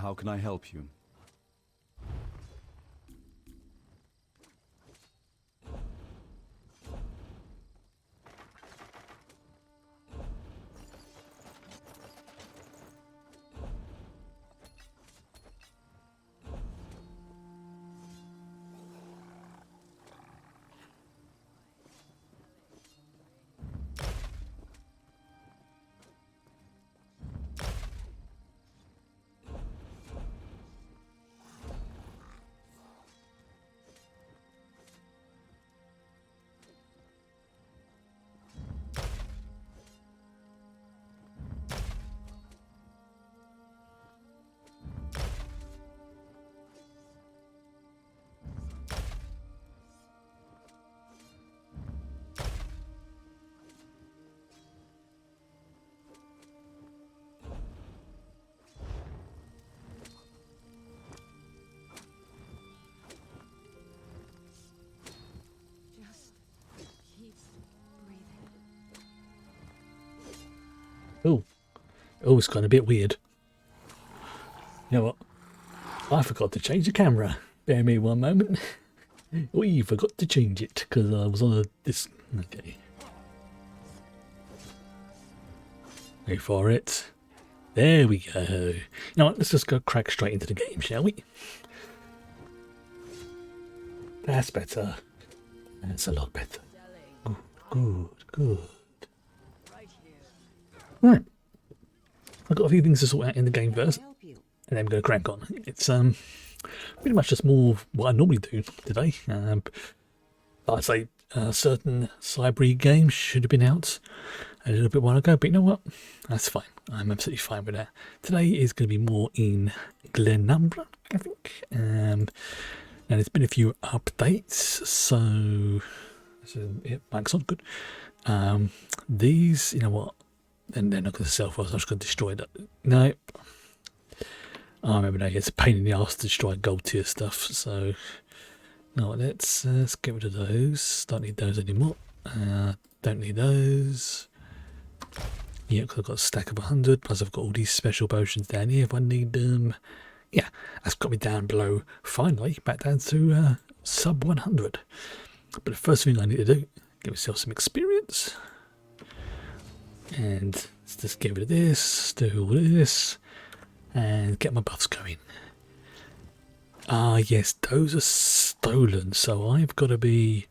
How can I help you? Oh, it's gone a bit weird. You know what? I forgot to change the camera. Bear me one moment. We forgot to change it because I was on this. Okay. Go for it. There we go. You know what? Let's just go crack straight into the game, shall we? That's better. That's a lot better. Good, good, good. Right. I've got a few things to sort out in the game first, and then we're going to crank on. It's pretty much just more what I normally do today. I'd say certain Cyber games should have been out a little bit while ago, but you know what? That's fine. I'm absolutely fine with that. Today is going to be more in Glenumbra, I think. And there's been a few updates, so yeah, mic's on, good. These, you know what? And they're not going to sell for us. I'm just going to destroy that. No. I remember now, it's a pain in the arse to destroy gold tier stuff. So, no, let's get rid of those. Don't need those anymore. Don't need those. Yeah, because I've got a stack of 100. Plus, I've got all these special potions down here if I need them. Yeah, that's got me down below. Finally, back down to sub 100. But the first thing I need to do, get myself some experience. And let's just get rid of this, do all this, and get my buffs going. Ah, yes, those are stolen, so I've got to be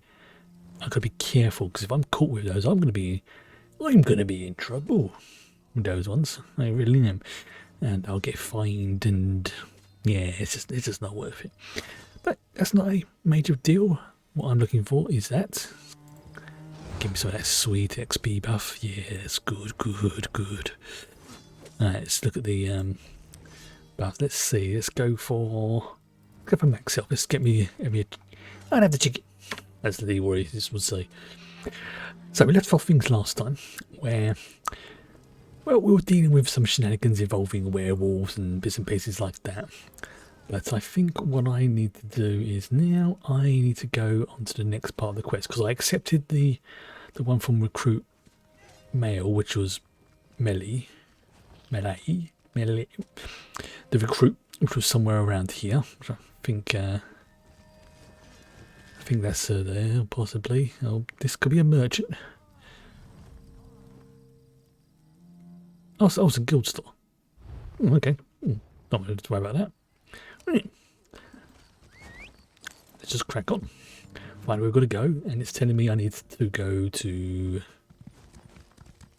careful, because if I'm caught with those, I'm going to be in trouble with those ones. I really am, and I'll get fined, and yeah, it's just not worth it. But that's not a major deal. What I'm looking for is that. Give me some of that sweet XP buff. Yes, good, good, good. Alright, let's look at the buff. Let's see. Let's go for max health. Let's get me I'd have the chicken, as the warriors would say. So we left off things last time where, well, we were dealing with some shenanigans involving werewolves and bits and pieces like that. But I think what I need to do is now I need to go on to the next part of the quest, because I accepted the one from Recruit Male, which was Melee. The Recruit, which was somewhere around here. Which I think that's her there, possibly. Oh, this could be a merchant. Oh, so it's a guild store. Okay. Not going to worry about that. Right. Let's just crack on. Fine, we've got to go, and it's telling me I need to go to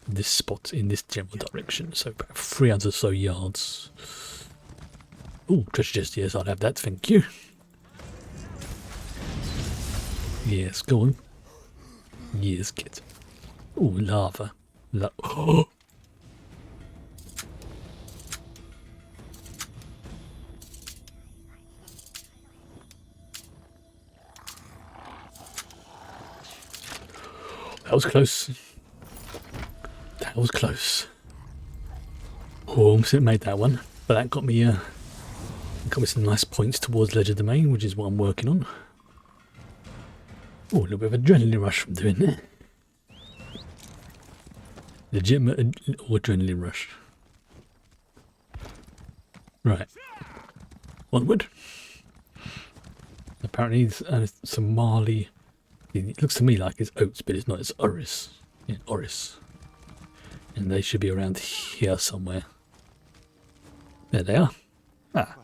this spot in this general direction. So about 300 or so yards. Oh, treasure chest, yes, I'll have that, thank you. Yes, go on. Yes, get. Oh, lava. Oh. That was close. That was close. Oh, almost made that one. But that got me some nice points towards Ledger Domain, which is what I'm working on. Oh, a little bit of adrenaline rush from doing that. Legitimate adrenaline rush. Right. Onward. Apparently it's some Marley. It looks to me like it's oats, but it's not. It's Oris. Yeah, Oris. And they should be around here somewhere. There they are. Ah.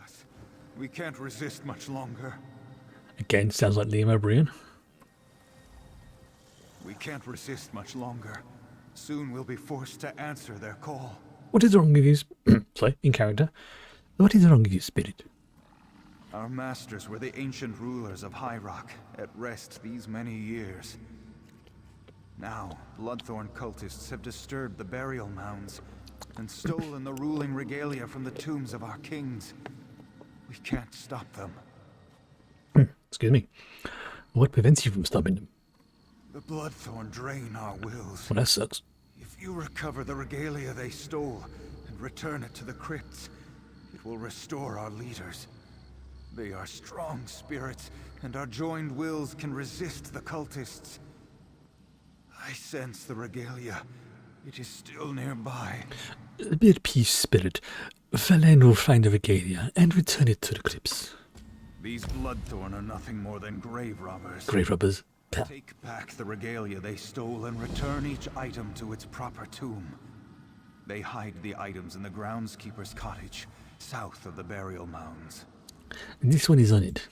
We can't resist much longer. Again, sounds like Liam O'Brien. We can't resist much longer. Soon we'll be forced to answer their call. What is wrong with you? Sorry, in character. What is wrong with you, spirit? Our masters were the ancient rulers of High Rock, at rest these many years. Now, Bloodthorn cultists have disturbed the burial mounds and stolen the ruling regalia from the tombs of our kings. We can't stop them. Excuse me. What prevents you from stopping them? The Bloodthorn drain our wills. Well, that sucks. If you recover the regalia they stole and return it to the crypts, it will restore our leaders. They are strong spirits, and our joined wills can resist the cultists. I sense the regalia. It is still nearby. be at peace, spirit. Valen will find the regalia and return it to the crypts. These Bloodthorn are nothing more than grave robbers. Grave robbers. Take back the regalia they stole and return each item to its proper tomb. They hide the items in the groundskeeper's cottage, south of the burial mounds. And this one is on it.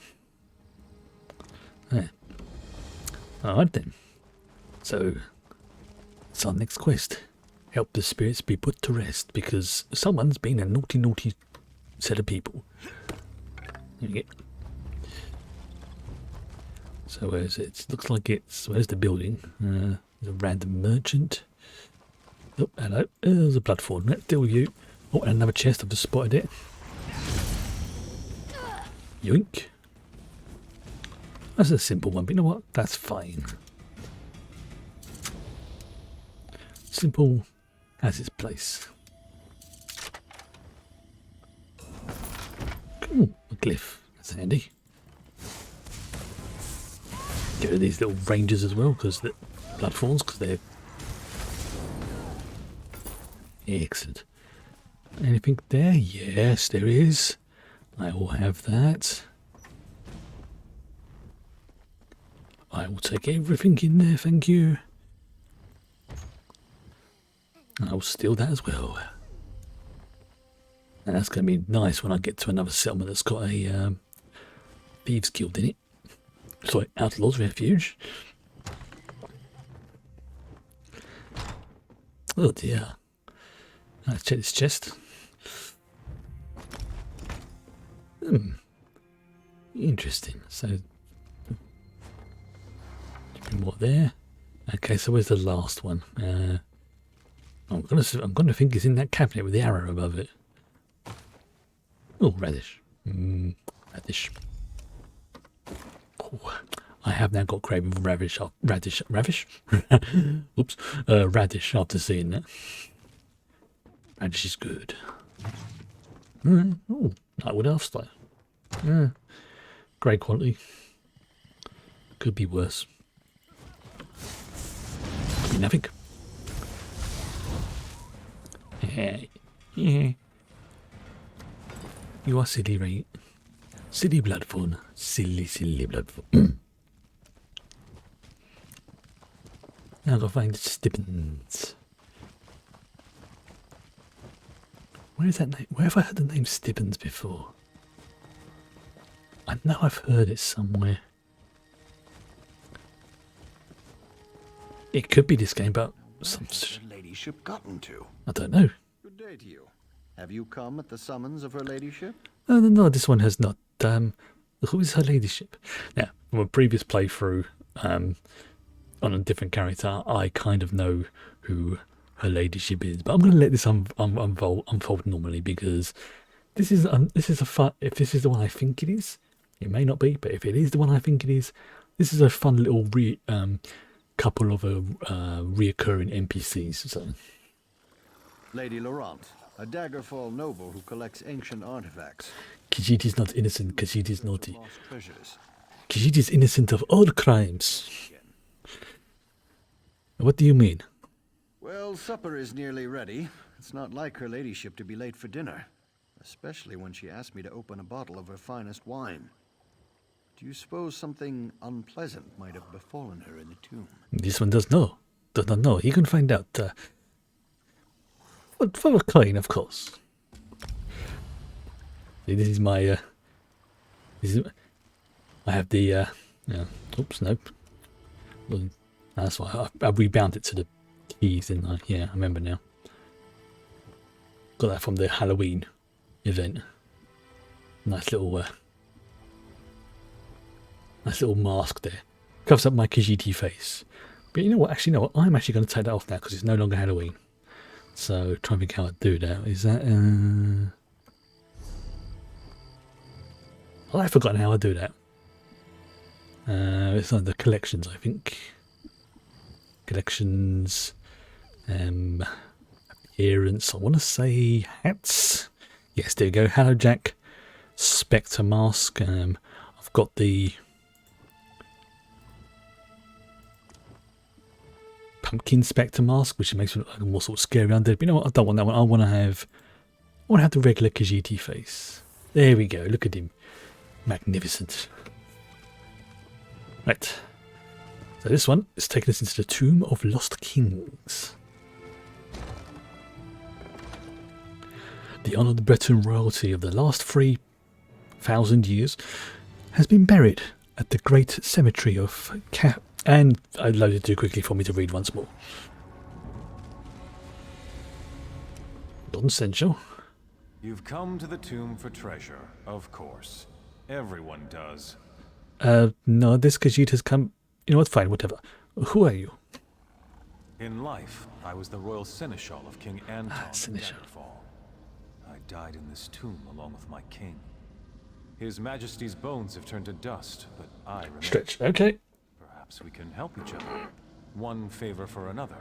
Yeah. Alright then. So, it's our next quest. Help the spirits be put to rest because someone's been a naughty, naughty set of people. There we go. So where's it? It looks like it's... Where's the building? There's a random merchant. Oh, hello. There's a Bloodthorn. Let's deal with you. Oh, and another chest. I've just spotted it. Yoink. That's a simple one, but you know what? That's fine. Simple as its place. Ooh, a glyph. That's handy. Get rid of these little rangers as well, because the Bloodthorns, because they're excellent. Anything there? Yes, there is. I will have that. I will take everything in there, thank you. And I will steal that as well. And that's going to be nice when I get to another settlement that's got a Thieves Guild in it. Sorry, Outlaws Refuge. Oh dear. Let's check this chest. Interesting. So, more there. Okay, so where's the last one? I'm gonna think it's in that cabinet with the arrow above it. Oh, radish. Radish. Oh, I have now got craving for radish. Oops. Radish after seeing that. Radish is good. Oh, Nightwood Elf style. Great quality. Could be worse. Could be nothing. Yeah. You are silly, right? Silly Bloodthorn. Silly Bloodthorn. Now I've got to find Stibbins. Where is that name? Where have I heard the name Stibbins before? I know I've heard it somewhere. It could be this game, but some... Where's her ladyship gotten to? I don't know. Good day to you. Have you come at the summons of her ladyship? No, this one has not. Who is her ladyship? Now, from a previous playthrough on a different character, I kind of know who her ladyship is, but I'm going to let this unfold normally because this is a fun. If this is the one I think it is, it may not be, but if it is the one I think it is, this is a fun little couple of reoccurring NPCs. So. Lady Laurent, a Daggerfall noble who collects ancient artifacts. Khajiit is not innocent. Khajiit is naughty. Lost treasures. Khajiit is innocent of all crimes. What do you mean? Well, supper is nearly ready. It's not like her ladyship to be late for dinner, especially when she asked me to open a bottle of her finest wine. Do you suppose something unpleasant might have befallen her in the tomb? This one does not know. You can find out. For a coin, of course. This is my. I have the. Oops, nope. Well, that's why I rebound it to the keys, didn't I? Yeah, I remember now. Got that from the Halloween event. Nice little mask there. Covers up my Khajiit face. But you know what? Actually, no. I'm actually going to take that off now because it's no longer Halloween. So, try and think how I do that. Is that... I've forgotten how I do that. It's under collections, I think. Collections. Appearance. I want to say hats. Yes, there you go. Hello, Jack. Spectre mask. I've got the... pumpkin spectre mask, which makes me look like a more sort of scary undead. But you know what? I don't want that one. I want to have the regular Khajiit face. There we go. Look at him, magnificent. Right. So this one is taking us into the Tomb of Lost Kings. The honoured Breton royalty of the last 3,000 years has been buried at the great cemetery of and I loaded too quickly for me to read once more. Non-essential. You've come to the tomb for treasure, of course. Everyone does. No, this Khajiit has come... You know what, fine, whatever. Who are you? In life, I was the royal seneschal of King Anton Seneschal. Daggerfall. I died in this tomb along with my king. His Majesty's bones have turned to dust, but I remain. Stretch, okay. Perhaps we can help each other. One favor for another.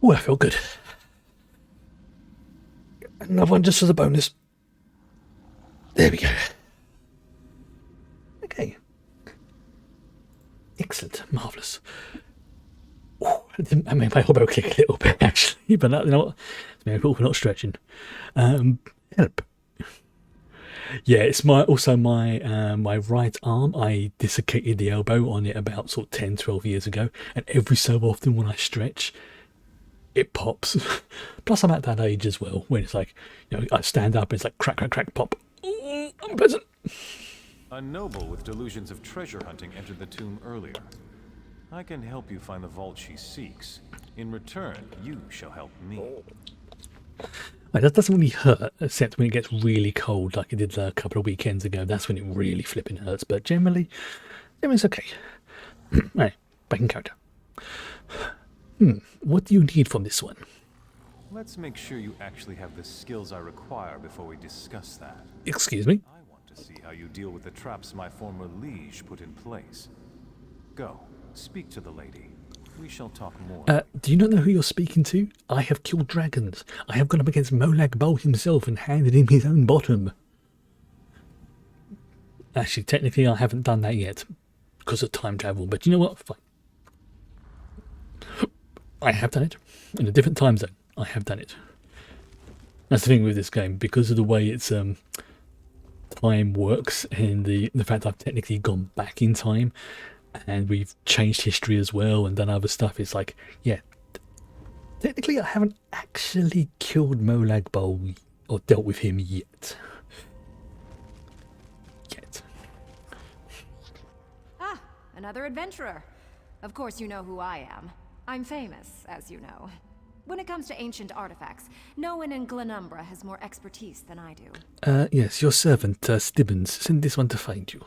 Oh, I feel good. Another one just as a bonus. There we go. Okay. Excellent. Marvellous. I made my elbow click a little bit, actually, but that, you know what? It's my fault for not stretching. Help. Yeah, it's my right arm. I dislocated the elbow on it about sort of 10, 12 years ago, and every so often when I stretch, it pops. Plus, I'm at that age as well when it's like, you know, I stand up and it's like crack, crack, crack, pop. Ooh, unpleasant. A noble with delusions of treasure hunting entered the tomb earlier. I can help you find the vault she seeks. In return, you shall help me. Right, that doesn't really hurt, except when it gets really cold, like it did a couple of weekends ago. That's when it really flipping hurts. But generally it's okay. Right, back in character. What do you need from this one? Let's make sure you actually have the skills I require before we discuss that. Excuse me? I want to see how you deal with the traps my former liege put in place. Go, speak to the lady. We shall talk more. Do you not know who you're speaking to? I have killed dragons. I have gone up against Molag Bal himself and handed him his own bottom. Actually, technically I haven't done that yet because of time travel, but you know what? Fine. I have done it in a different time zone. I have done it. That's the thing with this game, because of the way its time works and the fact I've technically gone back in time and we've changed history as well and done other stuff. It's like, yeah, technically I haven't actually killed Molag Bal or dealt with him yet. Ah, another adventurer. Of course you know who I am. I'm famous, as you know. When it comes to ancient artifacts, no one in Glenumbra has more expertise than I do. Yes, your servant, Stibbons, sent this one to find you.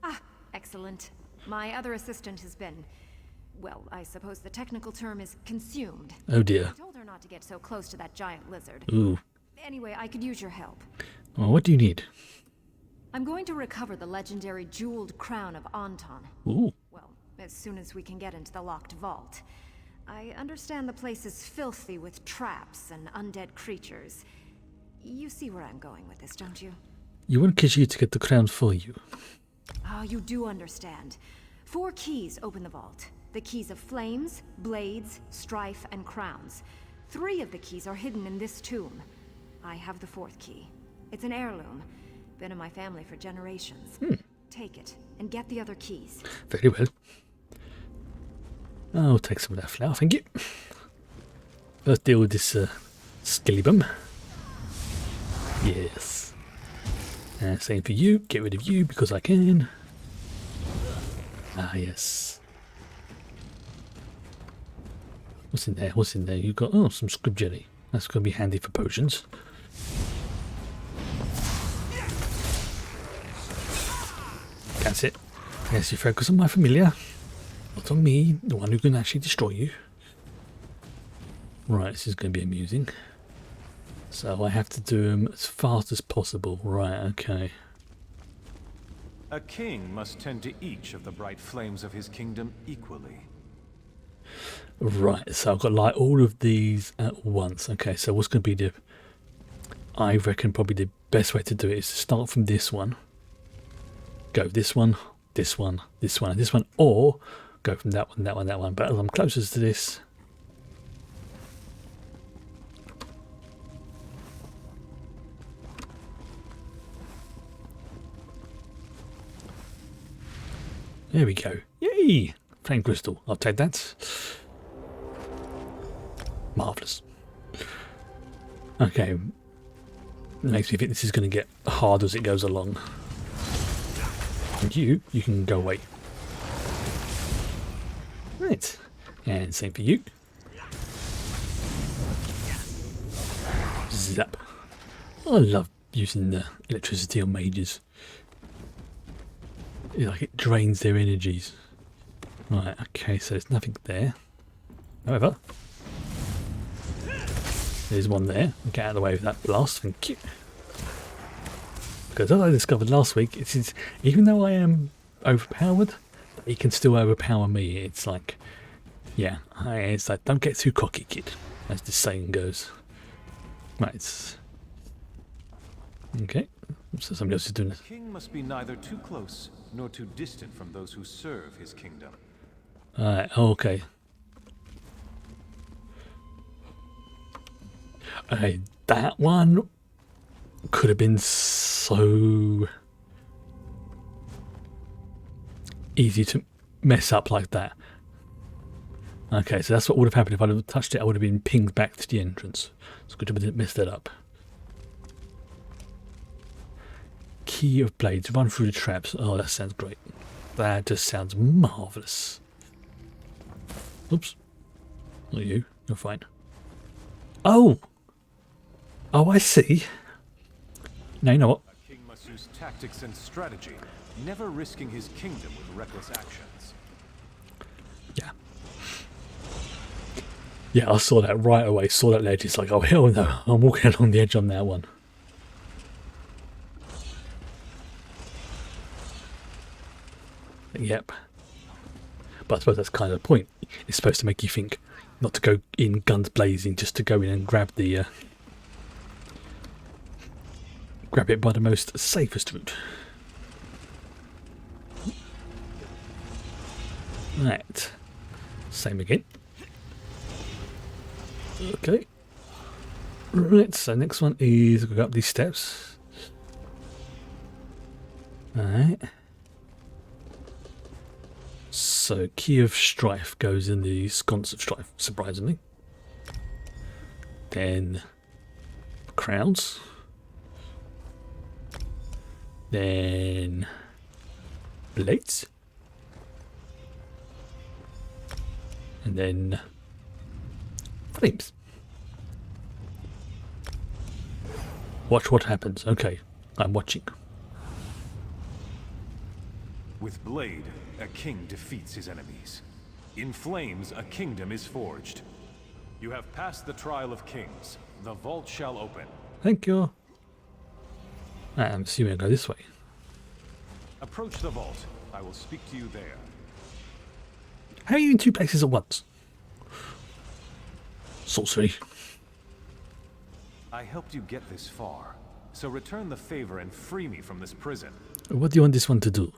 Ah, excellent. My other assistant has been, well, I suppose the technical term is consumed. Oh dear. I told her not to get so close to that giant lizard. Ooh. Anyway, I could use your help. Oh, what do you need? I'm going to recover the legendary jeweled crown of Anton. Ooh. Well, as soon as we can get into the locked vault. I understand the place is filthy with traps and undead creatures. You see where I'm going with this, don't you? You want Khajiit to get the crown for you? Ah, you do understand. 4 keys open the vault. The keys of flames, blades, strife, and crowns. 3 of the keys are hidden in this tomb. I have the 4th key. It's an heirloom. Been in my family for generations. Take it, and get the other keys. Very well. I'll take some of that flour, thank you. Let's deal with this skilly bum. Yes. And same for you. Get rid of you because I can. Ah, yes. What's in there? What's in there? You've got, oh, some scrib jelly. That's going to be handy for potions. That's it. Yes, you focus on my familiar. Not on me, the one who can actually destroy you. Right, this is going to be amusing. So I have to do them as fast as possible. Right, okay. A king must tend to each of the bright flames of his kingdom equally. Right, so I've got like all of these at once. Okay, so what's going to be the... I reckon probably the best way to do it is to start from this one, go this one, this one, this one, and this one, or go from that one, that one, that one. But as I'm closest to this, there we go. Yay! Flame crystal. I'll take that. Marvellous. Okay. Makes me think this is going to get hard as it goes along. And you can go away. Right. And same for you. Zap. I love using the electricity on mages. Like it drains their energies. Right, okay, so there's nothing there. However, there's one there. Get out of the way of that blast, thank you. Because as I discovered last week, it is, even though I am overpowered, he can still overpower me. It's like, yeah, it's like, don't get too cocky, kid, as the saying goes. Right. Okay, so somebody else is doing this. The king must be neither too close nor too distant from those who serve his kingdom. Alright, okay. Okay, that one could have been so easy to mess up like that. Okay, so that's what would have happened if I'd have touched it. I would have been pinged back to the entrance. So good job I didn't mess that up. Key of blades, run through the traps. Oh, that sounds great. That just sounds marvellous. Oops. Not you. You're fine. Oh! Oh, I see. Now you know what? A king must use tactics and strategy, never risking his kingdom with reckless actions. Yeah. Yeah, I saw that right away. Saw that ledge. It's like, oh, hell no. I'm walking along the edge on that one. Yep. But I suppose that's kind of the point. It's supposed to make you think not to go in guns blazing, just to go in and grab the grab it by the most safest route. Right. Same again. Okay. Right, so next one is go up these steps. Alright. So, Key of Strife goes in the Sconce of Strife, surprisingly. Then, Crowns. Then, Blades. And then, Flames. Watch what happens. Okay, I'm watching. With Blade, a king defeats his enemies. In Flames, a kingdom is forged. You have passed the trial of kings. The vault shall open. Thank you. I'm assuming I go this way. Approach the vault. I will speak to you there. How are you in two places at once? Sorcery. I helped you get this far, so return the favor and free me from this prison. What do you want this one to do?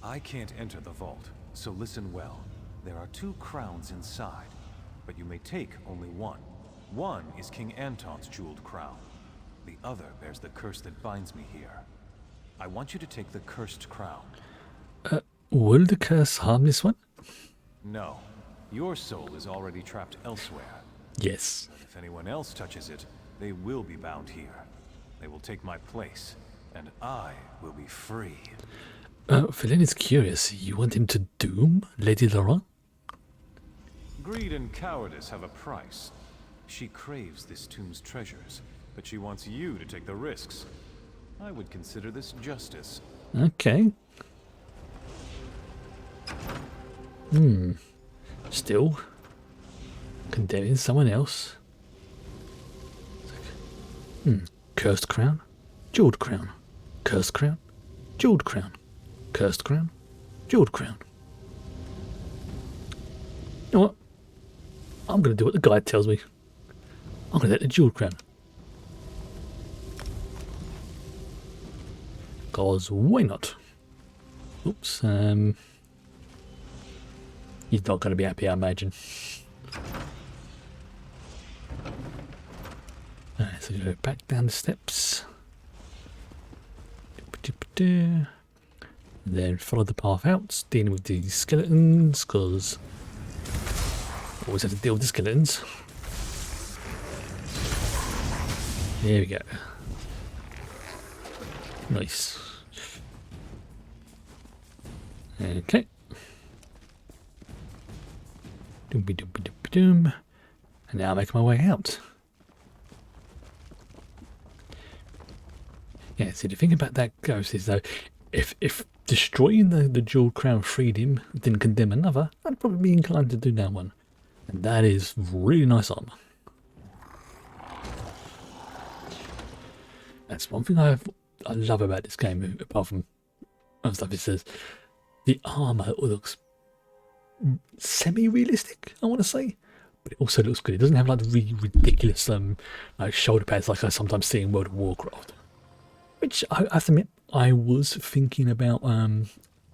I can't enter the vault, so listen well. There are 2 crowns inside, but you may take only one. One is King Anton's jeweled crown. The other bears the curse that binds me here. I want you to take the cursed crown. Will the curse harm this one? No, your soul is already trapped elsewhere. Yes. If anyone else touches it, they will be bound here. They will take my place, and I will be free. Philin is curious. You want him to doom Lady Laurent? Greed and cowardice have a price. She craves this tomb's treasures, but she wants you to take the risks. I would consider this justice. Okay. Still condemning someone else. Cursed crown, jeweled crown, cursed crown, jeweled crown, cursed crown, jeweled crown. You know what? I'm going to do what the guide tells me. I'm going to take the jeweled crown. Cause why not? Oops. He's not going to be happy, I imagine. Alright, so go back down the steps. Then follow the path out, dealing with the skeletons, because always have to deal with the skeletons. There we go. Nice. Okay. Doom. And now I'm making my way out. Yeah, see, the thing about that ghost is though, if destroying the jeweled crown freed him, didn't condemn another, I'd probably be inclined to do that one. And that is really nice armor. That's one thing I love about this game, apart from other stuff. It says the armor looks semi-realistic, I want to say, but it also looks good. It doesn't have like the really ridiculous like shoulder pads like I sometimes see in World of Warcraft. Which I have to admit, I was thinking about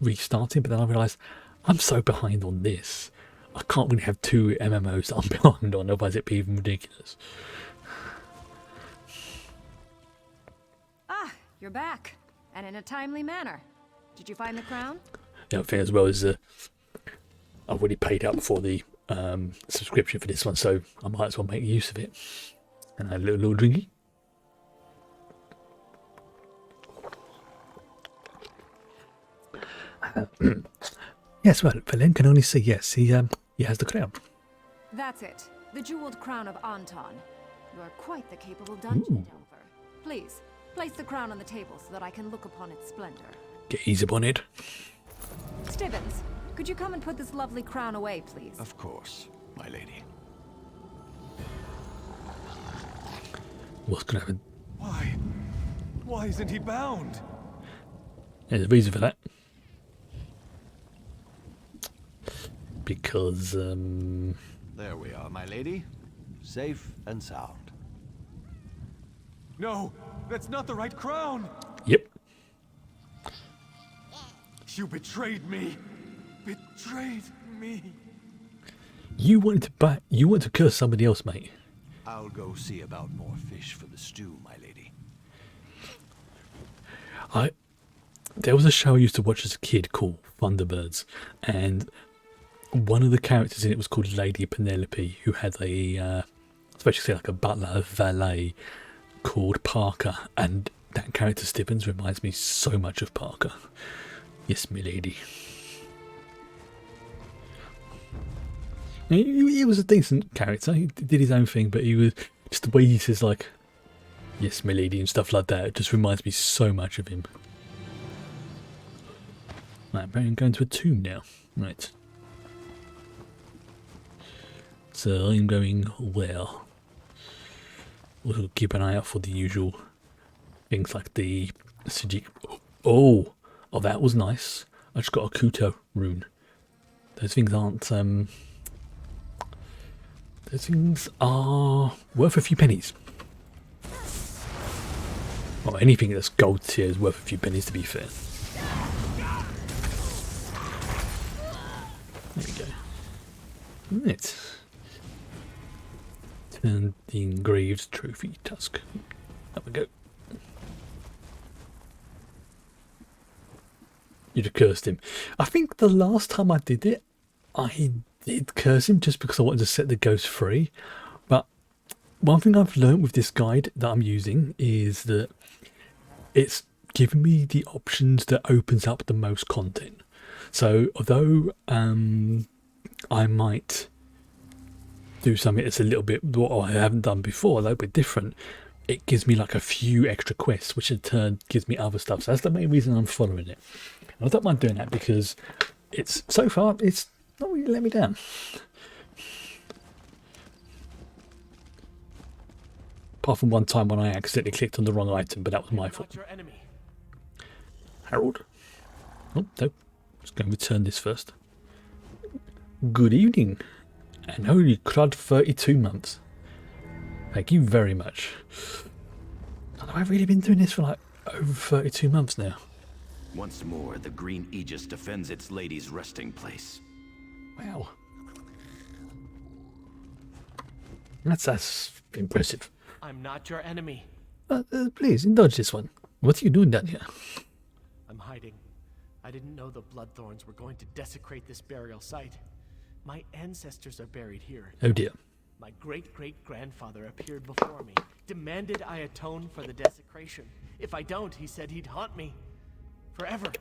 restarting, but then I realised I'm so behind on this. I can't really have two MMOs that I'm behind on, otherwise it'd be even ridiculous. Ah, you're back, and in a timely manner. Did you find the crown? The other thing as well is I've already paid up for the subscription for this one, so I might as well make use of it. And a little drinky. Yes, well, Velen can only say yes. He has the crown. That's it. The jeweled crown of Anton. You are quite the capable dungeon delver. Please, place the crown on the table so that I can look upon its splendor. Get easy upon it. Stibbons, could you come and put this lovely crown away, please? Of course, my lady. What's going to happen? Why? Why isn't he bound? There's a reason for that. Because, There we are, my lady. Safe and sound. No, that's not the right crown. yep. You betrayed me. Betrayed me. You wanted to curse somebody else, mate. I'll go see about more fish for the stew, my lady. There was a show I used to watch as a kid called Thunderbirds, and one of the characters in it was called Lady Penelope, who had a, especially like a butler, a valet called Parker, and that character Stibbons reminds me so much of Parker. Yes, my lady. He was a decent character. He did his own thing, but he was just the way he says like, "Yes, my lady" and stuff like that. It just reminds me so much of him. Right, I'm going to a tomb now. Right. So I'm going well. We'll keep an eye out for the usual things like the Khajiit. Oh, that was nice. I just got a Kuto rune. Those things aren't. Those things are worth a few pennies. Well, anything that's gold tier is worth a few pennies, to be fair. There we go. Right. Turn the engraved trophy tusk. There we go. You'd have cursed him. I think the last time I did it, I did curse him just because I wanted to set the ghost free. But one thing I've learned with this guide that I'm using is that it's giving me the options that opens up the most content. So although I might do something that's a little bit what I haven't done before, a little bit different, it gives me like a few extra quests, which in turn gives me other stuff. So that's the main reason I'm following it. And I don't mind doing that because it's so far it's not really let me down. Apart from one time when I accidentally clicked on the wrong item, but that was my fault. Harold. Oh no, just going to return this first. Good evening, and holy crud, 32 months. Thank you very much. Have I really been doing this for like over 32 months now? Once more, the green aegis defends its lady's resting place. Wow. That's impressive. I'm not your enemy. Please, indulge this one. What are you doing down here? I'm hiding. I didn't know the Bloodthorns were going to desecrate this burial site. My ancestors are buried here. Oh dear. My great-great-grandfather appeared before me, demanded I atone for the desecration. If I don't, he said he'd haunt me. Forever.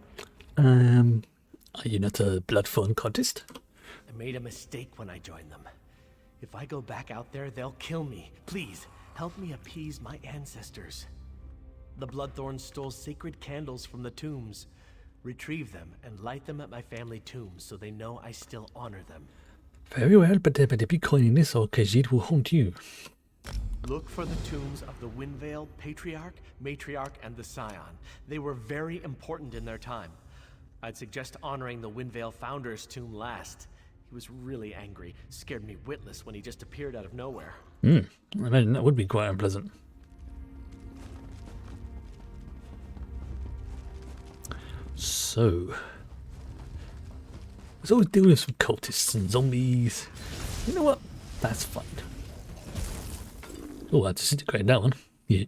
Are you not a Bloodthorn contest? I made a mistake when I joined them. If I go back out there, they'll kill me. Please, help me appease my ancestors. The Bloodthorns stole sacred candles from the tombs. Retrieve them and light them at my family tombs so they know I still honor them. Very well, but there better be coining this or Khajiit will haunt you. Look for the tombs of the Windvale Patriarch, Matriarch, and the Scion. They were very important in their time. I'd suggest honoring the Windvale Founder's tomb last. He was really angry, scared me witless when he just appeared out of nowhere. I imagine that would be quite unpleasant. So, let's always deal with some cultists and zombies. You know what? That's fine. Oh, I disintegrated that one. Yeah.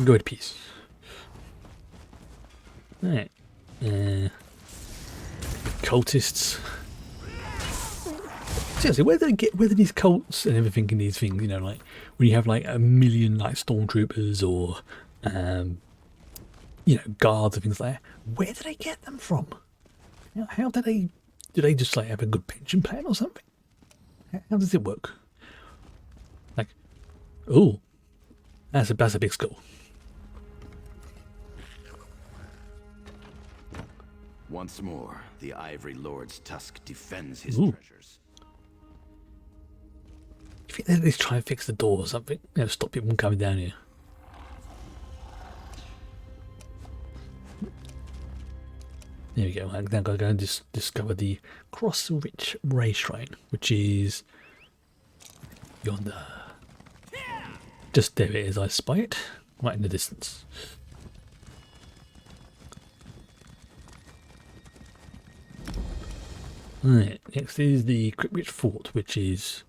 Go in peace. Alright. Cultists. Seriously, where do these cults and everything in these things, you know, like when you have like a million like stormtroopers or you know, guards and things like that, where do they get them from? You know, how do they just like have a good pension plan or something? How does it work? Like, oh, that's a big skull. Once more, the Ivory Lord's tusk defends his Ooh. treasures. You think they'd at least try and fix the door or something? You know, stop people from coming down here. There we go. I'm now going to go and discover the Cross-Rich Ray Shrine, which is yonder. Just there it is. I spy it right in the distance. Right, next is the Cryptwitch Fort, which is,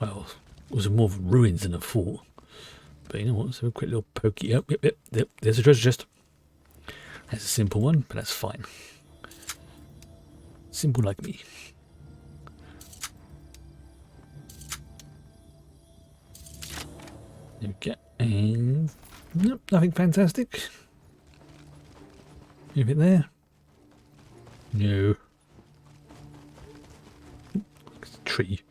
well, was more of ruins than a fort. But you know what, so a quick little pokey. Yep, there's a treasure chest. That's a simple one, but that's fine. Simple like me. There we go. And nope, nothing fantastic. Anything there? No. Tree.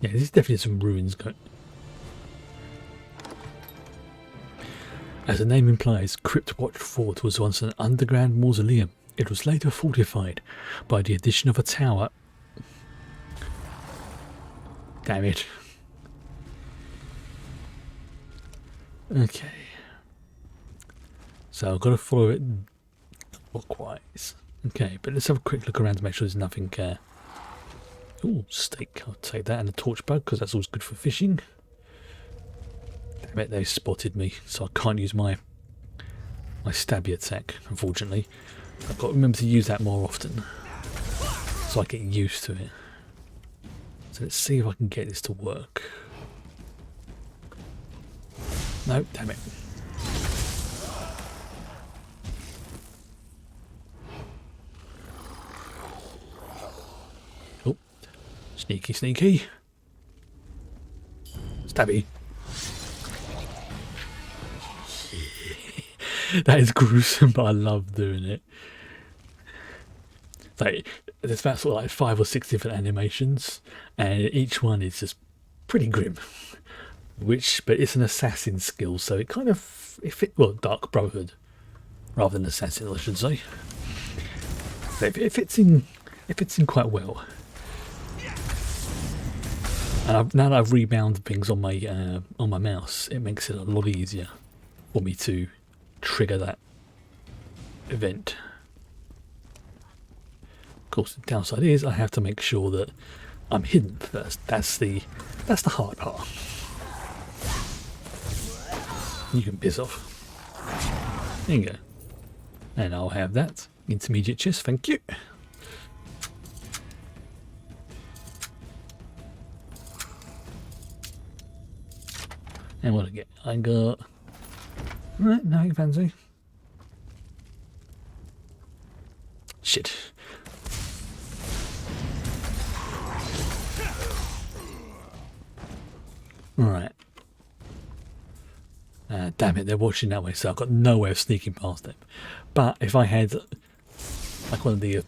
Yeah, there's definitely some ruins going. As the name implies, Cryptwatch Fort was once an underground mausoleum. It was later fortified by the addition of a tower. Damn it. Okay. So I've got to follow it clockwise. Okay, but let's have a quick look around to make sure there's nothing. Oh, steak. I'll take that and a torch bug because that's always good for fishing. Damn it, they spotted me, so I can't use my stabby attack, unfortunately. I've got to remember to use that more often so I get used to it. So let's see if I can get this to work. No, damn it. Oh, sneaky, sneaky. Stabby. That is gruesome, but I love doing it. Like, there's about sort of like 5 or 6 different animations, and each one is just pretty grim. But it's an assassin skill, so it kind of well, Dark Brotherhood rather than assassin, I should say. So it fits in quite well. And now that I've rebound things on my mouse, it makes it a lot easier for me to trigger that event. Of course, the downside is I have to make sure that I'm hidden first. That's the hard part. You can piss off. There you go. And I'll have that. Intermediate chest, thank you. And what I get? I got... Right, nothing fancy. Shit. Alright. Damn it, they're watching that way, so I've got no way of sneaking past them. But if I had like one of the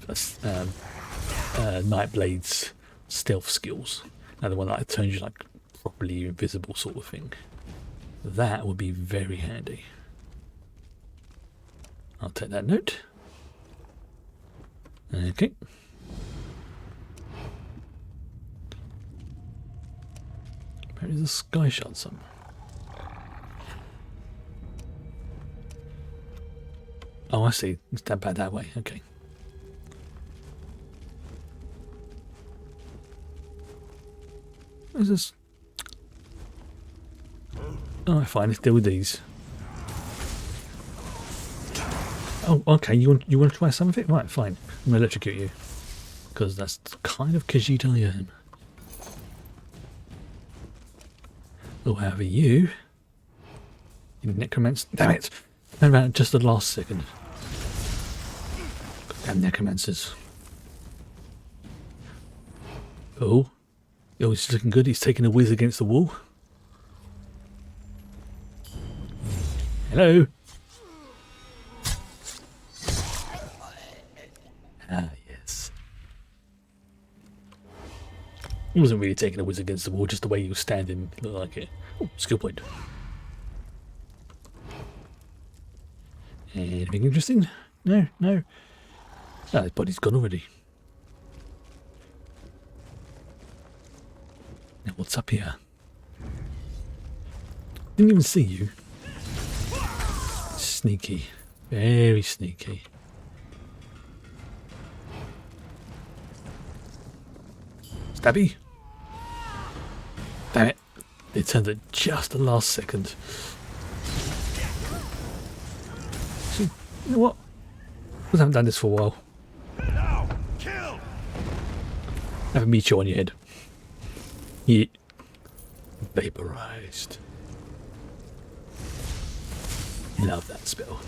Nightblade's stealth skills, another one that turns you like properly invisible sort of thing, that would be very handy. I'll take that note. Okay. There's a sky shot somewhere. Oh, I see. It's that bad that way. Okay. What's this? Oh, fine. Let's deal with these. Oh, okay. You want to try some of it? Right, fine. I'm gonna electrocute you because that's kind of Khajiit I am. Oh, however, you necromancer. Damn it! Turn around just the last second. Damn necromancers. Oh, he's looking good. He's taking a whiz against the wall. Hello. Ah, yes. He wasn't really taking a whiz against the wall, just the way he was standing looked like it. Oh, skill point. Anything interesting? No, no. Ah, his body's gone already. Now what's up here? Didn't even see you. Sneaky. Very sneaky. Stabby. Damn it. It turned at just the last second. So, you know what? I haven't done this for a while. Have a meteor on your head. Yeah. Vaporized. Love that spell.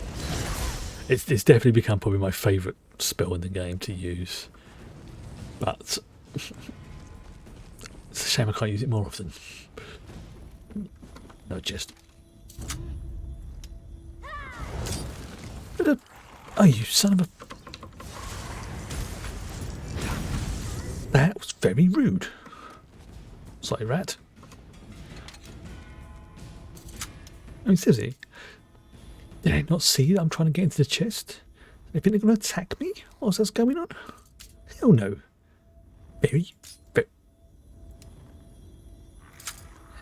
It's definitely become probably my favourite spell in the game to use. But it's a shame I can't use it more often. No, just. Oh, you son of a. That was very rude. Sorry, rat. I mean, seriously. Did I not see that I'm trying to get into the chest? They think they're going to attack me? What's that's going on? Hell no. Very.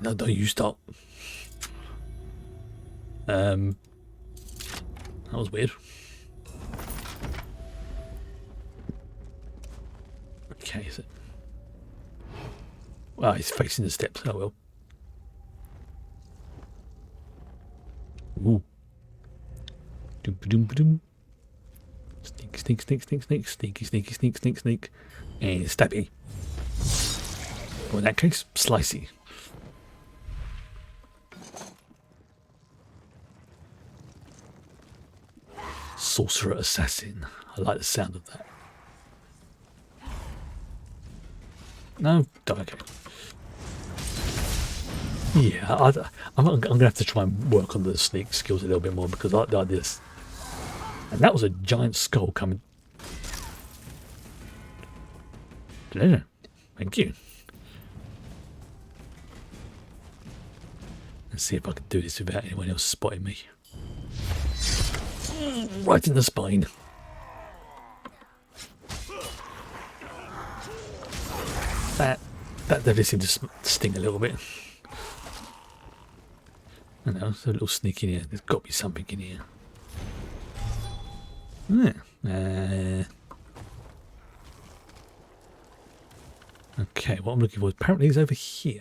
No, don't you stop. That was weird. Okay, is it? Well, he's facing the steps. Oh well. Ooh. Doom doom doom. Sneak, sneak, sneak, sneak, sneak, sneaky, sneaky, sneak, sneak, sneak, and stabby. Or in that case, slicey. Sorcerer assassin. I like the sound of that. No, okay. Yeah, I'm going to have to try and work on the sneak skills a little bit more because I like this. And that was a giant skull coming. Thank you. Let's see if I can do this without anyone else spotting me. Right in the spine. That definitely seemed to sting a little bit. I know, there's a little sneak in here. There's got to be something in here. Yeah. Okay, what I'm looking for apparently is over here.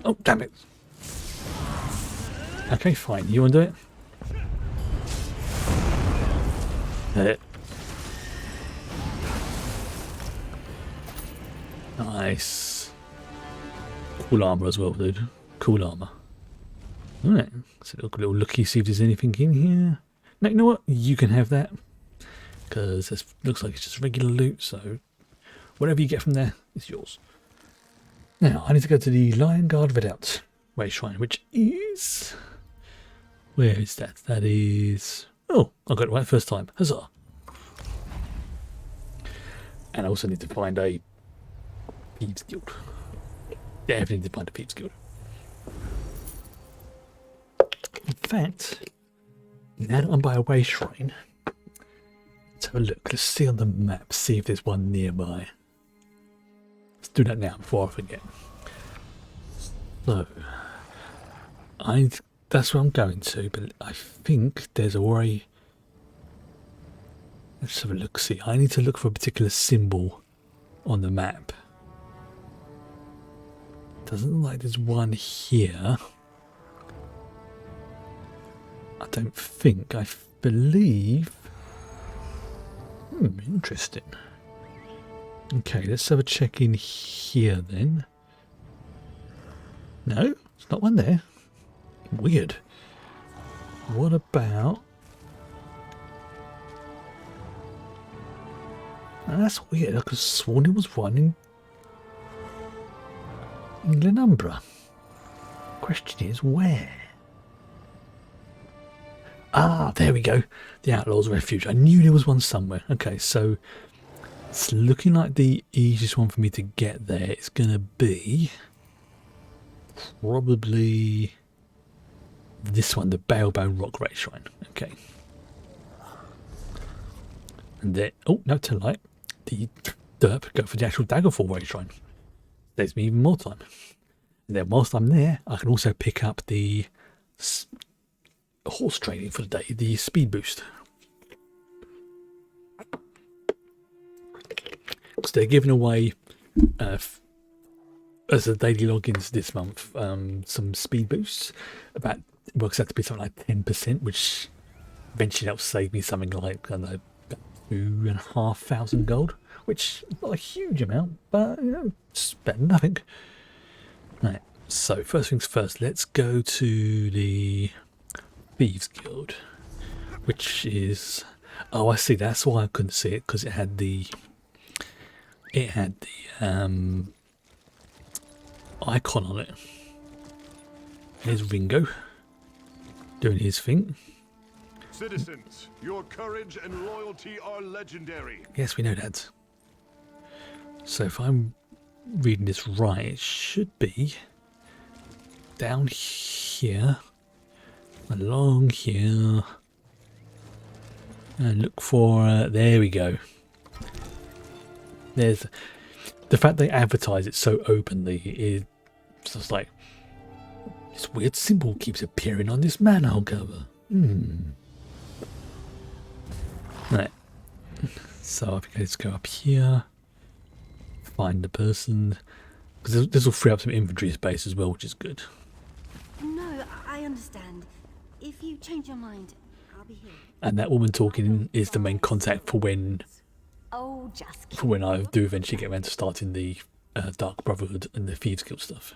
Oh, damn it. Okay, fine. You want to do it? Nice. Cool armor as well, dude. Cool armor. Alright. So look a little looky, see if there's anything in here. No, you know what? You can have that. Because this looks like it's just regular loot, so whatever you get from there is yours. Now, I need to go to the Lion Guard Redoubt Way Shrine, which is... Where is that? That is... Oh, I got it right first time. Huzzah. And I also need to find a Thieves Guild. Definitely need to find a Thieves Guild. In fact, now that I'm by a Way Shrine, let's have a look. Let's see on the map, see if there's one nearby. Let's do that now before I forget. So, that's where I'm going to, but I think there's a way. Let's have a look. See, I need to look for a particular symbol on the map. Doesn't look like there's one here. I don't think. I believe. Interesting. Okay, let's have a check in here then. No, there's not one there. Weird. What about... That's weird. I could have sworn there was one in Glenumbra. Question is, where? Ah, there we go. The Outlaws Refuge. I knew there was one somewhere. Okay, so it's looking like the easiest one for me to get there is going to be probably this one, the Balebone Rock Ray Shrine. Okay. And then, oh, no, to light. The derp go for the actual Daggerfall Ray Shrine. Saves me even more time. And then whilst I'm there, I can also pick up the horse training for the day, the speed boost. So they're giving away, as a daily logins this month, some speed boosts. About, it works out to be something like 10%, which eventually helps save me something like, I don't know, 2,500 gold, which is not a huge amount, but you know, it's better than nothing. Right, so first things first, let's go to the Thieves Guild, which is, oh, I see, that's why I couldn't see it, because it had the icon on it. Here's Ringo doing his thing. Citizens, your courage and loyalty are legendary. Yes, we know that. So if I'm reading this right, it should be down here, along here, and look for, there we go. There's the fact they advertise it so openly is just like, this weird symbol keeps appearing on this manhole cover. Right. So I think let's go up here, find the person, because this will free up some inventory space as well, which is good. No, I understand. If you change your mind, I'll be here. And that woman talking is the main contact for when I do eventually get around to starting the Dark Brotherhood and the Thieves Guild stuff.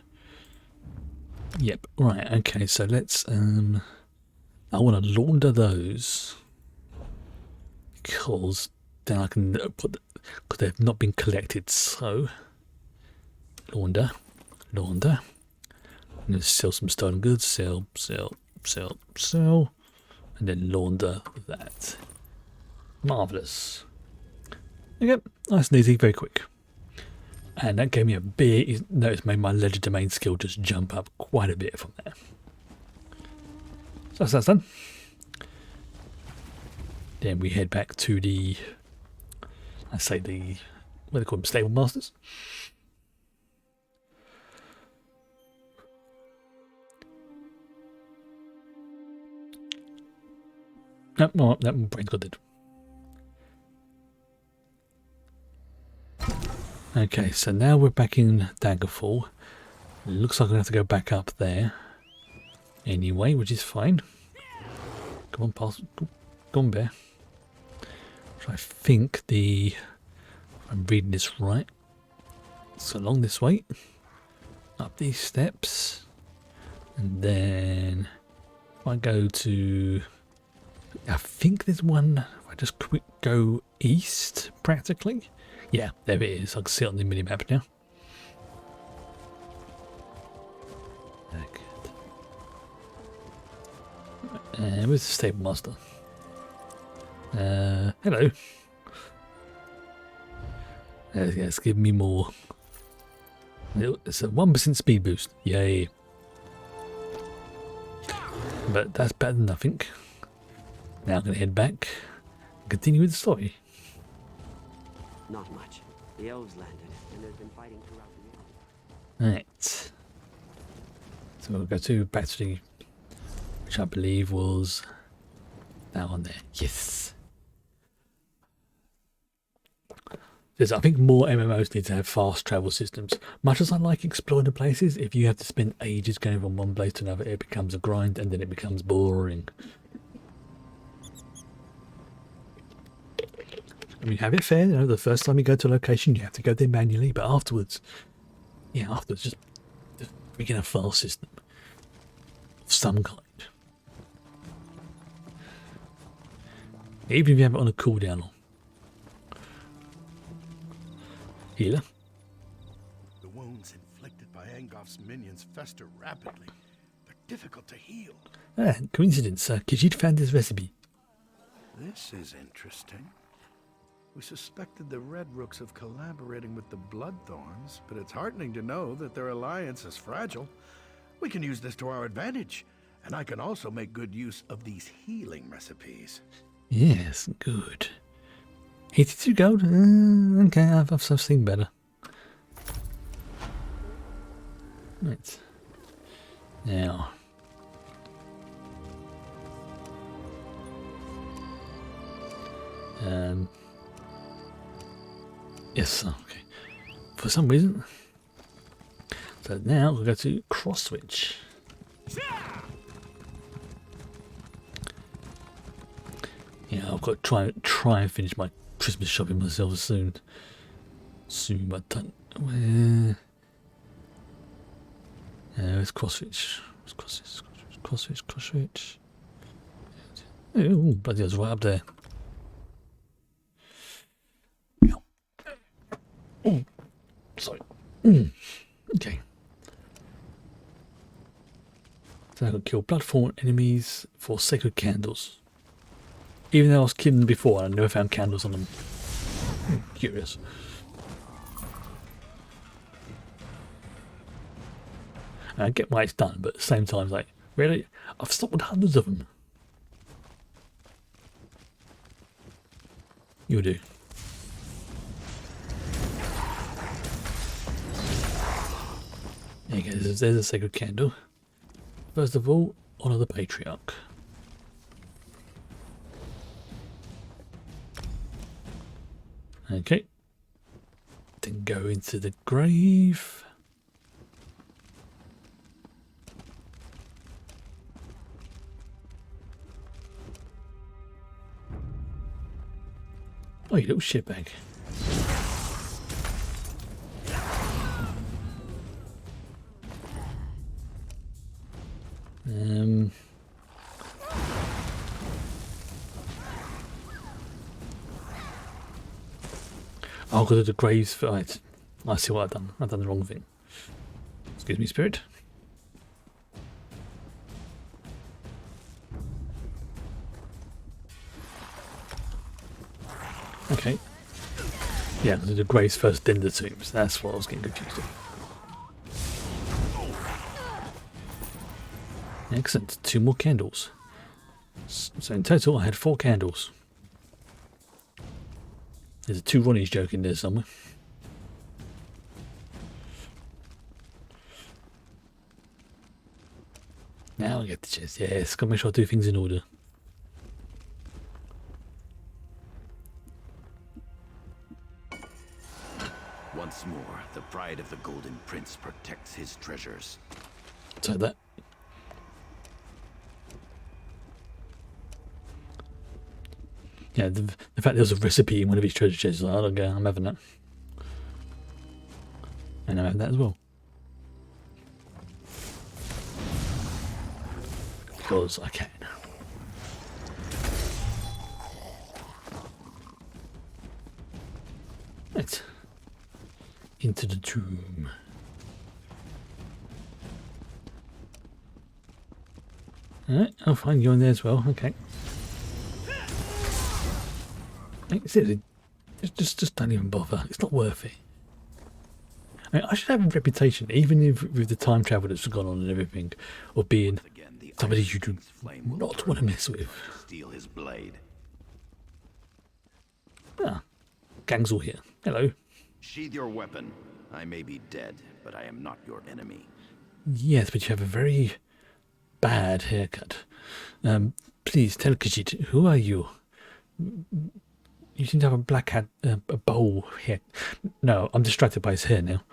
Yep. Right. Okay. So let's. I want to launder those because then I can put, because they've not been collected. So launder. I'm going to sell some stolen goods. Sell, and then launder that. Marvelous. Okay, nice and easy, very quick. And that gave me a bit, notice made my ledger domain skill just jump up quite a bit from there. So that's done. Then we head back to the, I say the, what do they call them, stable masters. No, oh, that brain's got dead. Okay, so now we're back in Daggerfall. Looks like I'm going to have to go back up there. Anyway, which is fine. Come on, pass. Go on, bear. So I think if I'm reading this right. So along this way. Up these steps. And then if I go to... I think there's one... If I just quick go east, practically. Yeah, there it is. I can see it on the minimap now. And where's the stable master? Hello. Yes, give me more. It's a 1% speed boost. Yay. But that's better than nothing. Now I'm going to head back and continue with the story. Not much. The elves landed, and there's been fighting throughout the area. Right. So we'll go back to the... which I believe was that one there. Yes. Because I think more MMOs need to have fast travel systems. Much as I like exploring the places, if you have to spend ages going from one place to another, it becomes a grind and then it becomes boring. I mean, have it fair, you know, the first time you go to a location, you have to go there manually, but afterwards, just begin a fast system of some kind. Even if you have it on a cooldown. Healer. The wounds inflicted by Angof's minions fester rapidly. They're difficult to heal. Coincidence. Khajiit found this recipe. This is interesting. We suspected the Red Rooks of collaborating with the Bloodthorns, but it's heartening to know that their alliance is fragile. We can use this to our advantage, and I can also make good use of these healing recipes. Yes, good. 82 gold? Okay, I've seen better. Right. Now. Yes, okay. For some reason. So now we'll go to cross switch. Yeah, I've got to try and finish my Christmas shopping myself soon. But don't. Where's cross switch? Cross switch. Oh, bloody hell's right up there. Oh, sorry. Okay. So I could kill bloodthorn enemies for sacred candles. Even though I was killing them before, I never found candles on them. Curious. And I get why it's done, but at the same time, like, really? I've stopped with hundreds of them. You'll do. There you go, there's a sacred candle. First of all, honour the patriarch. Okay. Then go into the grave. Oh, you little shitbag. I'll go to the graves for it. I see what I've done. I've done the wrong thing. Excuse me, spirit. Okay. Yeah, I'll do the graves first, then the tombs. That's what I was getting confused with. Excellent. 2 more candles. So in total, I had 4 candles. There's a 2 Ronnies joke in there somewhere. Now I get the chest. Yes, gotta make sure I do things in order. Once more, the pride of if the Golden Prince protects his treasures. Take that. Yeah, the fact there was a recipe in one of his treasure chests, like, I don't care, I'm having that. And I'm having that as well. Because I can. Right. Into the tomb. Alright, I'll find you in there as well, okay. Seriously, just don't even bother. It's not worth it. I mean, I should have a reputation, even if with the time travel that's gone on and everything, of being somebody you do not want to mess with. Steal his blade. Ah, gang's all here. Hello. Sheathe your weapon. I may be dead, but I am not your enemy. Yes, but you have a very bad haircut. Please tell Khajiit, who are you? You seem to have a black hat, a bowl here. No, I'm distracted by his hair now.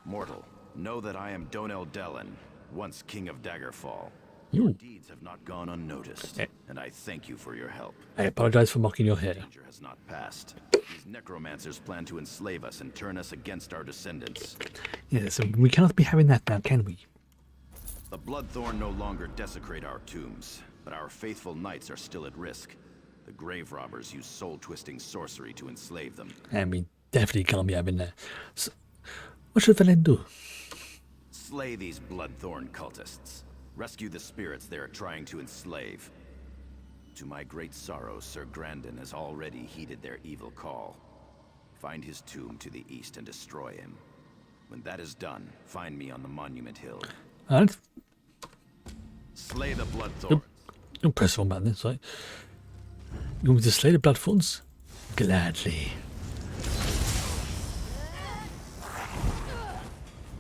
Mortal, know that I am Donel Dellen, once King of Daggerfall. Your deeds have not gone unnoticed, and I thank you for your help. I apologize for mocking your hair. Danger has not passed. These necromancers plan to enslave us and turn us against our descendants. Yes, we cannot be having that now, can we? The Bloodthorn no longer desecrate our tombs, but our faithful knights are still at risk. The grave robbers use soul-twisting sorcery to enslave them. And we definitely can't be having that. So, what should Valen do? Slay these Bloodthorn cultists. Rescue the spirits they are trying to enslave. To my great sorrow, Sir Grandin has already heeded their evil call. Find his tomb to the east and destroy him. When that is done, find me on the Monument Hill. Alright. Slay the Bloodthorns. Don't press on about this, right? You want me to slay the Bloodthorns? Gladly.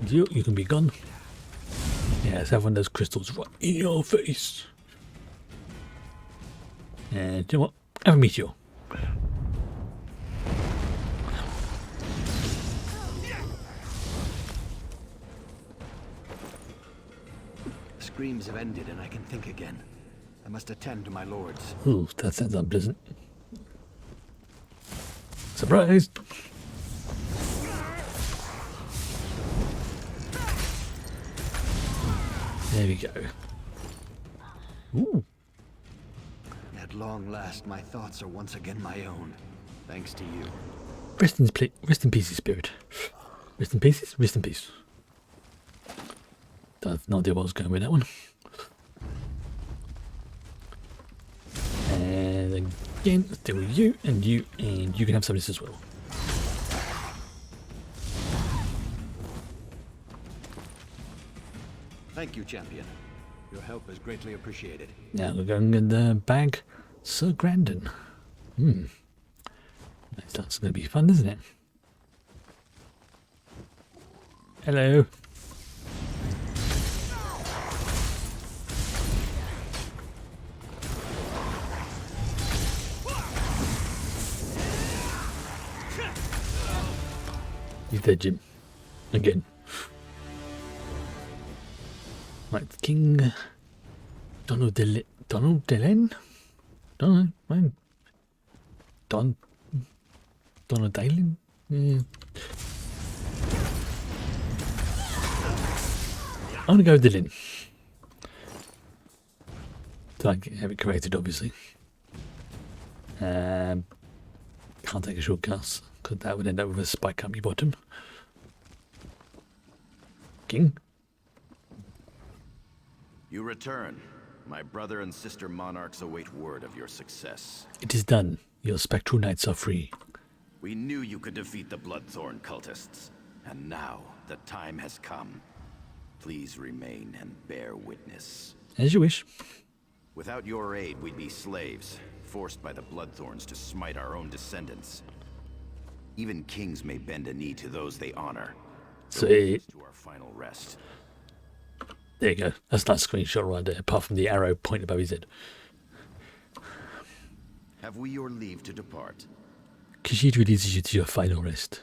You can be gone. Yes, have one of those crystals right in your face. And you know what? Have a meteor. Screams have ended and I can think again. I must attend to my lords. Ooh, that sounds unpleasant. Surprise! There we go. Ooh. At long last, my thoughts are once again my own. Thanks to you. Rest in peace, spirit. Rest in pieces? Rest in peace. I have no idea what I was going with that one. And again, still you, and you can have some of this as well. Thank you, champion. Your help is greatly appreciated. Now we're going in the bag, Sir Grandin. That's going to be fun, isn't it? Hello. He's dead, Jim. Again. Right, King Donald Dellen? Don't know. Right. Donald Dalen? Yeah. I'm gonna go with Dylan. So I can have it corrected, obviously. Can't take a shortcut because that would end up with a spike up your bottom. King. You return. My brother and sister monarchs await word of your success. It is done. Your spectral knights are free. We knew you could defeat the Bloodthorn cultists. And now, the time has come. Please remain and bear witness. As you wish. Without your aid, we'd be slaves, forced by the Bloodthorns to smite our own descendants. Even kings may bend a knee to those they honor. So to our final rest. There you go. That's a nice screenshot right there, apart from the arrow point above his head. Have we your leave to depart? Khajiit releases you to your final rest.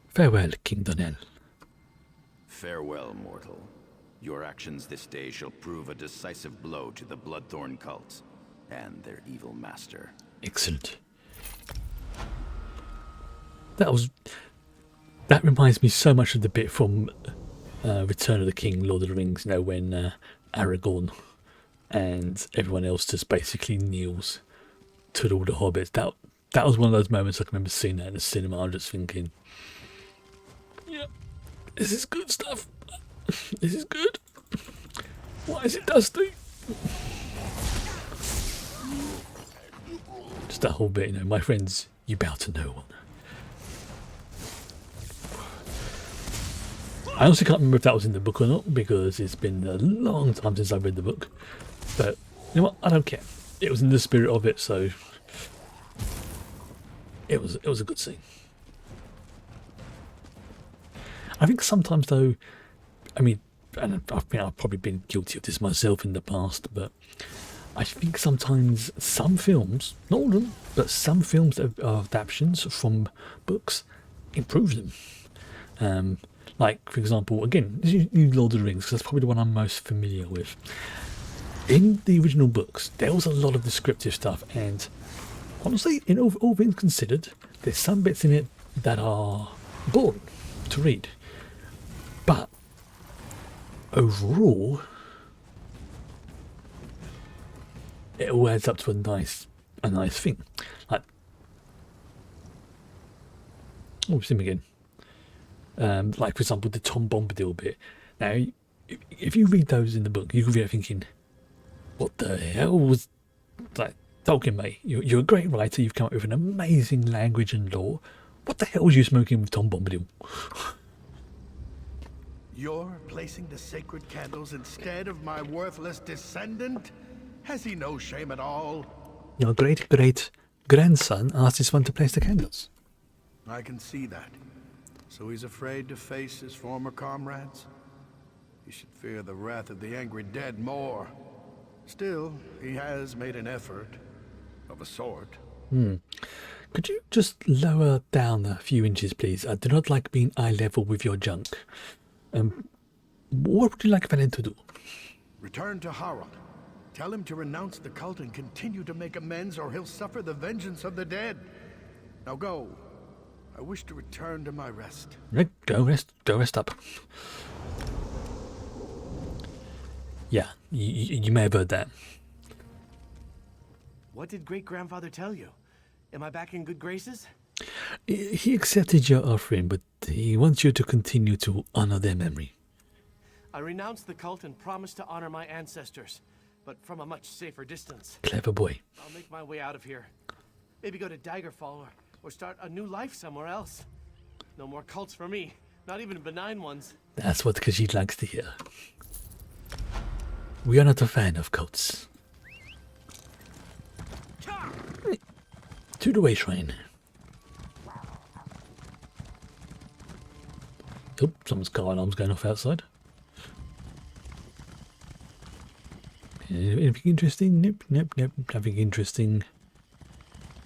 Farewell, King Donel. Farewell, mortal. Your actions this day shall prove a decisive blow to the Bloodthorn cults and their evil master. Excellent. That reminds me so much of the bit from Return of the King, Lord of the Rings, you know, when Aragorn and everyone else just basically kneels to all the hobbits. That was one of those moments I can remember seeing that in the cinema. I'm just thinking, yeah, this is good stuff. This is good. Why is it dusty? Just that whole bit, you know, my friends, you bow to no one. I honestly can't remember if that was in the book or not, because it's been a long time since I read the book. But you know what? I don't care. It was in the spirit of it, so it was a good scene. I think sometimes, though, I mean, and I've probably been guilty of this myself in the past, but I think sometimes some films, not all of them, but some films that are adaptations from books improve them. Like, for example, again, Lord of the Rings, because that's probably the one I'm most familiar with. In the original books, there was a lot of descriptive stuff, and honestly, in all things considered, there's some bits in it that are boring to read. But overall, it all adds up to a nice thing. Like, oh, we've seen him again. Like, for example, the Tom Bombadil bit. Now, if you read those in the book, you can be thinking, what the hell was like, Tolkien, mate? You're a great writer. You've come up with an amazing language and lore. What the hell was you smoking with Tom Bombadil? You're placing the sacred candles instead of my worthless descendant? Has he no shame at all? Your great-great-grandson asked his son to place the candles. I can see that. So he's afraid to face his former comrades? He should fear the wrath of the angry dead more. Still, he has made an effort, of a sort. Could you just lower down a few inches, please? I do not like being eye level with your junk. What would you like Valen to do? Return to Harald. Tell him to renounce the cult and continue to make amends, or he'll suffer the vengeance of the dead. Now go. I wish to return to my rest. Right, go rest up. Yeah, you may have heard that. What did great-grandfather tell you? Am I back in good graces? He accepted your offering, but he wants you to continue to honor their memory. I renounced the cult and promised to honor my ancestors, but from a much safer distance. Clever boy. I'll make my way out of here. Maybe go to Daggerfall or start a new life somewhere else. No more cults for me, not even benign ones. That's what Khajiit likes to hear. We are not a fan of cults. To the way shrine. Oh, someone's car alarm's going off outside. Anything interesting? Nope, nothing interesting.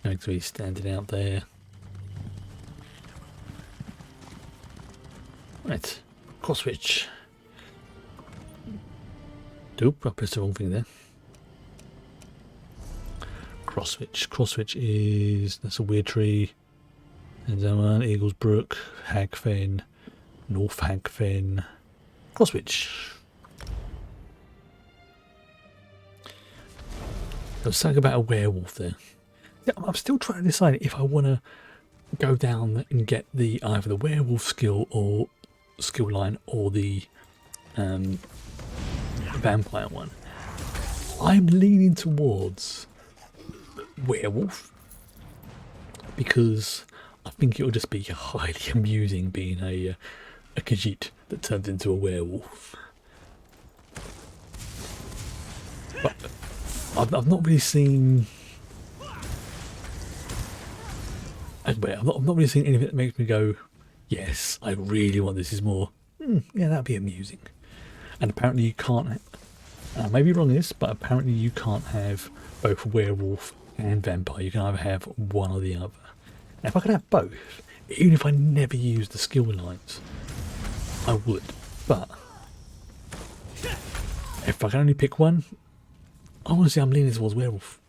Actually standing out there. Right, cross switch. Oop, I pressed the wrong thing there. Cross switch is, that's a weird tree. And that one, Eagles Brook, Hagfen, North Hagfen. Cross switch. There was something about a werewolf there. Yeah, I'm still trying to decide if I want to go down and get the either the werewolf skill or skill line or the vampire one. I'm leaning towards werewolf because I think it'll just be highly amusing being a Khajiit that turns into a werewolf. But I've not really seen. I've not really seen anything that makes me go, yes, I really want this. Is more, yeah, that'd be amusing. And apparently you can't. I may be wrong in this, but apparently you can't have both werewolf and vampire. You can either have one or the other. Now, if I could have both, even if I never use the skill lines, I would. But if I can only pick one, honestly, I'm leaning towards werewolf.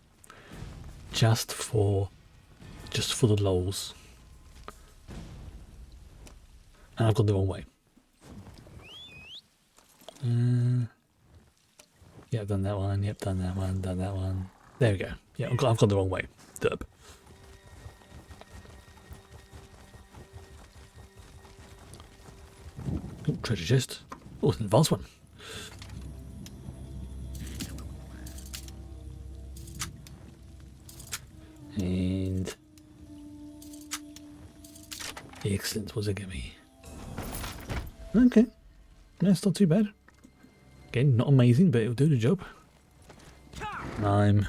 Just for the lols. And I've gone the wrong way. Yeah, I've done that one. Yep, done that one. Done that one. There we go. Yeah, I've gone the wrong way. Derp. Oh, treasure chest. Oh, it's an advanced one. And excellent. What's it give me? Okay, that's not too bad. Again, not amazing, but it'll do the job. I'm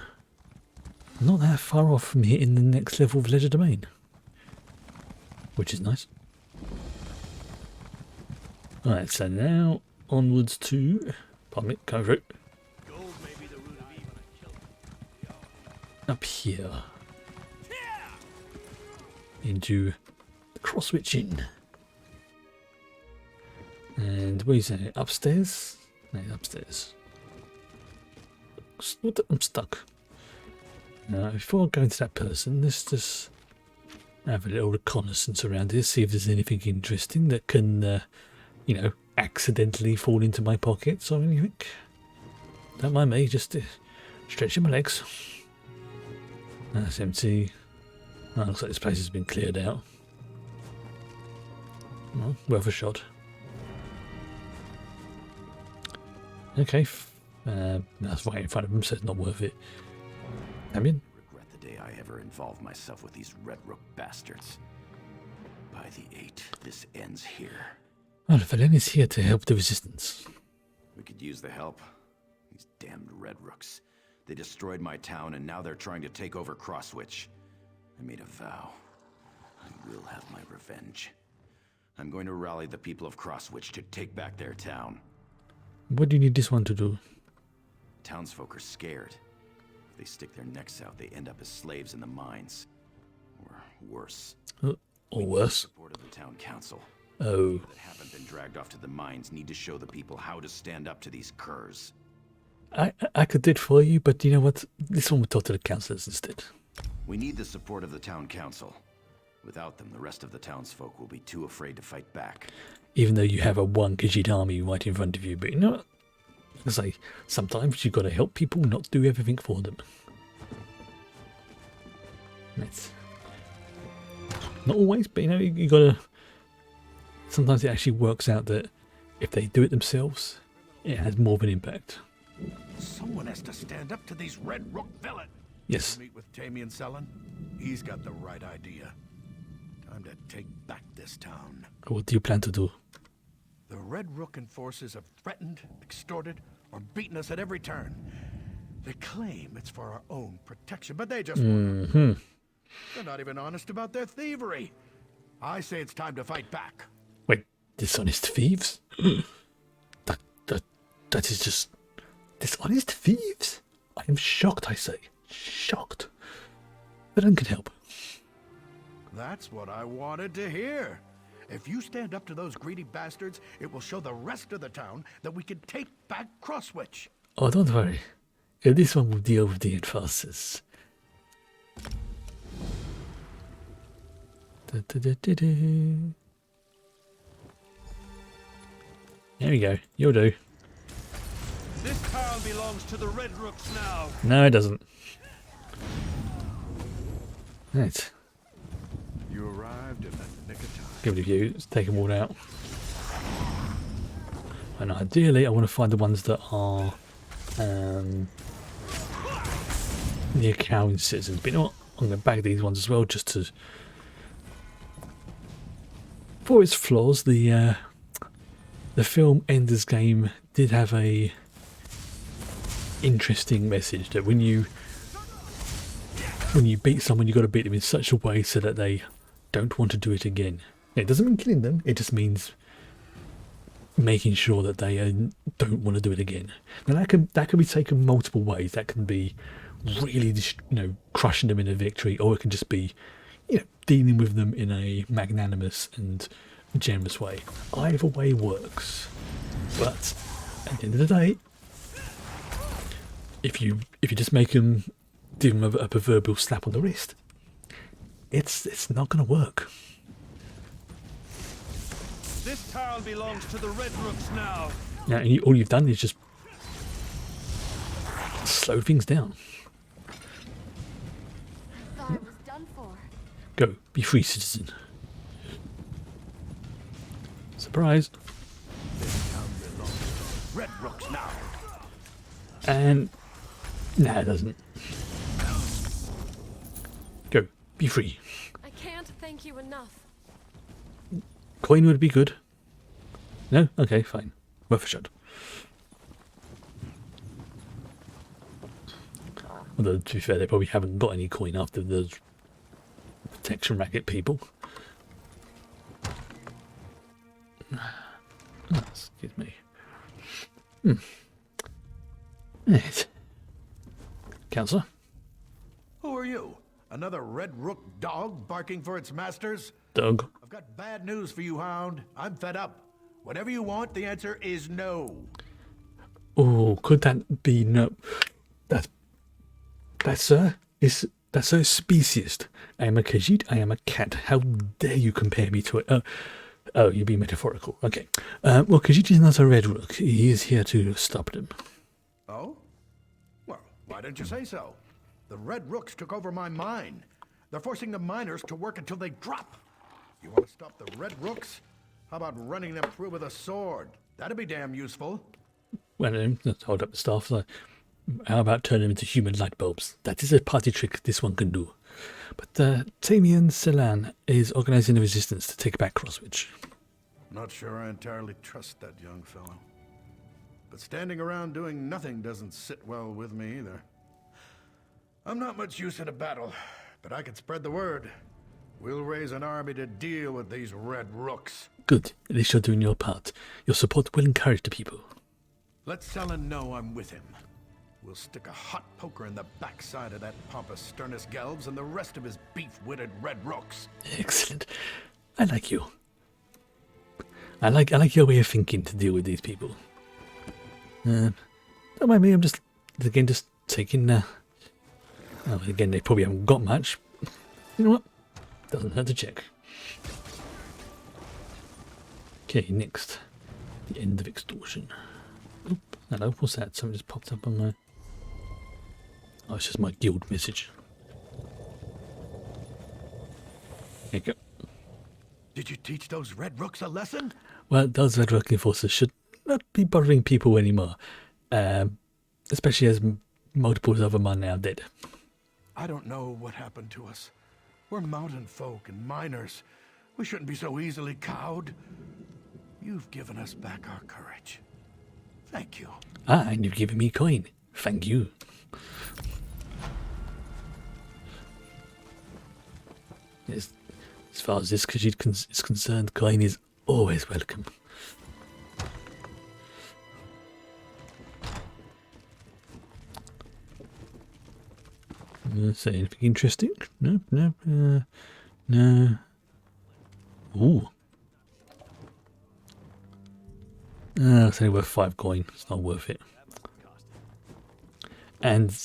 not that far off from hitting the next level of Ledger Domain, which is nice. Alright, so now onwards to, pardon me, go through. Up here. Into the cross-switching. And where is it? Upstairs? No, upstairs. I'm stuck. Now, before I go into that person, let's just have a little reconnaissance around here, see if there's anything interesting that can, you know, accidentally fall into my pockets or anything. Don't mind me, just stretching my legs. That's empty. Oh, looks like this place has been cleared out. Well, worth a shot. Okay, that's right in front of him, so it's not worth it. Damien? Regret the day I ever involved myself with these Red Rook bastards. By the 8, this ends here. Well, Valen is here to help the resistance. We could use the help. These damned Red Rooks. They destroyed my town, and now they're trying to take over Crosswitch. I made a vow. I will have my revenge. I'm going to rally the people of Crosswitch to take back their town. What do you need this one to do? Townsfolk are scared. If they stick their necks out, they end up as slaves in the mines. Or worse. Or worse? Support of the town council. Oh. That haven't been dragged off to the mines need to show the people how to stand up to these curs. I could do it for you, but you know what? This one will talk to the councillors instead. We need the support of the town council. Without them, the rest of the townsfolk will be too afraid to fight back. Even though you have a one Khajiit army right in front of you, but you know what? I say, sometimes you've got to help people, not do everything for them. That's not always, but you know, you got to. Sometimes it actually works out that if they do it themselves, it has more of an impact. Someone has to stand up to these Red Rook villains. Yes. Meet with Tamian Sellen. He's got the right idea. Time to take back this town. What do you plan to do? The Red Rook enforcers have threatened, extorted, or beaten us at every turn. They claim it's for our own protection, but they just They're not even honest about their thievery. I say it's time to fight back. Wait, dishonest thieves? That is just dishonest thieves? I am shocked, I say. Shocked. But I can help. That's what I wanted to hear. If you stand up to those greedy bastards, it will show the rest of the town that we can take back Crosswitch. Oh, don't worry. This one will deal with the enforcers. There we go. You'll do. This town belongs to the Red Rooks now. No, it doesn't. Right. You arrived in the nick of time. Give it a view. Let's take them all out. And ideally, I want to find the ones that are near Cowan citizens. But you know what? I'm going to bag these ones as well, just to. For its flaws, the film Ender's Game did have a interesting message that when you beat someone, you've got to beat them in such a way so that they don't want to do it again. It doesn't mean killing them, it just means making sure that they don't want to do it again. Now that can be taken multiple ways. That can be really, crushing them in a victory, or it can just be, dealing with them in a magnanimous and generous way. Either way works. But at the end of the day, if you just make him give him a proverbial slap on the wrist, it's not going to work. This town belongs to the Red Rooks now. Yeah, and all you've done is just slow things down. I thought it was done for. Go, be free, citizen. Surprise. This town belongs to the Red Rooks now. And no, it doesn't. Go, be free. I can't thank you enough. Coin would be good. No? Okay, fine. Worth a shot. Although, to be fair, they probably haven't got any coin after the protection racket people. Oh, excuse me. Right. Councillor? Who are you? Another Red Rook dog barking for its masters? Doug? I've got bad news for you, Hound. I'm fed up. Whatever you want, the answer is no. Oh, could that be no? That's so speciest. I am a Khajiit, I am a cat. How dare you compare me to it? Oh, you're being metaphorical. Okay. Well, Khajiit is not a Red Rook. He is here to stop them. Oh? Well, why didn't you say so? The Red Rooks took over my mine. They're forcing the miners to work until they drop. You want to stop the Red Rooks? How about running them through with a sword? That'd be damn useful. Well, let's hold up the staff. So how about turning them into human light bulbs? That is a party trick this one can do. But Tamian Selan is organizing the resistance to take back Crosswich. Not sure I entirely trust that young fellow. But standing around doing nothing doesn't sit well with me either. I'm not much use in a battle, but I can spread the word. We'll raise an army to deal with these Red Rooks. Good. At least you're doing your part. Your support will encourage the people. Let Selen know I'm with him. We'll stick a hot poker in the backside of that pompous Sternus Gelbs and the rest of his beef-witted Red Rooks. Excellent. I like you. I like your way of thinking to deal with these people. Don't mind me, I'm just taking... well, again, they probably haven't got much. You know what? Doesn't hurt to check. Okay, next. The end of extortion. Oop, hello, what's that? Something just popped up on my... Oh, it's just my guild message. There you go. Did you teach those Red Rooks a lesson? Well, those Red Rook enforcers should not be bothering people anymore. Especially as multiple of them are now dead. I don't know what happened to us. We're mountain folk and miners. We shouldn't be so easily cowed. You've given us back our courage. Thank you. Ah, and you've given me coin. Thank you. As far as this Khajiit is concerned, coin is always welcome. Say anything interesting? No. Ooh. It's only worth 5 coin. It's not worth it. And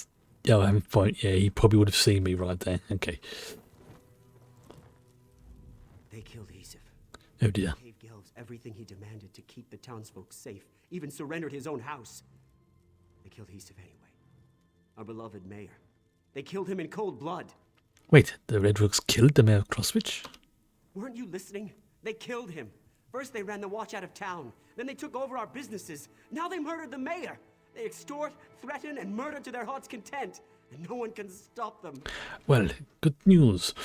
yeah, I have a point. Yeah, he probably would have seen me right there. Okay. They killed Isif. Oh dear. Gave Gelbs everything he demanded to keep the townsfolk safe. Even surrendered his own house. They killed Isif anyway. Our beloved mayor. They killed him in cold blood. Wait, the Red Rooks killed the mayor of Crosswich? Weren't you listening? They killed him. First they ran the watch out of town. Then they took over our businesses. Now they murdered the mayor. They extort, threaten, and murder to their heart's content. And no one can stop them. Well, good news.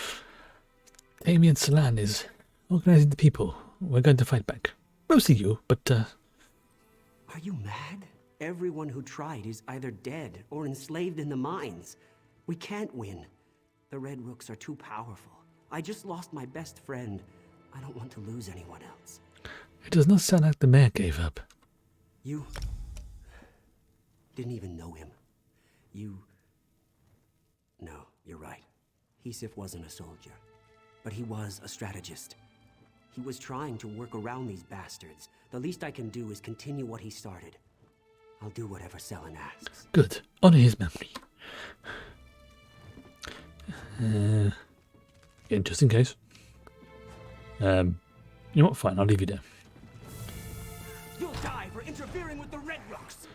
Tamian Selan is organizing the people. We're going to fight back. Mostly you, but Are you mad? Everyone who tried is either dead or enslaved in the mines. We can't win. The Red Rooks are too powerful. I just lost my best friend. I don't want to lose anyone else. It does not sound like the mayor gave up. You didn't even know him. No, you're right. Isif wasn't a soldier, but he was a strategist. He was trying to work around these bastards. The least I can do is continue what he started. I'll do whatever Selen asks. Good. Honor his memory. Yeah, just in case. You know what? Fine, I'll leave you there. You'll die for interfering with the Red Rooks.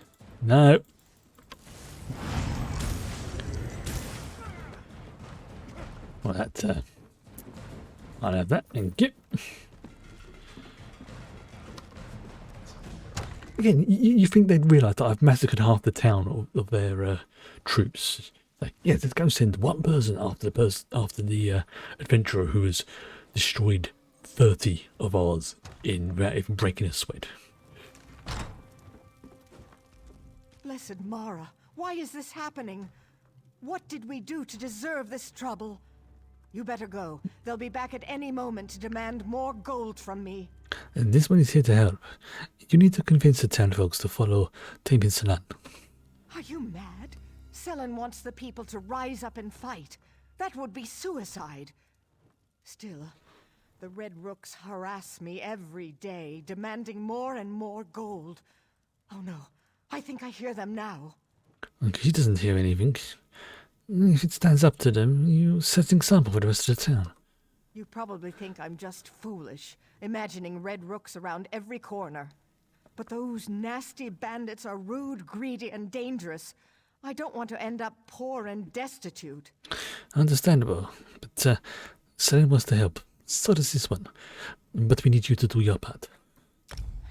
No. Well, that, I'll have that. Thank you. Again, you think they'd realise that I've massacred half the town of their troops? Like, yeah, let's go send one person after the adventurer who has destroyed 30 of ours without even breaking a sweat. Blessed Mara, why is this happening? What did we do to deserve this trouble? You better go. They'll be back at any moment to demand more gold from me. And this one is here to help. You need to convince the town folks to follow Taming Salan. Are you mad? Selen wants the people to rise up and fight. That would be suicide. Still, the Red Rooks harass me every day, demanding more and more gold. Oh no, I think I hear them now. He doesn't hear anything. If it stands up to them, you set an example for the rest of the town. You probably think I'm just foolish, imagining Red Rooks around every corner. But those nasty bandits are rude, greedy, and dangerous. I don't want to end up poor and destitute. Understandable, but Selen wants to help. So does this one. But we need you to do your part.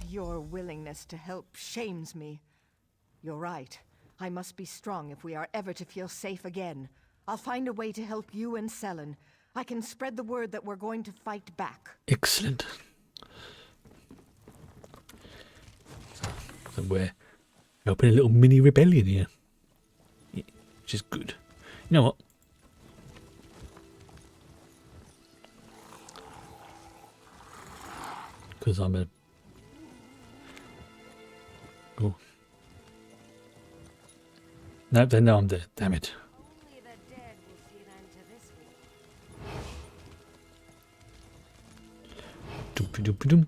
Your willingness to help shames me. You're right. I must be strong if we are ever to feel safe again. I'll find a way to help you and Selen. I can spread the word that we're going to fight back. Excellent. So we're helping a little mini rebellion here. Yeah, which is good. You know what? Because I'm a... Oh. No, they know I'm dead. Damn it. Only the dead will see an end to this week. Doop-a-doop-a-doom.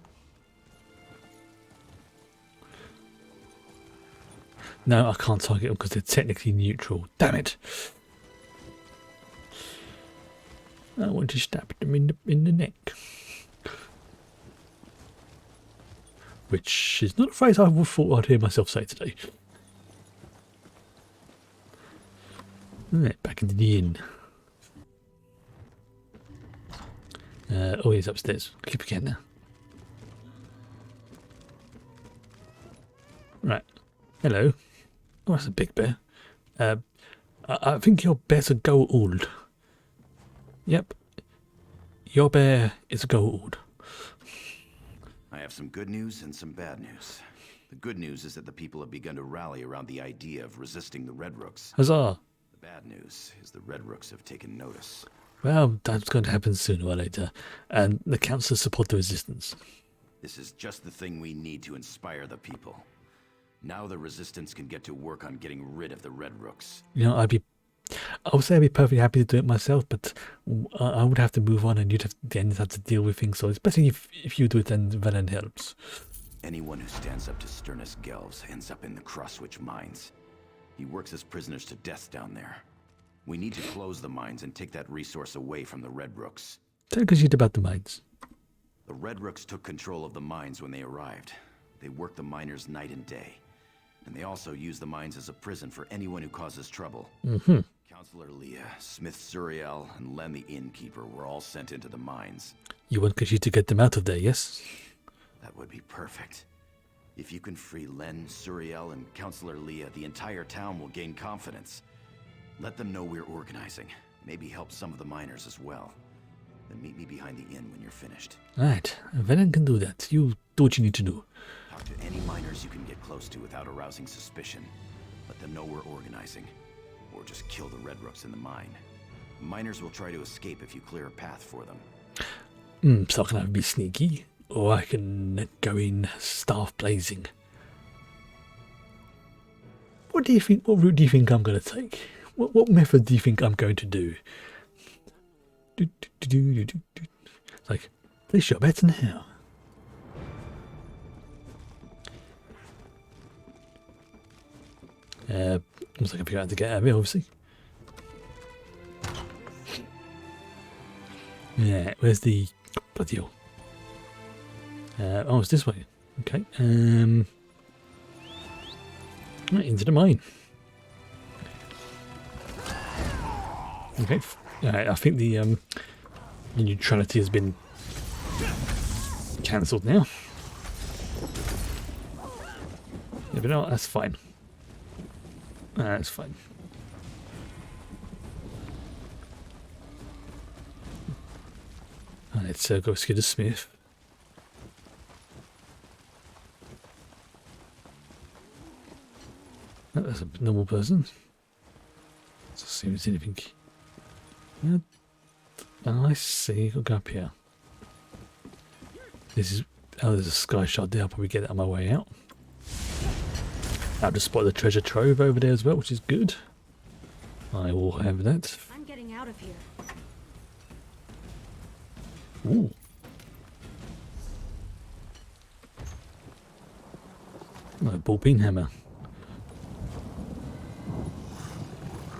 No, I can't target them because they're technically neutral. Damn it! I want to stab them in the neck. Which is not a phrase I would thought I'd hear myself say today. Right, back into the inn. Oh, he's upstairs. Keep again now. Right. Hello. Oh, that's a big bear. I think your bear's a gold. Yep. Your bear is gold. I have some good news and some bad news. The good news is that the people have begun to rally around the idea of resisting the Red Rooks. Huzzah! The bad news is the Red Rooks have taken notice. Well, that's going to happen sooner or later, and the council support the resistance. This is just the thing we need to inspire the people. Now the resistance can get to work on getting rid of the Red Rooks. You know, I would say I'd be perfectly happy to do it myself, but I would have to move on, and you'd have to deal with things. So it's better if you do it, and Velen helps. Anyone who stands up to Sternus Gelvs ends up in the Crosswitch mines. He works his prisoners to death down there. We need to close the mines and take that resource away from the Red Rooks. Tell Khajiit about the mines. The Red Rooks took control of the mines when they arrived. They worked the miners night and day. And they also use the mines as a prison for anyone who causes trouble. Mm-hmm. Counselor Leah, Smith Suriel, and Len the innkeeper were all sent into the mines. You want Khajiit to get them out of there, yes? That would be perfect. If you can free Len, Suriel, and Counselor Leah, the entire town will gain confidence. Let them know we're organizing. Maybe help some of the miners as well. Then meet me behind the inn when you're finished. Right, Velen can do that. You do what you need to do. Talk to any miners you can get close to without arousing suspicion. Let them know we're organizing. Or just kill the Red Rooks in the mine. Miners will try to escape if you clear a path for them. So I can either be sneaky, or I can go in staff blazing. What do you think? What route do you think I'm going to take? What method do you think I'm going to do? It's like, At least you're better now. Looks like I figured out to get out of here, obviously. Yeah, where's the bloody hell? Oh, it's this way. Okay. Right, into the mine. Okay. I think the neutrality has been cancelled now. Yeah, but no, that's fine. That's fine. Let's go see the smith. Oh, that's a normal person. Let's see if there's anything. I see. I'll go up here. This is. Oh, there's a sky shot there. I'll probably get it on my way out. I've just spotted the treasure trove over there as well, which is good. I will have that. I'm getting out of here. Ooh. A ball peen hammer.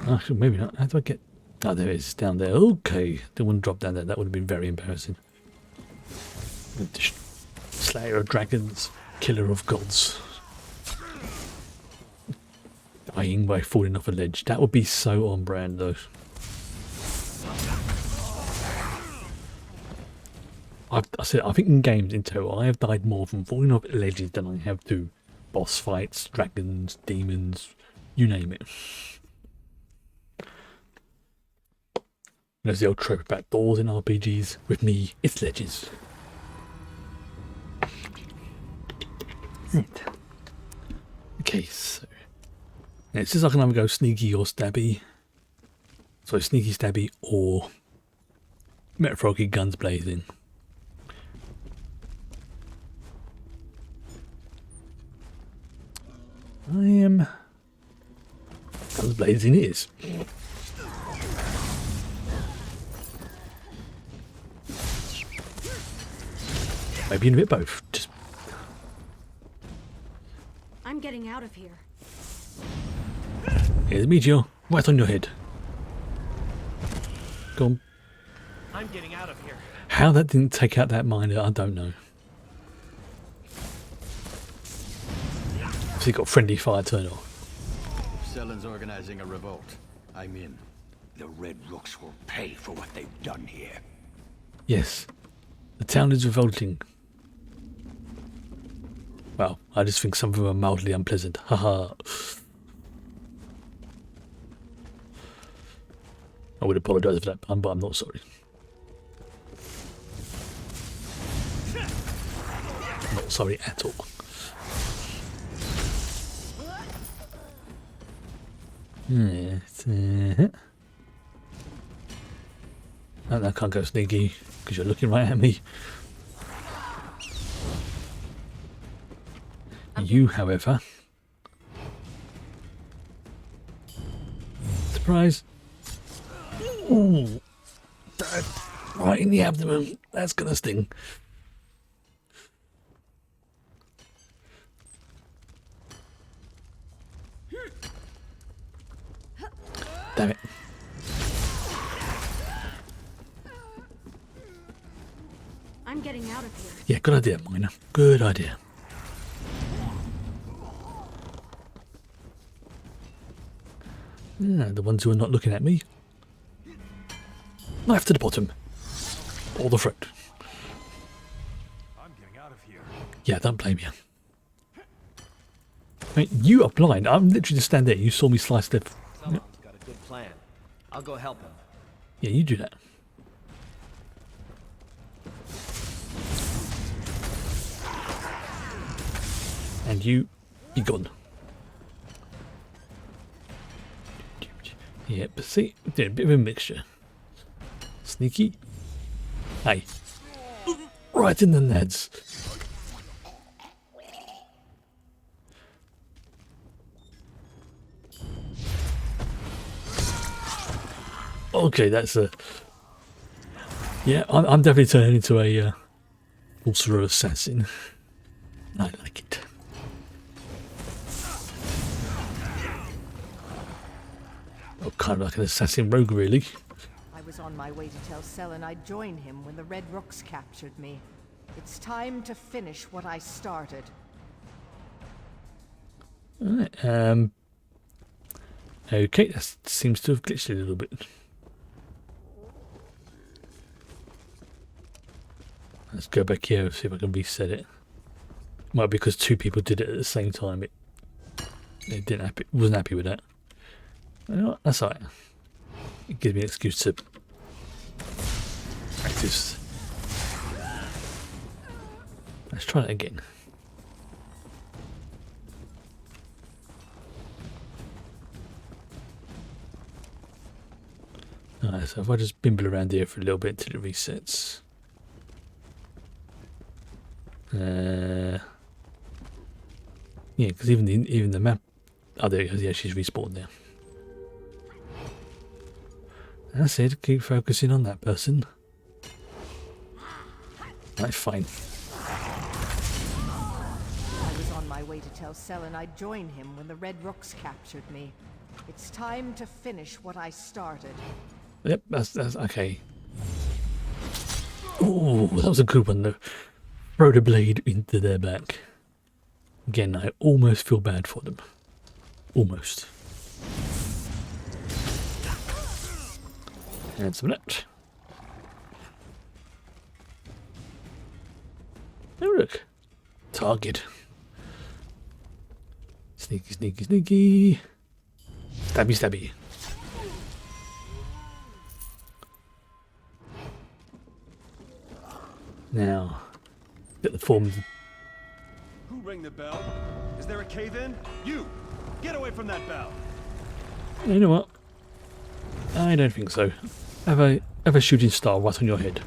Actually, maybe not. How do I get... Oh, there it is, down there. Okay. Didn't want to drop down there. That would have been very embarrassing. Slayer of dragons. Killer of gods. Dying by falling off a ledge. That would be so on brand, though. I think in games in total, I have died more from falling off ledges than I have to boss fights, dragons, demons, you name it. There's the old trope about doors in RPGs. With me, it's ledges. Right. Okay, so it says I can either go sneaky or stabby. So sneaky, stabby, or metaphorically guns blazing. I am guns blazing it is. Maybe in a bit both. Just I'm getting out of here. here's a meteor right on your head. Go on. I'm getting out of here. How that didn't take out that miner, I don't know. So you got friendly fire turn off. Selen's organizing a revolt. I'm in. The Red Rooks will pay for what they've done here. Yes. The town is revolting. Well, I just think some of them are mildly unpleasant. Haha. I would apologise for that pun, but I'm not sorry. Not sorry at all. Yeah, I can't go sneaky because you're looking right at me. You, however, surprise! Ooh, right in the abdomen. That's gonna sting. Damn it. I'm getting out of here. Yeah, good idea, Miner. Good idea. Yeah, the ones who are not looking at me. Knife to the bottom. Or the throat. I'm getting out of here. Yeah, don't blame you. I mean, you are blind. I'm literally just standing there. You saw me slice the... Someone's got a good plan. I'll go help him. Yeah, you do that. And you be gone. Yeah, but see, did a bit of a mixture. Sneaky. Hey. Right in the nads. Okay, that's a... Yeah, I'm definitely turning into a Sorcerer Assassin. I like it. Oh, kind of like an assassin rogue, really. I was on my way to tell Selen I'd join him when the Red Rooks captured me. It's time to finish what I started. Alright, okay, that seems to have glitched a little bit. Let's go back here and see if I can reset it. Might be because two people did it at the same time. It wasn't happy with that. You know what? That's alright. It gives me an excuse to practice. Let's try that again. Alright, so if I just bimble around here for a little bit till it resets. Yeah, because even the map. Oh, there it goes. Yeah, she's respawned now. That's it. Keep focusing on that person. Right, fine. I was on my way to tell Selen I'd join him when the Red Rooks captured me. It's time to finish what I started. Yep, that's okay. Oh, that was a good one though. Throw the blade into their back. Again, I almost feel bad for them. Almost. And some of that. Oh look. Target. Sneaky, sneaky, sneaky. Stabby, stabby. Now, get the form. Who rang the bell? Is there a cave-in? You! Get away from that bell! You know what? I don't think so. Have a shooting star right on your head.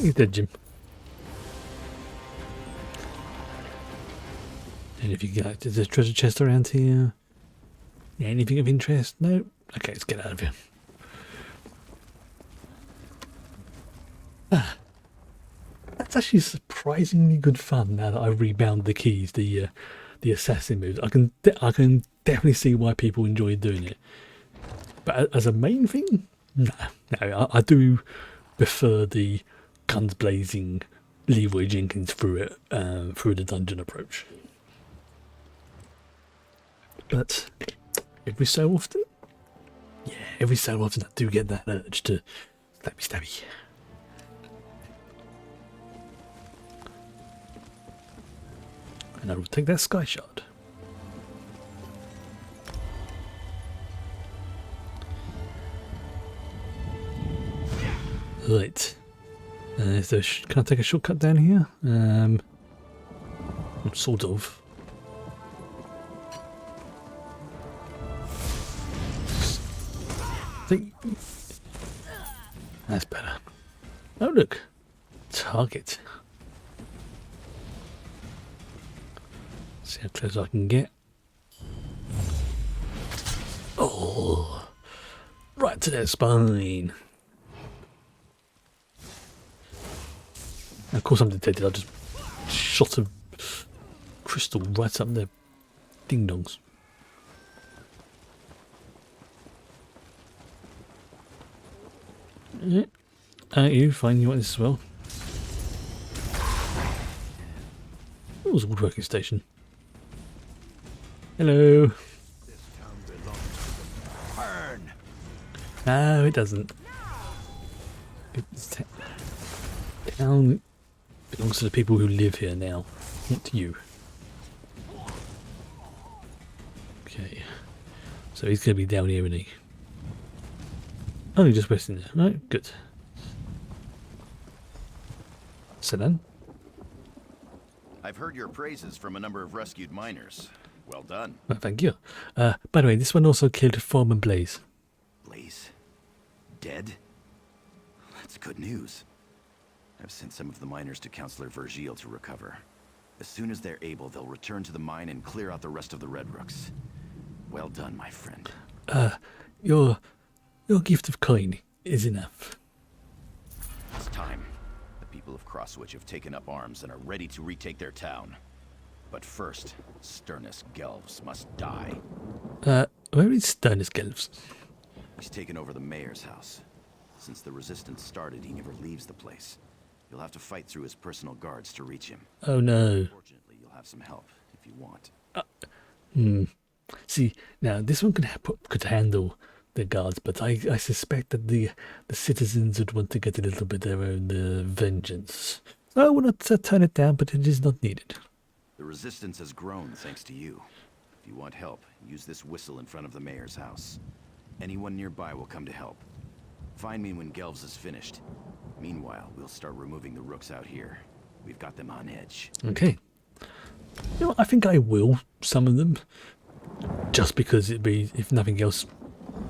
He's dead, Jim. And if you get, there's a treasure chest around here. Yeah, anything of interest? No? Okay, let's get out of here. That's actually surprisingly good fun now that I've rebound the keys, the assassin moves. I can definitely see why people enjoy doing it. But as a main thing, no. I do prefer the guns blazing Leroy Jenkins through the dungeon approach. But every so often, I do get that urge to stabby stabby. And I will take that sky shard. Right. Can I take a shortcut down here? Sort of. That's better. Oh look, target. See how close I can get. Oh, right to their spine. Of course I'm detected. I just shot a crystal right up their ding dongs. Yeah. You fine? You want this as well? Oh, there's a woodworking station. Hello. This town belongs to the Burn. No, it doesn't. Town belongs to the people who live here now, not to you. Okay. So he's going to be down here, isn't he? Only just resting there. No, good. Selen? I've heard your praises from a number of rescued miners. Well done. Well, thank you. By the way, this one also killed Foreman Blaze. Blaze? Dead? That's good news. I've sent some of the miners to Councillor Vergil to recover. As soon as they're able, they'll return to the mine and clear out the rest of the Red Rooks. Well done, my friend. your gift of coin is enough. It's time. The people of Crosswich have taken up arms and are ready to retake their town. But first, Sternus Gelves must die. Where is Sternus Gelves? He's taken over the mayor's house. Since the resistance started, he never leaves the place. You'll have to fight through his personal guards to reach him. Oh no. Fortunately, you'll have some help if you want. See, now this one could handle the guards, but I suspect that the citizens would want to get a little bit their own vengeance. So I will not turn it down, but it is not needed. The resistance has grown thanks to you. If you want help, use this whistle in front of the mayor's house. Anyone nearby will come to help. Find me when Gelves is finished. Meanwhile, we'll start removing the rooks out here. We've got them on edge. Okay. You know, I think I will summon them. Just because it'd be, if nothing else,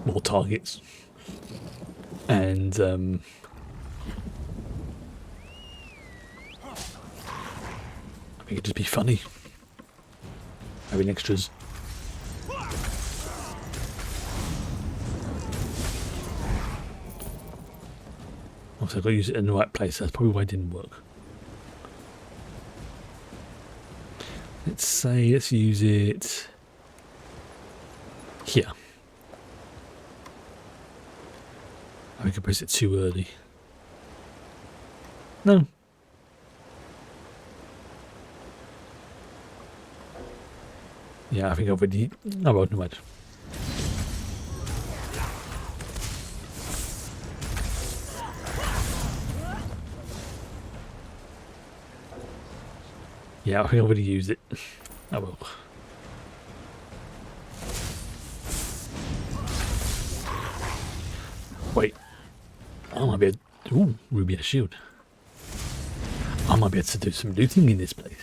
more targets. And, I think it'd just be funny. Having extras. Also, I've got to use it in the right place. That's probably why it didn't work. Let's use it here. I think I pressed it too early. No. Yeah, I think I've already... Oh, well, no matter. Yeah, I think I've already used it. I will. Wait. I might be able... Ooh, Ruby has shield. I might be able to do some looting in this place.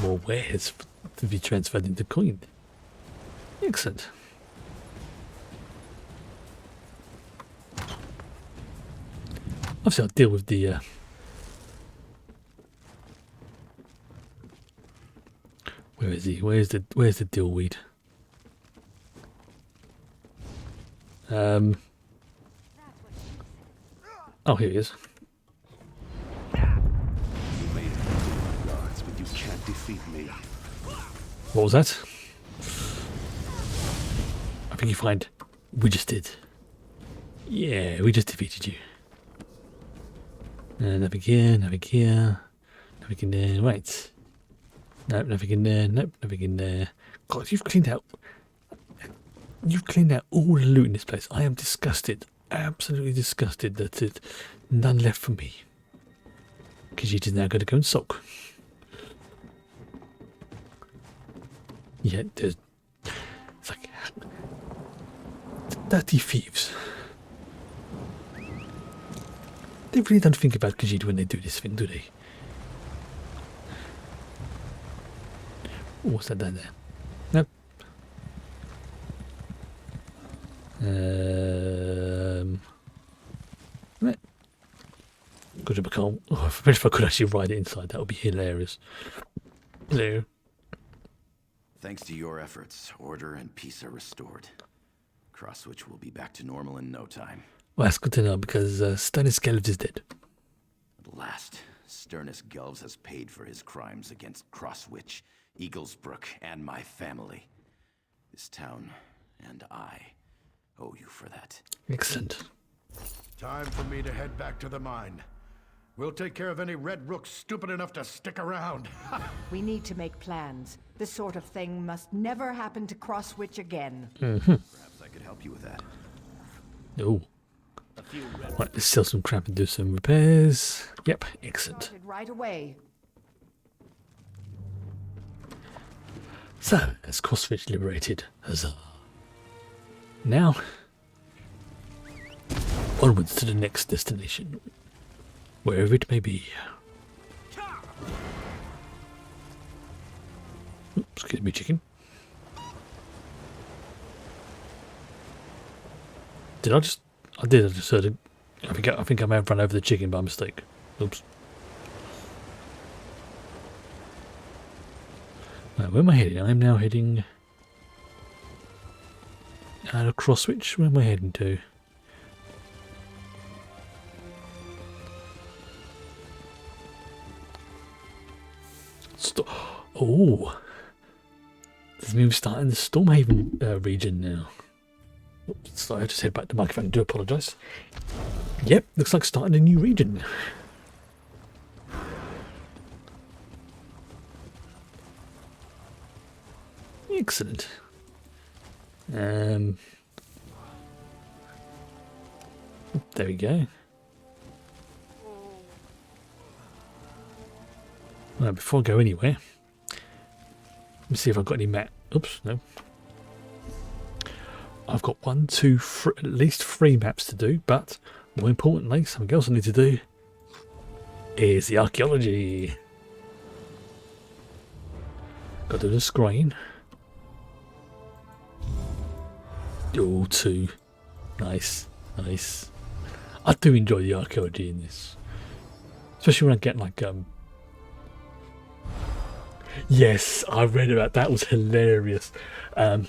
More wares to be transferred into coin. Excellent. Obviously, I'll deal with the... Where is he? Where's the dillweed? Oh, here he is. You may have my guards, but you can't defeat me. What was that? I think you find we just did. Yeah, we just defeated you. Nothing here, nothing here, nothing in there. Right. Nope, nothing in there. Nope, nothing in there. God, you've cleaned out all the loot in this place. I am disgusted. Absolutely disgusted that it's none left for me. Khajiit is now going to go and sulk. Yeah, it's like dirty thieves. They really don't think about Khajiit when they do this thing, do they? Oh, what's that down there? Nope. Good job, I can't. Oh, if I could actually ride it inside, that would be hilarious. Hello. Thanks to your efforts, order and peace are restored. Crosswich will be back to normal in no time. Well, that's good to know because Sternus Gelves is dead. At last, Sternus Gelves has paid for his crimes against Crosswich, Eaglesbrook, and my family. This town and I owe you for that. Excellent. Time for me to head back to the mine. We'll take care of any red rooks stupid enough to stick around. We need to make plans. This sort of thing must never happen to Crosswich again. Perhaps I could help you with that. Oh. Right, let's sell some crap and do some repairs. Yep, excellent. Started right away. So, that's Crosswich liberated. Huzzah. Now, onwards to the next destination. Wherever it may be. Oops, excuse me, chicken. I just heard it. I think I may have run over the chicken by mistake. Oops. Right, where am I heading? I'm now heading And a cross switch. Where am I heading to? Oh, this means we're starting the Stormhaven region now. Oops, sorry, I just head back to the microphone. I do apologise. Yep, looks like starting a new region. Excellent. There we go. Well, before I go anywhere, let me see if I've got any map. Oops, no. I've got at least 3 maps to do, but more importantly, something else I need to do is the archaeology. Got to do the screen. Oh, 2. Nice, nice. I do enjoy the archaeology in this, especially when I get like Yes, I read about that. Was hilarious. I'll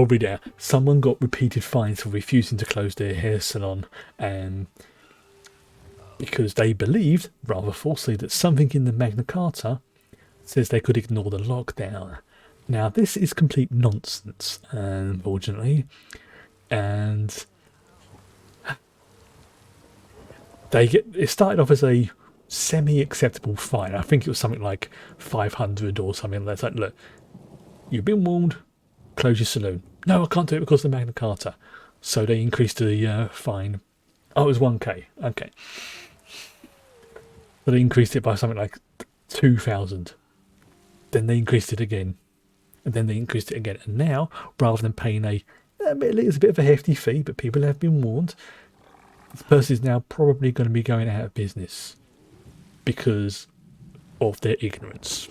read it out. Someone got repeated fines for refusing to close their hair salon, because they believed, rather falsely, that something in the Magna Carta says they could ignore the lockdown. Now, this is complete nonsense, unfortunately, and it started off as a semi-acceptable fine. I think it was something like 500 or something like that. It's like, look, you've been warned, close your saloon. No, I can't do it because of the Magna Carta. So they increased the fine. Oh, it was 1k. Okay. So they increased it by something like 2,000. Then they increased it again. And then they increased it again. And now, rather than paying it's a bit of a hefty fee, but people have been warned, this person is now probably going to be going out of business because of their ignorance.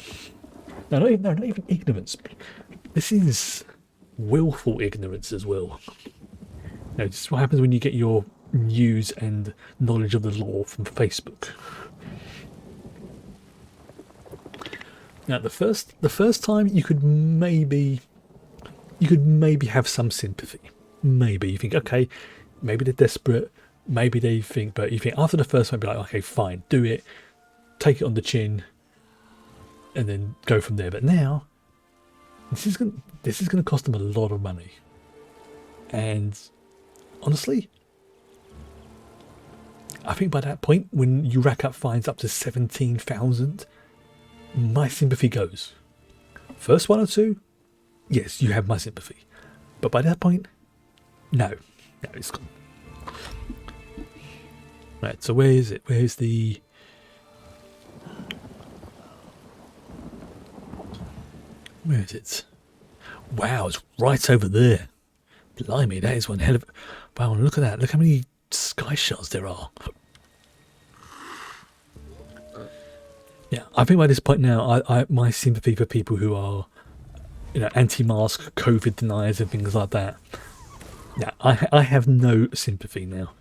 No, not even ignorance. This is willful ignorance as well. Now, this is what happens when you get your news and knowledge of the law from Facebook. Now, the first time you could maybe have some sympathy. Maybe you think, okay, maybe they're desperate. Maybe they think, but you think after the first one, be like, okay, fine, do it, take it on the chin, and then go from there. But now, this is going to cost them a lot of money. And honestly, I think by that point, when you rack up fines up to 17,000, my sympathy goes. First 1 or 2, yes, you have my sympathy. But by that point, no, it's gone. Right, so where is it? Where's the... Where is it? Wow, it's right over there. Blimey, that is one hell of... Wow, look at that. Look how many sky shards there are. Yeah, I think by this point now, my sympathy for people who are, anti-mask, COVID deniers and things like that. Yeah, I have no sympathy now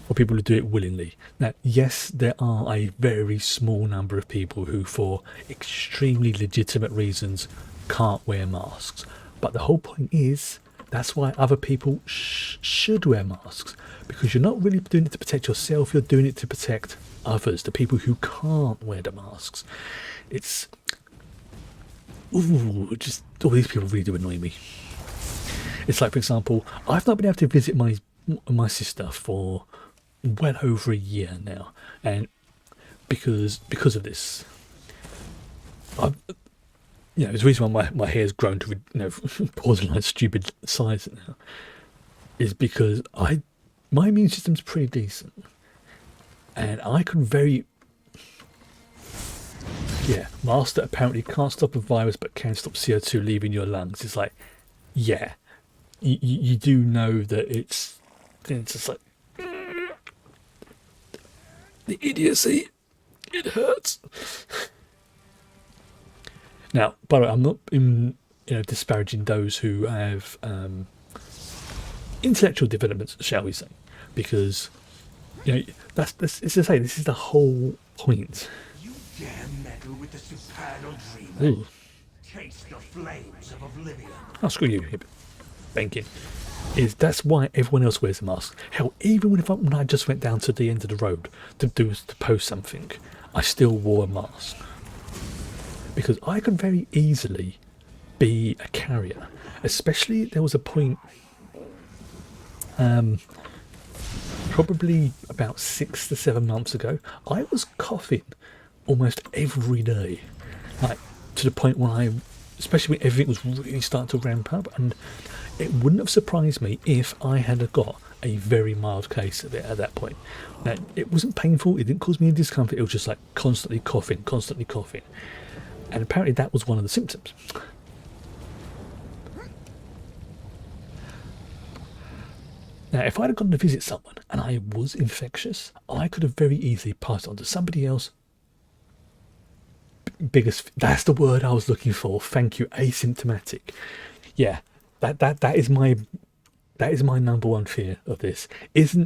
for people who do it willingly. Now, yes, there are a very small number of people who, for extremely legitimate reasons, can't wear masks. But the whole point is, that's why other people should wear masks. Because you're not really doing it to protect yourself, you're doing it to protect others, the people who can't wear the masks. It's... Ooh, just... All these people really do annoy me. It's like, for example, I've not been able to visit my sister for well over a year now, and because of this, there's a reason why my hair's grown to borderline stupid size now, is because my immune system's pretty decent, and I can masks that apparently can't stop a virus but can stop CO2 leaving your lungs. It's like, yeah, you do know that it's just like the idiocy. It hurts. Now, by the way, I'm not disparaging those who have intellectual developments, shall we say, because that's as I say, this is the whole point. You dare meddle with the supernal dreamer. Ooh. Taste the flames of oblivion. Oh, screw you, Hip. banking. That's why everyone else wears a mask. Hell, even when I just went down to the end of the road to post something, I still wore a mask. Because I could very easily be a carrier. Especially there was a point probably about 6 to 7 months ago, I was coughing almost every day. Like to the point where especially when everything was really starting to ramp up, and it wouldn't have surprised me if I had got a very mild case of it at that point. Now, it wasn't painful, it didn't cause me any discomfort, it was just like constantly coughing. And apparently that was one of the symptoms. Now, if I'd have gone to visit someone and I was infectious, I could have very easily passed it on to somebody else. That's the word I was looking for. Thank you, asymptomatic. Yeah, that is my number one fear of this. It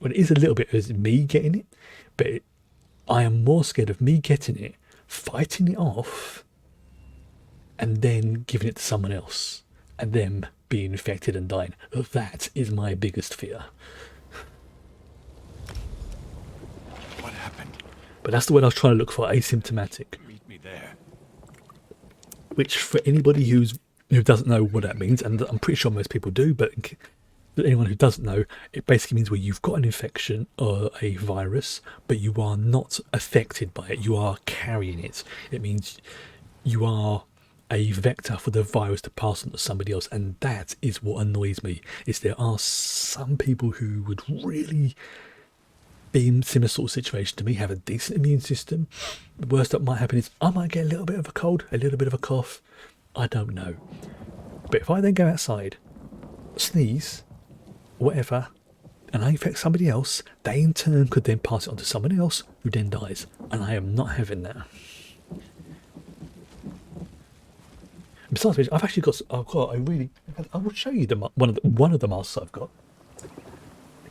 is a little bit is me getting it, but I am more scared of me getting it, fighting it off, and then giving it to someone else, and them being infected and dying. That is my biggest fear. What happened? But that's the word I was trying to look for, asymptomatic. Meet me there. Which, for anybody who doesn't know what that means, and I'm pretty sure most people do, but anyone who doesn't know, it basically means where you've got an infection or a virus, but you are not affected by it. You are carrying it. It means you are a vector for the virus to pass on to somebody else, and that is what annoys me. Is there are some people who would really be in a similar sort of situation to me, have a decent immune system. The worst that might happen is I might get a little bit of a cold, a little bit of a cough. I don't know. But if I then go outside, sneeze, whatever, and I infect somebody else, they in turn could then pass it on to someone else who then dies. And I am not having that. Besides which, I've got a really. I will show you one of the masks I've got.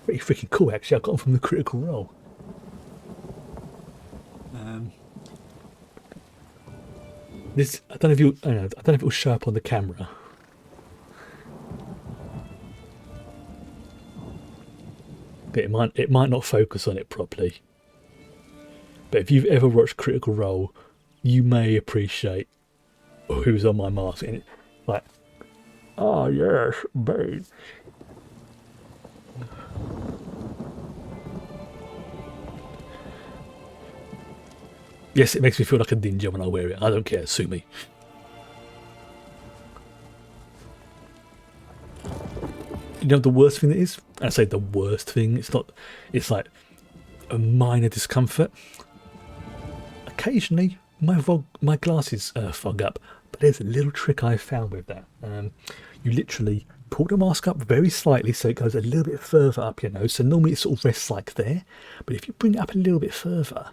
Pretty freaking cool, actually. I got them from the Critical Role. This I don't know if it will show up on the camera. But it might not focus on it properly. But if you've ever watched Critical Role, you may appreciate who's on my mask, and it's like, oh yes, babe. Yes, it makes me feel like a ninja when I wear it. I don't care, sue me. You know the worst thing that is? I say the worst thing, it's like a minor discomfort. Occasionally my glasses fog up, but there's a little trick I found with that. You literally pull the mask up very slightly so it goes a little bit further up your nose. So normally it sort of rests like there, but if you bring it up a little bit further,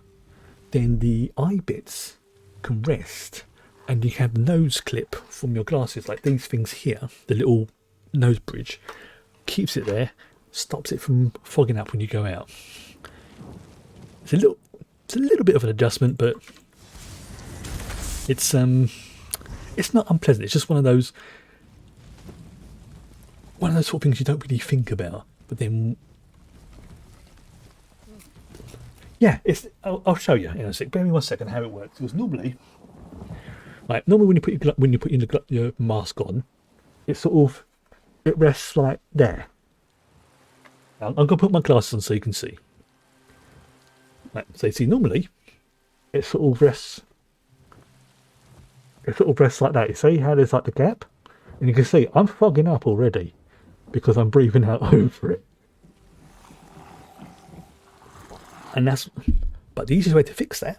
then the eye bits can rest, and you have the nose clip from your glasses, like these things here, the little nose bridge, keeps it there, stops it from fogging up when you go out. It's a little bit of an adjustment, but it's not unpleasant. It's just one of those sort of things you don't really think about, but then yeah, I'll show you in a sec. Bear with me 1 second how it works. Because normally when you put your mask on, it rests like there. Now, I'm gonna put my glasses on so you can see. Right, so you see, normally it sort of rests like that. You see how there's like the gap, and you can see I'm fogging up already because I'm breathing out over it. But the easiest way to fix that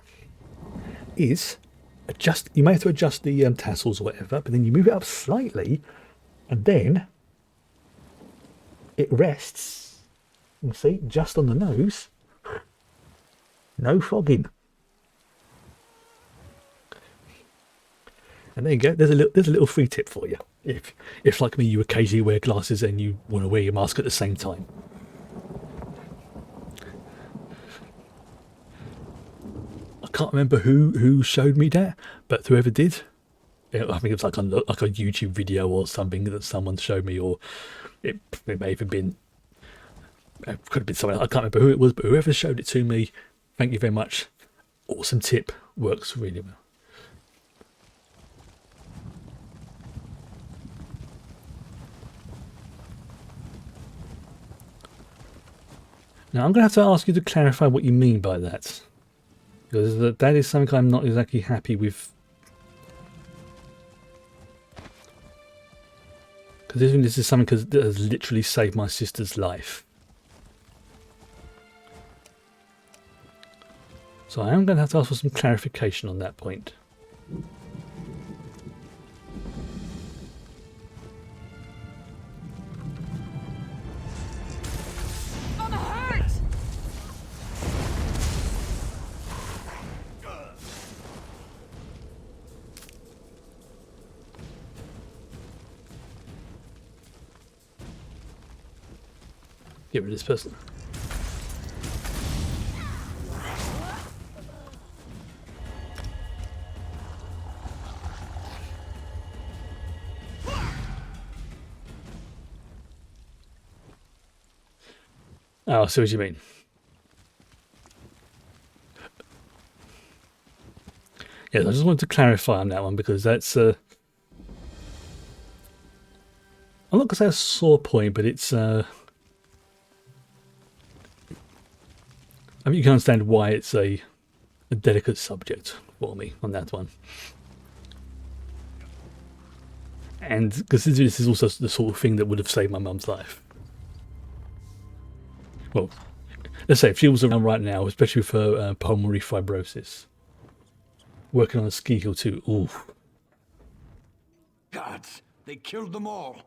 is you may have to adjust the tassels or whatever, but then you move it up slightly, and then it rests, you see, just on the nose. No fogging. And there you go. There's a little free tip for you. If like me, you occasionally wear glasses and you want to wear your mask at the same time. I can't remember who showed me that, but whoever did, I think it was like a YouTube video or something that someone showed me, or it may have been, it could have been someone, I can't remember who it was, but whoever showed it to me, thank you very much. Awesome tip, works really well. Now I'm going to have to ask you to clarify what you mean by that, because that is something I'm not exactly happy with. Because this is something that has literally saved my sister's life. So I am going to have to ask for some clarification on that point. Get rid of this person. Oh, I see what you mean. Yeah, I just wanted to clarify on that one, because that's I'm not going to say a sore point, but it's I mean, you can understand why it's a delicate subject for me on that one. And because this is also the sort of thing that would have saved my mum's life. Well, let's say if she was around right now, especially with her pulmonary fibrosis, working on a ski hill too. Ooh. Gods, they killed them all.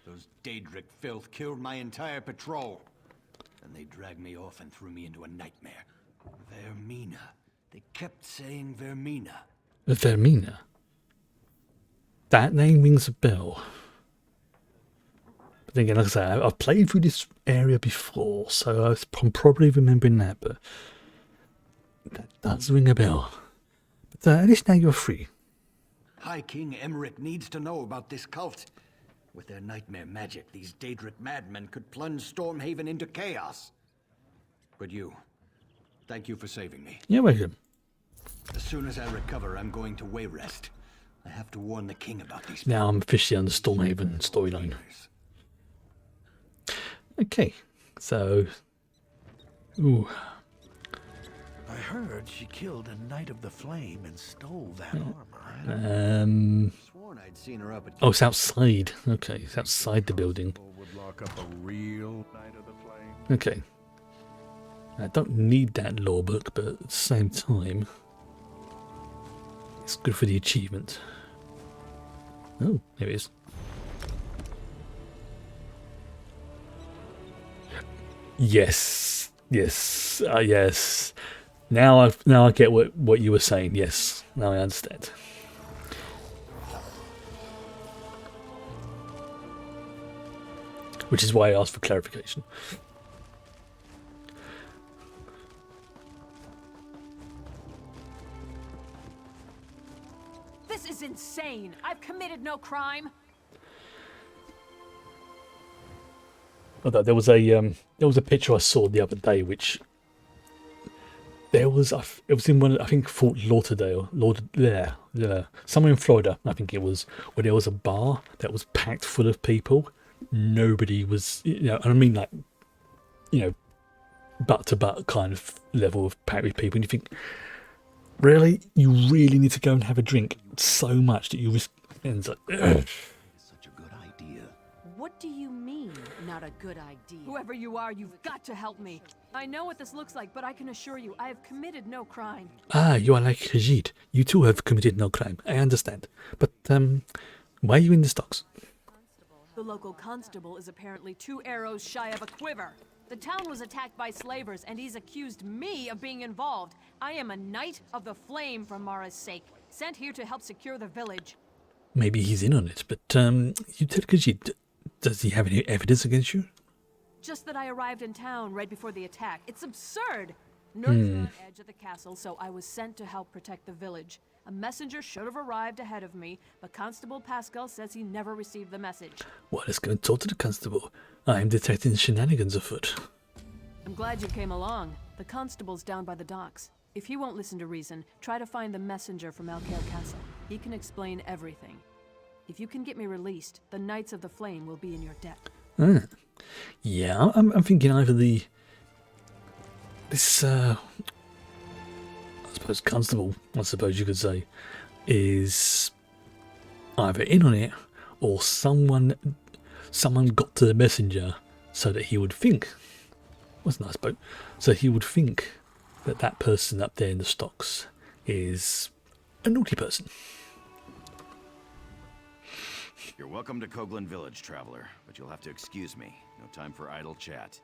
Those Daedric filth killed my entire patrol. And they dragged me off and threw me into a nightmare. Vermina. They kept saying Vermina. Vermina? That name rings a bell. But then again, like I say, I've played through this area before, so I'm probably remembering that, but that does ring a bell. But at least now you're free. High King Emmerich needs to know about this cult. With their nightmare magic, these Daedric madmen could plunge Stormhaven into chaos. But thank you for saving me. You're welcome. As soon as I recover, I'm going to Wayrest. I have to warn the king about these. Now I'm officially on the Stormhaven storyline. Okay, so... Ooh. I heard she killed a Knight of the Flame and stole that armor. Sworn I'd seen her up at... Oh, it's outside. Okay, it's outside the building. Would lock up a real Knight of the Flame. Okay. I don't need that law book, but at the same time, it's good for the achievement. Oh, there it is. Yes, yes, yes. Now I get what you were saying. Yes, now I understand. Which is why I asked for clarification. This is insane. I've committed no crime. Although there was a picture I saw the other day, which it was in one, I think, Fort Lauderdale, somewhere in Florida, I think it was, where there was a bar that was packed full of people. Nobody was, I mean, like, butt to butt kind of level of packed with people, and you think, really, you really need to go and have a drink so much that you risk. And it's like, ugh. Such a good idea. What do you mean, not a good idea? Whoever you are, you've got to help me. I know what this looks like, but I can assure you, I have committed no crime. Ah, you are like Khajiit. You too have committed no crime. I understand. But, why are you in the stocks? The local constable is apparently 2 arrows shy of a quiver. The town was attacked by slavers, and he's accused me of being involved. I am a Knight of the Flame for Mara's sake, sent here to help secure the village. Maybe he's in on it, but, you tell Khajiit, does he have any evidence against you? Just that I arrived in town right before the attack. It's absurd. Nerds are on edge at the castle, so I was sent to help protect the village. A messenger should have arrived ahead of me, but Constable Pascal says he never received the message. Well, let's go and talk to the constable. I am detecting shenanigans afoot. I'm glad you came along. The constable's down by the docks. If he won't listen to reason, try to find the messenger from Alcaire Castle. He can explain everything. If you can get me released, the Knights of the Flame will be in your debt. Yeah, I'm thinking either this I suppose constable, I suppose you could say, is either in on it or someone got to the messenger so that he would think. What's a nice boat? So he would think that that person up there in the stocks is a naughty person. You're welcome to Coghlan Village, traveler, but you'll have to excuse me. No time for idle chat.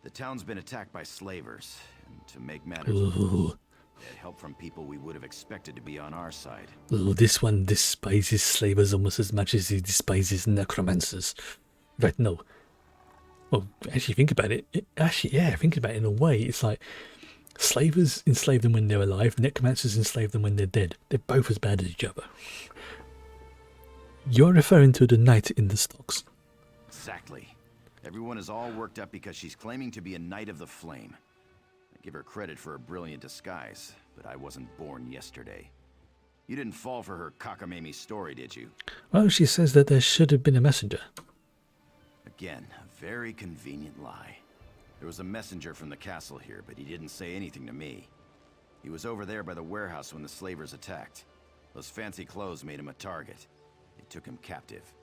The town's been attacked by slavers, and to make matters worse, they had help from people we would have expected to be on our side. Oh, this one despises slavers almost as much as he despises necromancers. Right, no. Well, actually think about it. Think about it in a way. It's like slavers enslave them when they're alive, necromancers enslave them when they're dead. They're both as bad as each other. You're referring to the knight in the stocks. Exactly. Everyone is all worked up because she's claiming to be a Knight of the Flame. I give her credit for a brilliant disguise, but I wasn't born yesterday. You didn't fall for her cockamamie story, did you? Well, she says that there should have been a messenger. Again, a very convenient lie. There was a messenger from the castle here, but he didn't say anything to me. He was over there by the warehouse when the slavers attacked. Those fancy clothes made him a target. They took him captive.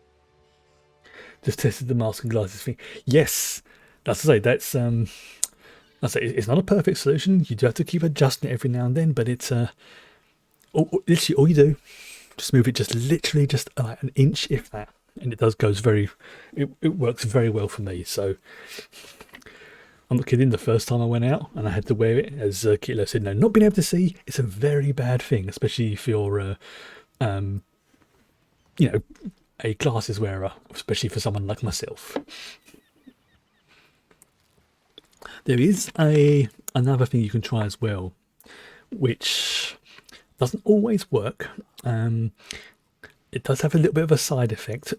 Just tested the mask and glasses thing. Yes, that's to say that's it's not a perfect solution. You do have to keep adjusting it every now and then, but it's literally all you do, just move it just literally just like an inch, if that, and it works very well for me. So I'm not kidding. The first time I went out and I had to wear it, as Kilo said, no, not being able to see, it's a very bad thing, especially if you're a glasses wearer, especially for someone like myself. There is another thing you can try as well, which doesn't always work. It does have a little bit of a side effect.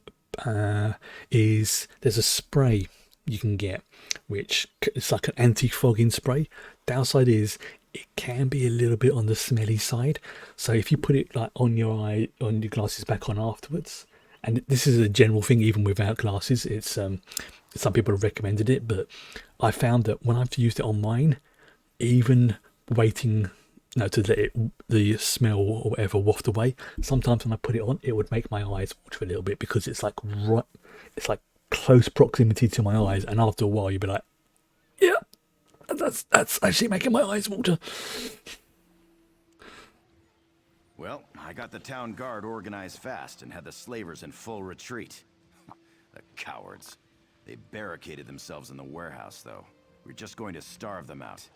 Is there's a spray you can get, which is like an anti-fogging spray. Downside is it can be a little bit on the smelly side. So if you put it like on your glasses back on afterwards, and this is a general thing even without glasses, it's some people have recommended it, but I found that when I've used it on mine, even waiting to let the smell or whatever waft away, sometimes when I put it on, it would make my eyes water a little bit, because it's like close proximity to my eyes, and after a while you'd be like, yeah, that's actually making my eyes water. Well, I got the town guard organized fast and had the slavers in full retreat. The cowards. They barricaded themselves in the warehouse, though. We're just going to starve them out.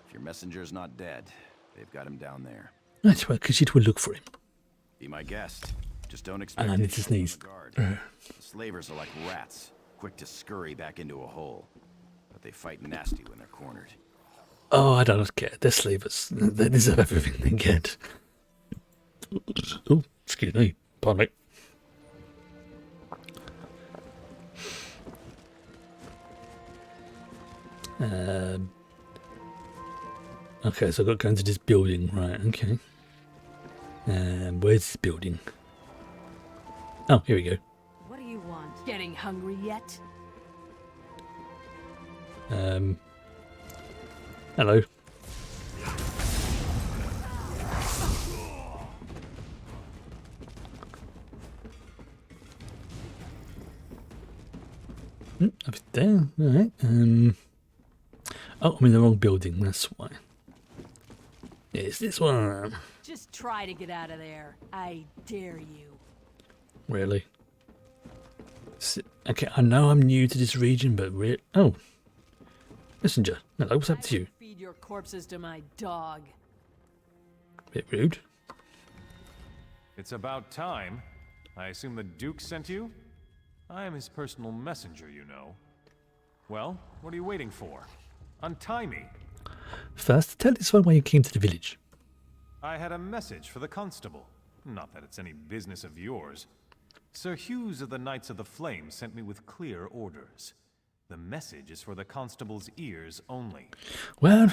If your messenger's not dead, they've got him down there. That's right, Khajiit will look for him. Be my guest. Just don't expect And I need to sneeze. The slavers are like rats, quick to scurry back into a hole. But they fight nasty when they're cornered. Oh, I don't care. They're slavers. They deserve everything they get. Oh, excuse me. Pardon me. Okay, so I've got to go into this building, right? Okay. Where's this building? Oh, here we go. What do you want? Getting hungry yet? Hello. Up there, alright. Oh, I'm in the wrong building, that's why. It's this one. Just try to get out of there. I dare you. Really? Okay, I know I'm new to this region, but oh. Messenger. Hello, what's up to you? Feed your corpses to my dog. Bit rude. It's about time. I assume the Duke sent you? I am his personal messenger, you know. Well, what are you waiting for? Untie me. First, tell this one why you came to the village. I had a message for the constable. Not that it's any business of yours. Sir Hughes of the Knights of the Flame sent me with clear orders. The message is for the constable's ears only. Well,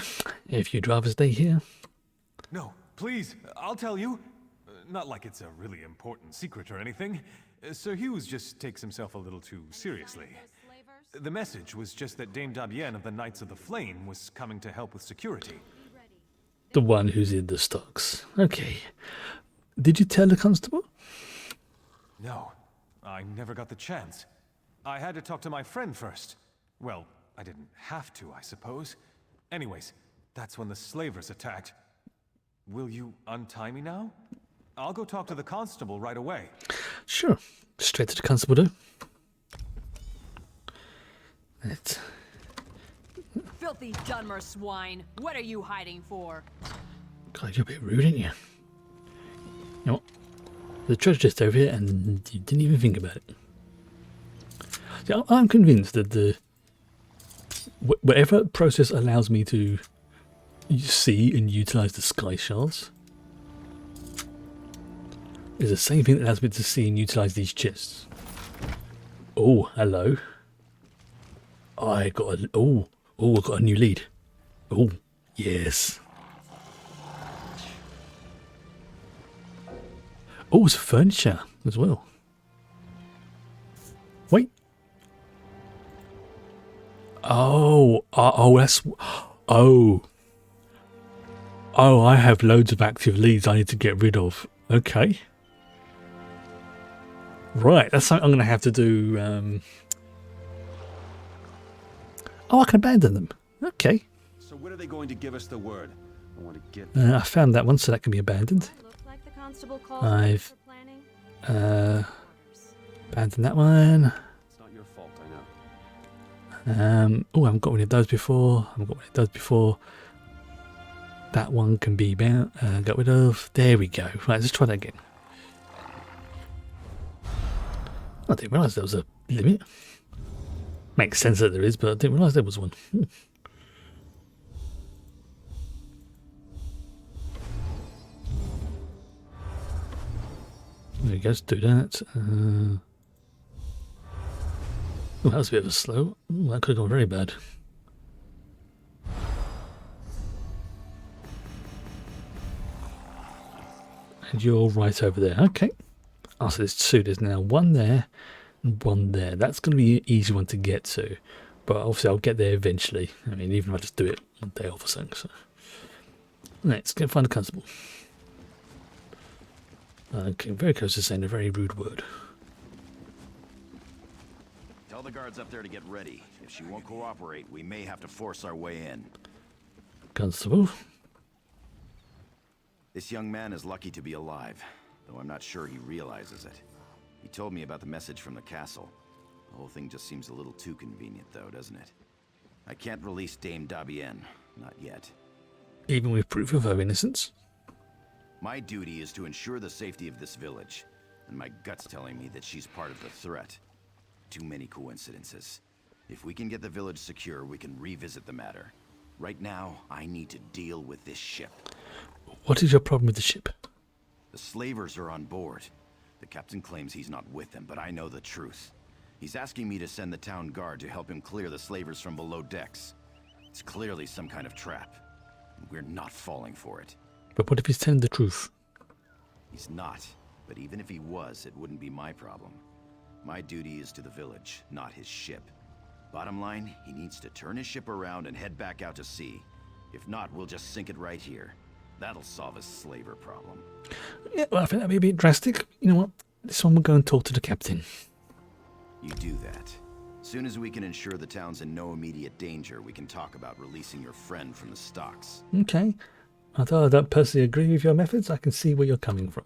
if you'd rather stay here. No, please, I'll tell you. Not like it's a really important secret or anything. Sir Hughes just takes himself a little too seriously. The message was just that Dame Dabienne of the Knights of the Flame was coming to help with security. The one who's in the stocks. Okay. Did you tell the constable? No, I never got the chance. I had to talk to my friend first. Well, I didn't have to, I suppose. Anyways, that's when the slavers attacked. Will you untie me now? I'll go talk to the constable right away. Sure. Straight to the constable, though. Let's... Filthy Dunmer swine! What are you hiding for? God, you're a bit rude, ain't you? You know what? The treasure chest over here, and you didn't even think about it. See, I'm convinced that the whatever process allows me to see and utilize the sky shards is the same thing that allows me to see and utilize these chests. Oh, hello. I got a I got a new lead. Oh, yes. Oh, it's furniture as well. Wait. That's... Oh, I have loads of active leads I need to get rid of. Okay. Right, that's something I'm going to have to do. I can abandon them. Okay. So when are they going to give us the word? I want to get... I found that one, so that can be abandoned. Like the constable called I've for planning. abandoned that one. It's not your fault, I know. Oh, I haven't got one of those before. That one can be got rid of. There we go. Right, let's try that again. I didn't realise there was a limit. Makes sense that there is, but I didn't realise there was one. There we go, let's do that. Oh, that was a bit of a slow. Ooh, that could have gone very bad. And you're right over there. Okay. Oh, so there's two. There's now one there and one there. That's going to be an easy one to get to. But obviously I'll get there eventually. I mean, even if I just do it one day off or something. So. Let's go find a constable. Okay, very close to saying a very rude word. Tell the guards up there to get ready. If she won't cooperate, we may have to force our way in. Constable. This young man is lucky to be alive, though I'm not sure he realizes it. He told me about the message from the castle. The whole thing just seems a little too convenient, though, doesn't it? I can't release Dame Dabienne. Not yet. Even with proof of her innocence? My duty is to ensure the safety of this village, and my gut's telling me that she's part of the threat. Too many coincidences. If we can get the village secure, we can revisit the matter. Right now, I need to deal with this ship. What is your problem with the ship? The slavers are on board. The captain claims he's not with them, but I know the truth. He's asking me to send the town guard to help him clear the slavers from below decks. It's clearly some kind of trap, and we're not falling for it. But what if he's telling the truth? He's not, but even if he was, it wouldn't be my problem. My duty is to the village, not his ship. Bottom line, he needs to turn his ship around and head back out to sea. If not, we'll just sink it right here. That'll solve his slaver problem. Yeah, well, I think that'd be a bit drastic. You know what? This one will go and talk to the captain. You do that. As soon as we can ensure the town's in no immediate danger, we can talk about releasing your friend from the stocks. Okay. Although I don't personally agree with your methods, I can see where you're coming from.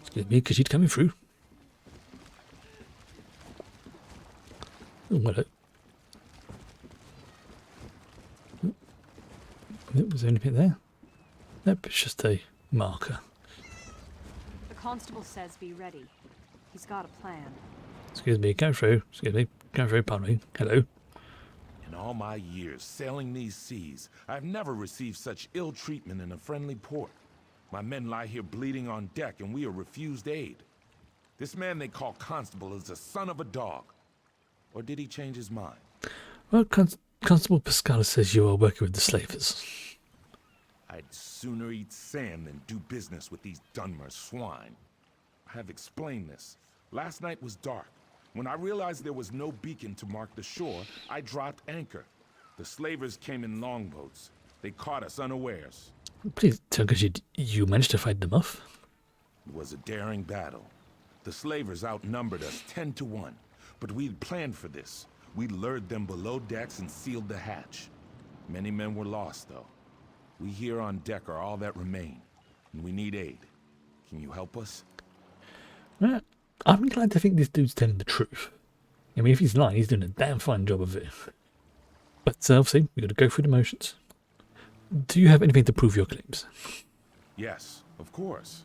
Excuse me, Khajiit coming through. Oh, hello. Was there anything there? Nope, it's just a marker. The constable says be ready. He's got a plan. Excuse me, go through. Excuse me, go through, pardon me. Hello. In all my years sailing these seas, I've never received such ill treatment in a friendly port. My men lie here bleeding on deck, and we are refused aid. This man they call Constable is the son of a dog. Or did he change his mind? Well, Constable Pascal says you are working with the slavers. I'd sooner eat sand than do business with these Dunmer swine. I have explained this. Last night was dark. When I realized there was no beacon to mark the shore, I dropped anchor. The slavers came in longboats. They caught us unawares. Please tell us you managed to fight them off. It was a daring battle. The slavers outnumbered us 10 to 1, but we'd planned for this. We lured them below decks and sealed the hatch. Many men were lost, though. We here on deck are all that remain, and we need aid. Can you help us? Well, I'm glad to think this dude's telling the truth. I mean, if he's lying, he's doing a damn fine job of it. But obviously, we've got to go through the motions. Do you have anything to prove your claims? Yes, of course.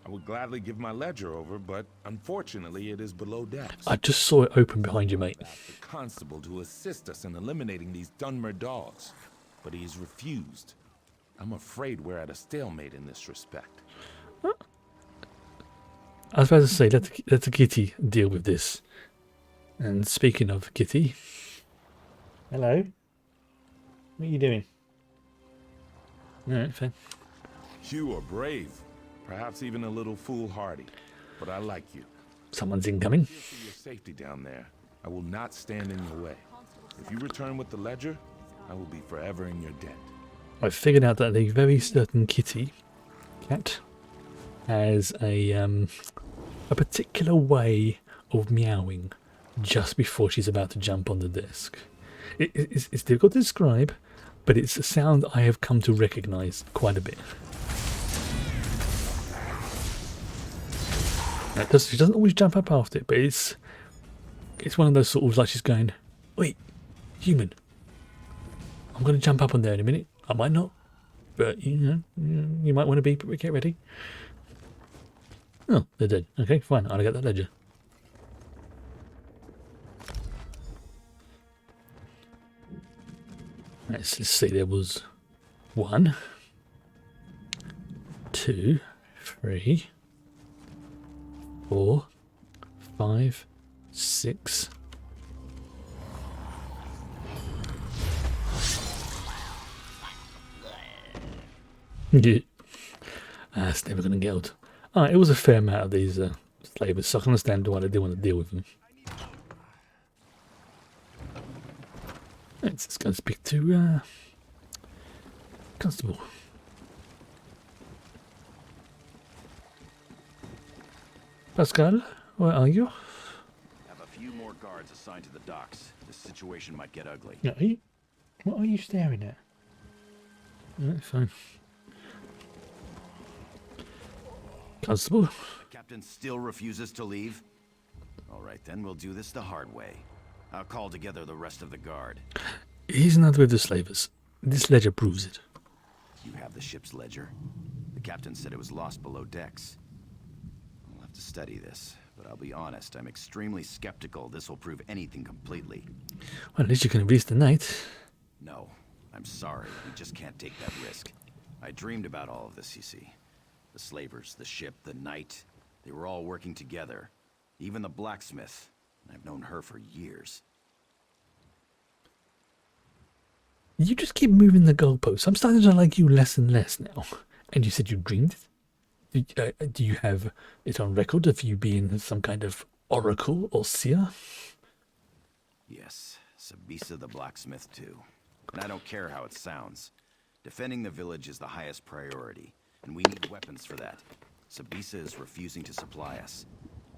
I would gladly give my ledger over, but unfortunately it is below decks. I just saw it open behind you, mate. The constable to assist us in eliminating these Dunmer dogs, but he's refused. I'm afraid we're at a stalemate in this respect. Huh? I was about to say, let the kitty deal with this. And speaking of kitty, hello. What are you doing? Alright, fine. You are brave, perhaps even a little foolhardy, but I like you. Someone's incoming. For your safety down there, I will not stand in your way. If you return with the ledger, I will be forever in your debt. I figured out that a very certain cat has a particular way of meowing just before she's about to jump on the desk. It's difficult to describe, but it's a sound I have come to recognize quite a bit. She doesn't always jump up after it, but it's one of those sort of like she's going, "Wait, human, I'm going to jump up on there in a minute. I might not, but you might want to get ready." Oh, they're dead. Okay, fine. I'll get that ledger. Let's see. There was 1, 2, 3, 4, 5, 6. Yeah. That's never going to get out. It was a fair amount of these slavers, so I can understand why they didn't want to deal with them. Let's just go and speak to Constable. Pascal, where are you? Have a few more guards assigned to the docks. This situation might get ugly. What are you staring at? Alright, fine. Constable? The captain still refuses to leave? Alright, then we'll do this the hard way. I'll call together the rest of the guard. He's not with the slavers. This ledger proves it. You have the ship's ledger? The captain said it was lost below decks. I'll have to study this, but I'll be honest, I'm extremely skeptical this will prove anything completely. Well, at least you can release the night. No, I'm sorry. We just can't take that risk. I dreamed about all of this, you see. The slavers, the ship, the knight, they were all working together. Even the blacksmith. I've known her for years. You just keep moving the goalposts. I'm starting to like you less and less now. And you said you dreamed it? Do you have it on record of you being some kind of oracle or seer? Yes, Sabisa the blacksmith too. And I don't care how it sounds. Defending the village is the highest priority. And we need weapons for that. Sabisa is refusing to supply us.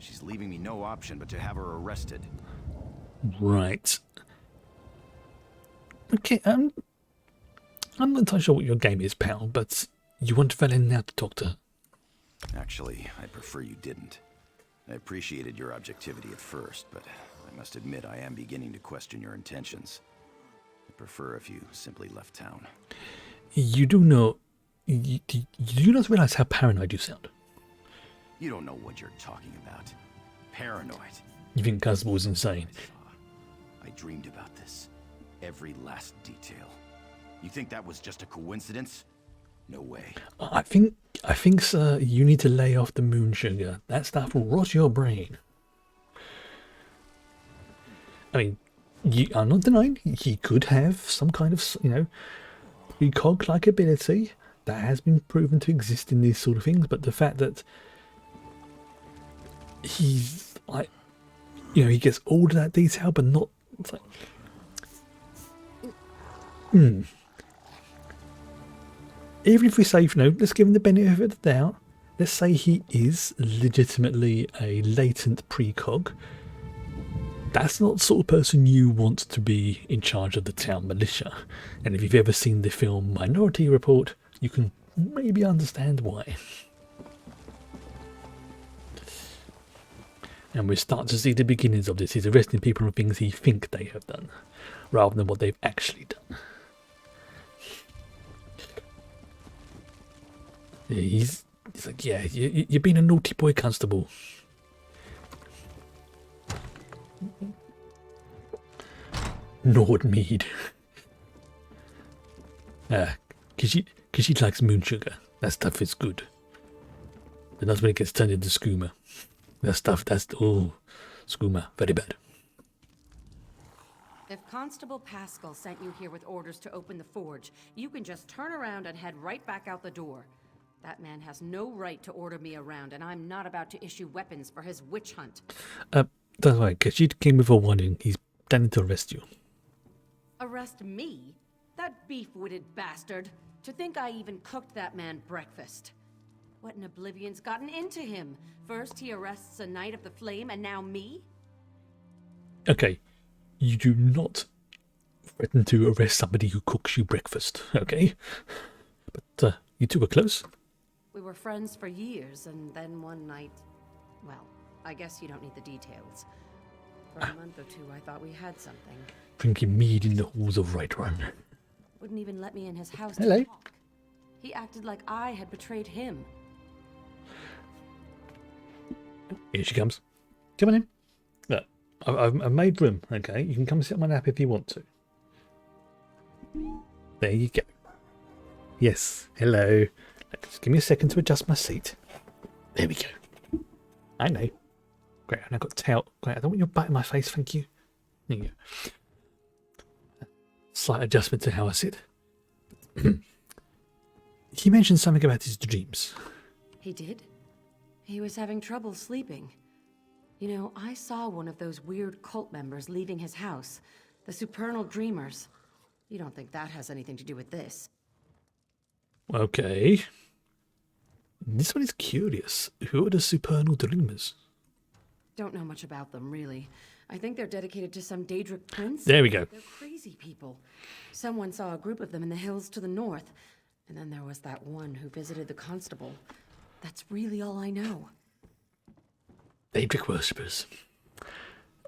She's leaving me no option but to have her arrested. Right. Okay, I'm not entirely sure what your game is, pal, but you want Velen now to talk to her. Actually, I prefer you didn't. I appreciated your objectivity at first, but I must admit I am beginning to question your intentions. I'd prefer if you simply left town. You do know... You do not realize how paranoid you sound. You don't know what you're talking about. Paranoid. You think Constable's insane? I dreamed about this. Every last detail. You think that was just a coincidence? No way. I think, sir, you need to lay off the moon sugar. That stuff will rot your brain. I mean, I'm not denying he could have some kind of, precog-like ability that has been proven to exist in these sort of things, but the fact that he's like, he gets all of that detail, but not. It's like, even if we say, let's give him the benefit of the doubt. Let's say he is legitimately a latent precog. That's not the sort of person you want to be in charge of the town militia. And if you've ever seen the film Minority Report, you can maybe understand why. And we start to see the beginnings of this. He's arresting people for things he think they have done, rather than what they've actually done. Yeah, he's like, yeah, you're being a naughty boy, Constable. Nordmead. Khajiit likes moon sugar. That stuff is good. And that's when it gets turned into skooma. That stuff, skooma, very bad. If Constable Pascal sent you here with orders to open the forge, you can just turn around and head right back out the door. That man has no right to order me around, and I'm not about to issue weapons for his witch hunt. That's right, Khajiit came with a warning. He's planning to arrest you. Arrest me? That beef-witted bastard. To think I even cooked that man breakfast. What in oblivion's gotten into him? First he arrests a Knight of the Flame, and now me? Okay, you do not threaten to arrest somebody who cooks you breakfast, okay? But you two were close. We were friends for years, and then one night... Well, I guess you don't need the details. For a month or two, I thought we had something. Drinking mead in the halls of Whiterun. Wouldn't even let me in his house Hello. to talk. He acted like I had betrayed him. Here she comes. Come on in. Look, I've made room, okay? You can come sit on my lap if you want to. There you go. Yes, hello. Just give me a second to adjust my seat. There we go. I know. Great, and I've got tail. Great, I don't want your butt in my face, thank you. There you go. Slight adjustment to how I sit. He mentioned something about his dreams. He did? He was having trouble sleeping. You know, I saw one of those weird cult members leaving his house. The Supernal Dreamers. You don't think that has anything to do with this? Okay. This one is curious. Who are the Supernal Dreamers? Don't know much about them, really. I think they're dedicated to some Daedric prince. There we go. They're crazy people. Someone saw a group of them in the hills to the north. And then there was that one who visited the constable. That's really all I know. Daedric worshippers.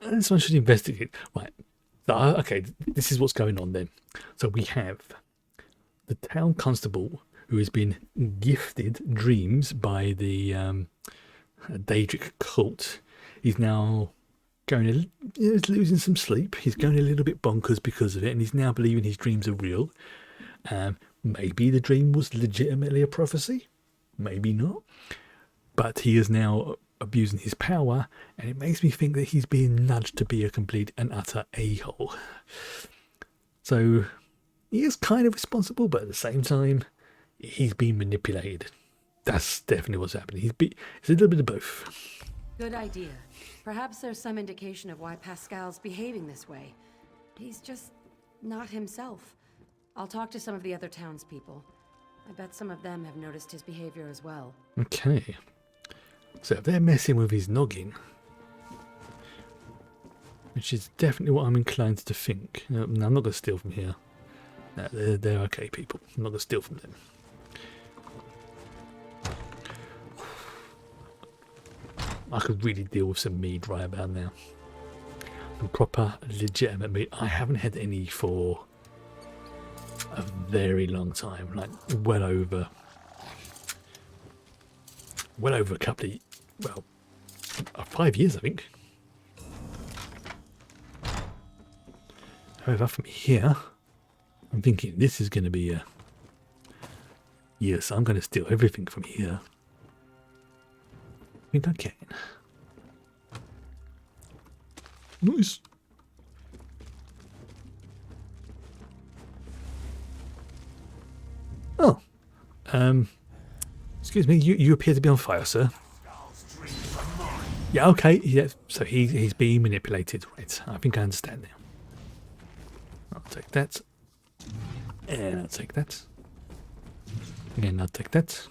This one should investigate. Right. So, okay, this is what's going on then. So we have the town constable who has been gifted dreams by the Daedric cult. He's now he's losing some sleep. He's going a little bit bonkers because of it, and he's now believing his dreams are real. Maybe the dream was legitimately a prophecy. Maybe not. But he is now abusing his power, and it makes me think that he's being nudged to be a complete and utter a-hole. So he is kind of responsible, but at the same time, he's being manipulated. That's definitely what's happening. It's a little bit of both. Good idea. Perhaps there's some indication of why Pascal's behaving this way. He's just not himself. I'll talk to some of the other townspeople. I bet some of them have noticed his behavior as well. Okay. So if they're messing with his noggin, which is definitely what I'm inclined to think. No, I'm not going to steal from here. No, they're okay people. I'm not going to steal from them. I could really deal with some mead right about now. Some proper, legitimate mead. I haven't had any for a very long time. Like, well over a couple of, 5 years, I think. However, from here, I'm thinking this is going to be a... Yes, I'm going to steal everything from here. I think I can. Nice. Oh. Excuse me, you appear to be on fire, sir. Yeah, okay. Yeah, so he's being manipulated. Right, I think I understand now. I'll take that. And I'll take that. And I'll take that.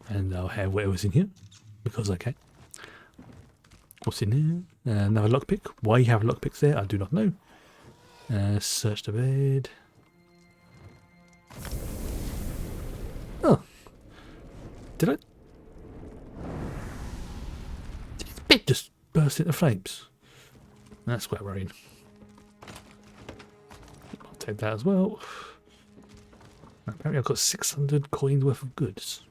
And I'll have whatever's in here. Because I can. What's in here? Another lockpick. Why you have lockpicks there, I do not know. Search the bed. Oh. Did this bed just burst into flames? That's quite worrying. I'll take that as well. Apparently I've got 600 coins worth of goods.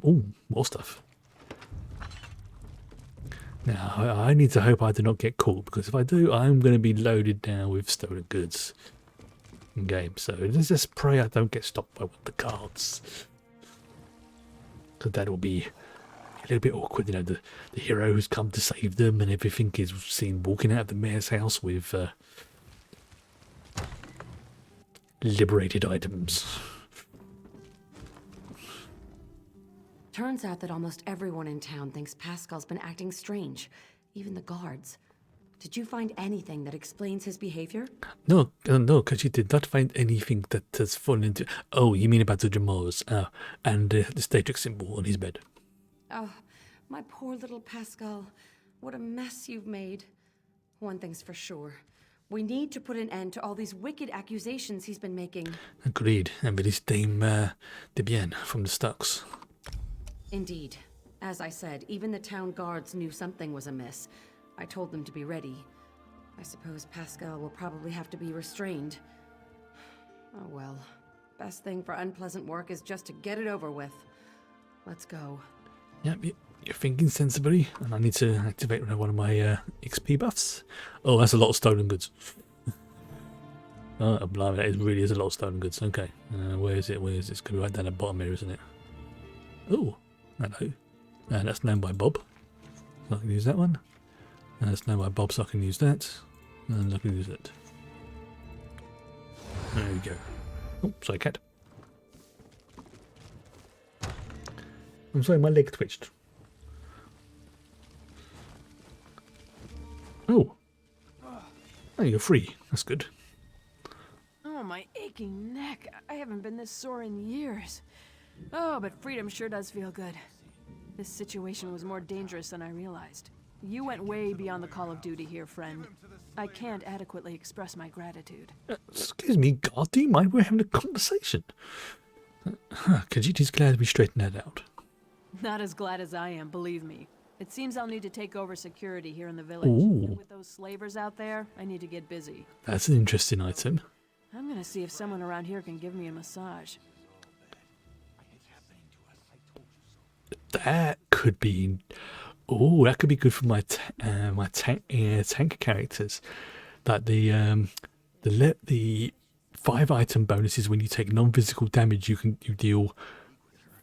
Oh, more stuff. Now, I need to hope I do not get caught, because if I do, I'm going to be loaded down with stolen goods in game. So let's just pray I don't get stopped by one of the guards. Because that will be a little bit awkward, you know, the hero who's come to save them and everything is seen walking out of the mayor's house with liberated items. Turns out that almost everyone in town thinks Pascal's been acting strange, even the guards. Did you find anything that explains his behavior? No, because you did not find anything that has fallen into... Oh, you mean about the Jamals, and the statrix symbol on his bed. Oh, my poor little Pascal. What a mess you've made. One thing's for sure. We need to put an end to all these wicked accusations he's been making. Agreed, and with his dame, Debian from the Stocks. Indeed. As I said, even the town guards knew something was amiss. I told them to be ready. I suppose Pascal will probably have to be restrained. Oh well. Best thing for unpleasant work is just to get it over with. Let's go. Yep, you're thinking sensibly, and I need to activate one of my XP buffs. Oh, that's a lot of stolen goods. Oh, blimey, that really is a lot of stolen goods. Okay, where is it? Where is it? It's going to be right down the bottom here, isn't it? Oh, hello. And that's known by Bob. So I can use that one. And that's known by Bob, so I can use that. And I can use it. There we go. Oh, sorry, cat. I'm sorry, my leg twitched. Oh. Oh, you're free. That's good. Oh, my aching neck. I haven't been this sore in years. Oh, but freedom sure does feel good. This situation was more dangerous than I realized. You went way beyond the call of duty here, friend. I can't adequately express my gratitude. Excuse me, God, do you mind? We're having a conversation. Khajiit is glad we straightened that out. Not as glad as I am, believe me. It seems I'll need to take over security here in the village. Ooh. And with those slavers out there, I need to get busy. That's an interesting item. I'm gonna see if someone around here can give me a massage. That could be... Oh, that could be good for my tank characters. Like the 5 item bonuses when you take non-physical damage, you deal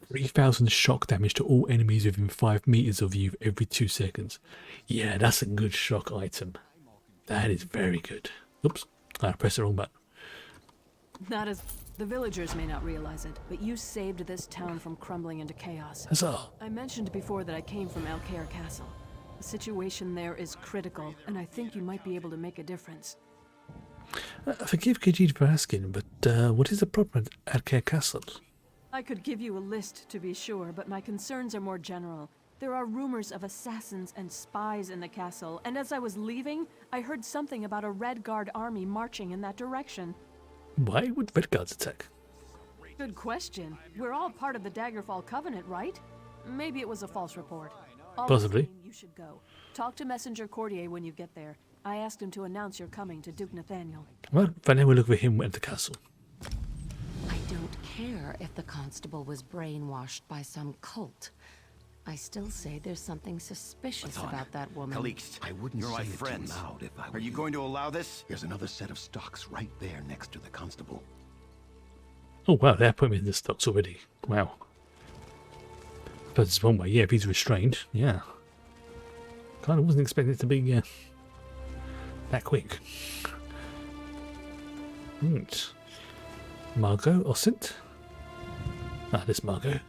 3,000 shock damage to all enemies within 5 meters of you every 2 seconds. Yeah, that's a good shock item. That is very good. Oops, I pressed the wrong button. Not as... The villagers may not realize it, but you saved this town from crumbling into chaos. Huzzah. I mentioned before that I came from Alcair Castle. The situation there is critical, and I think you might be able to make a difference. Forgive Khajiit for asking, but what is the problem at Alcair Castle? I could give you a list, to be sure, but my concerns are more general. There are rumors of assassins and spies in the castle, and as I was leaving, I heard something about a Red Guard army marching in that direction. Why would Red Guards attack? Good question. We're all part of the Daggerfall Covenant, right? Maybe it was a false report. Possibly. You should go. Talk to Messenger Courtier when you get there. I asked him to announce you're coming to Duke Nathaniel. Well, then we'll look for him at the castle. I don't care if the constable was brainwashed by some cult. I still say there's something suspicious What's on? about that woman. Khajiit, I wouldn't you're say my it friends. too loud if I were Are you going to allow this? There's another set of stocks right there next to the constable. Oh wow, they're putting me in the stocks already. Wow. But it's one way, yeah, if he's restrained, yeah. Kind of wasn't expecting it to be that quick. Right. Margot Ossint. Ah, this Margot.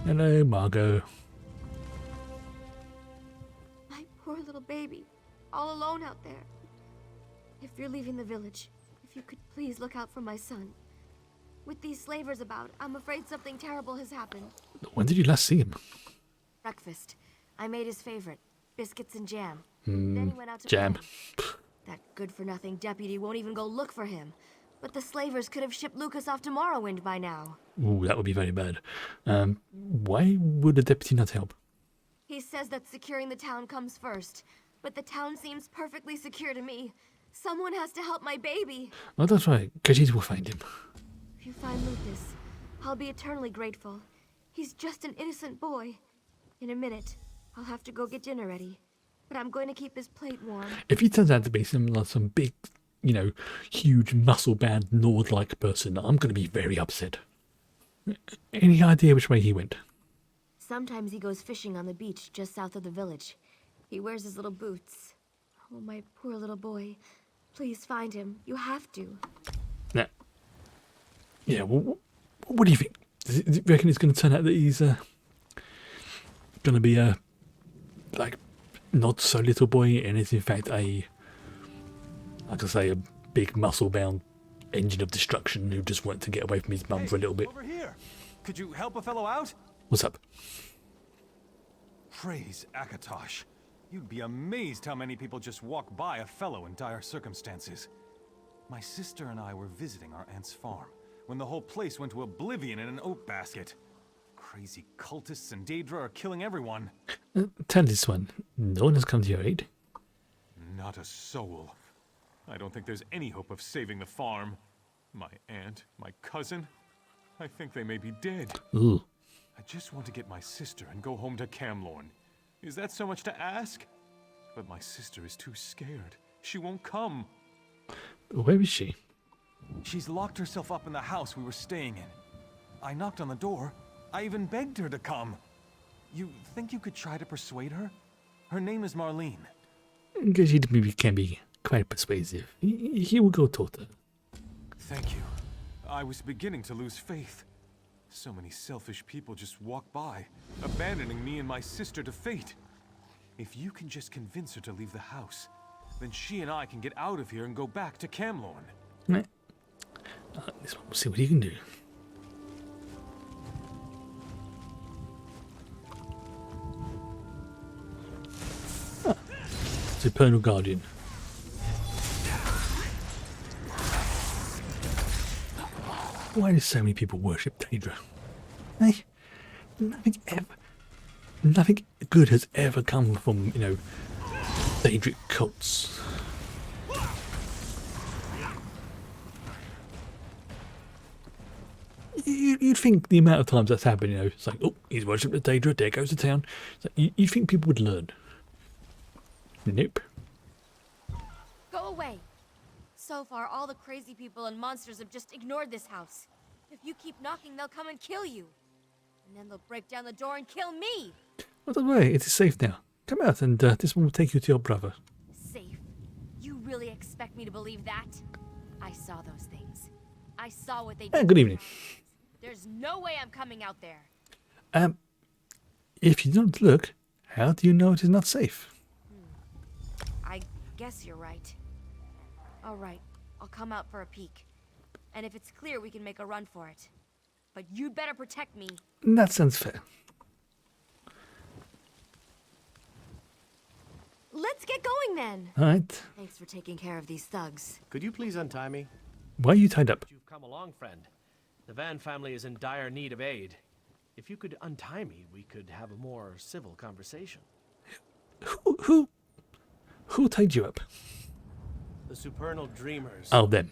Hello, Margot. My poor little baby, all alone out there. If you're leaving the village, if you could please look out for my son. With these slavers about, I'm afraid something terrible has happened. When did you last see him? Breakfast. I made his favorite, biscuits and jam. Then he went out to Jam. play. That good-for-nothing deputy won't even go look for him. But the slavers could have shipped Lucas off to Morrowind by now. Ooh, that would be very bad. Why would the deputy not help? He says that securing the town comes first. But the town seems perfectly secure to me. Someone has to help my baby. Oh, that's right. Khajiit will find him. If you find Lucas, I'll be eternally grateful. He's just an innocent boy. In a minute, I'll have to go get dinner ready. But I'm going to keep his plate warm. If he turns out to be some big, huge muscle-bound Nord-like person, I'm going to be very upset. Any idea which way he went? Sometimes he goes fishing on the beach just south of the village. He wears his little boots. Oh, my poor little boy. Please find him. You have to. Nah. Yeah, well, what do you think? Do you reckon it's going to turn out that he's going to be a not so little boy, and is in fact a big muscle-bound engine of destruction who just wanted to get away from his mum for a little bit? Over here. Could you help a fellow out? What's up? Praise Akatosh. You'd be amazed how many people just walk by a fellow in dire circumstances. My sister and I were visiting our aunt's farm when the whole place went to oblivion in an oat basket. Crazy cultists and Daedra are killing everyone. Tell this one, no one has come to your aid? Not a soul. I don't think there's any hope of saving the farm. My aunt, my cousin, I think they may be dead. Ooh. I just want to get my sister and go home to Camlorn. Is that so much to ask? But my sister is too scared. She won't come. Where is she? She's locked herself up in the house we were staying in. I knocked on the door. I even begged her to come. You think you could try to persuade her? Her name is Marlene. Khajiit maybe can be quite persuasive. He will go talk to her. Thank you. I was beginning to lose faith. So many selfish people just walk by, abandoning me and my sister to fate. If you can just convince her to leave the house, then she and I can get out of here and go back to Camlorn. Right. This one, we'll see what he can do. Supernal Guardian. Why do so many people worship Daedra? Hey, nothing good has ever come from, Daedric cults. You'd think the amount of times that's happened, it's like, oh, he's worshipped the Daedra, there goes the town. It's like, you'd think people would learn. Nope. Go away. So far, all the crazy people and monsters have just ignored this house. If you keep knocking, they'll come and kill you. And then they'll break down the door and kill me. Well, don't worry, it is safe now. Come out and this one will take you to your brother. Safe? You really expect me to believe that? I saw those things. I saw what they did. Good evening. There's no way I'm coming out there. If you don't look, how do you know it is not safe? I guess you're right. All right, I'll come out for a peek. And if it's clear, we can make a run for it. But you'd better protect me. That sounds fair. Let's get going then. All right. Thanks for taking care of these thugs. Could you please untie me? Why are you tied up? You've come along, friend. The Van family is in dire need of aid. If you could untie me, we could have a more civil conversation. Who tied you up? The Supernal Dreamers. Oh, them.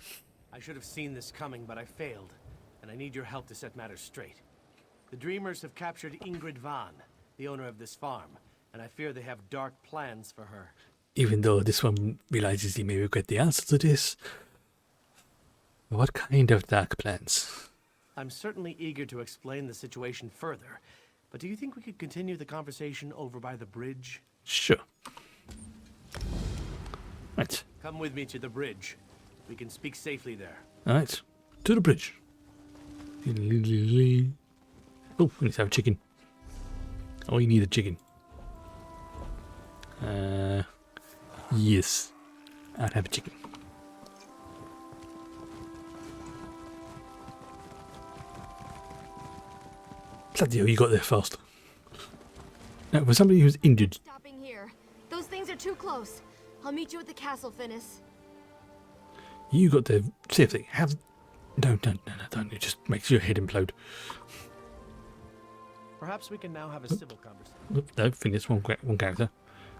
I should have seen this coming, but I failed. And I need your help to set matters straight. The Dreamers have captured Ingrid Van, the owner of this farm, and I fear they have dark plans for her. Even though this one realizes he may regret the answer to this. What kind of dark plans? I'm certainly eager to explain the situation further, but do you think we could continue the conversation over by the bridge? Sure. Right. Come with me to the bridge. We can speak safely there. Alright. To the bridge. Oh, we need to have a chicken. Oh, you need a chicken. Yes. I'd have a chicken. Bloody hell, you got there fast. Now, for somebody who's injured. Stopping here. Those things are too close. I'll meet you at the castle, Finis. You got there safely. Have. No, don't. It just makes your head implode. Perhaps we can now have a civil conversation. No, Finis, one character.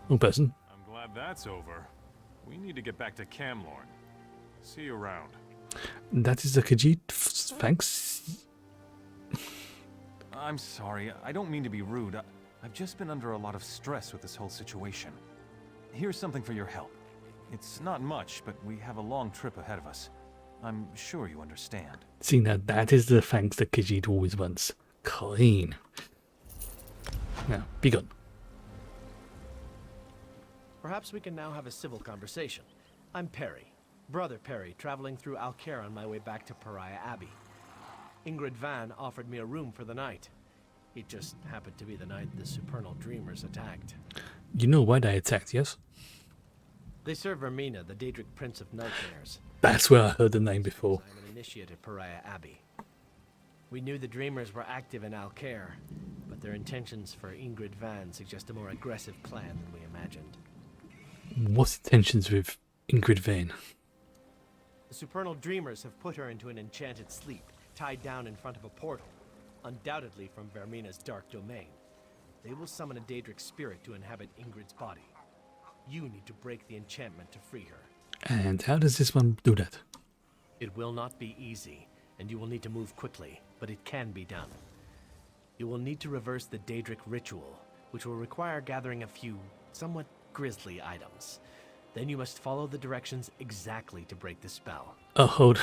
One person. I'm glad that's over. We need to get back to Camlorn. See you around. That is the Khajiit. Thanks. I'm sorry. I don't mean to be rude. I've just been under a lot of stress with this whole situation. Here's something for your help. It's not much, but we have a long trip ahead of us. I'm sure you understand. See, now that is the thanks that Khajiit always wants. Clean. Now, be gone. Perhaps we can now have a civil conversation. I'm Perry, Brother Perry, traveling through Alcaire on my way back to Pariah Abbey. Ingrid Van offered me a room for the night. It just happened to be the night the Supernal Dreamers attacked. You know why they attacked, yes? They serve Vermina, the Daedric Prince of Nightmares. That's where I heard the name before. I'm an initiate at Pariah Abbey. We knew the Dreamers were active in Alcaire, but their intentions for Ingrid Van suggest a more aggressive plan than we imagined. What's intentions with Ingrid Van? The Supernal Dreamers have put her into an enchanted sleep, tied down in front of a portal, undoubtedly from Vermina's dark domain. They will summon a Daedric spirit to inhabit Ingrid's body. You need to break the enchantment to free her. And how does this one do that? It will not be easy, and you will need to move quickly, but it can be done. You will need to reverse the Daedric ritual, which will require gathering a few somewhat grisly items. Then you must follow the directions exactly to break the spell. Oh, hold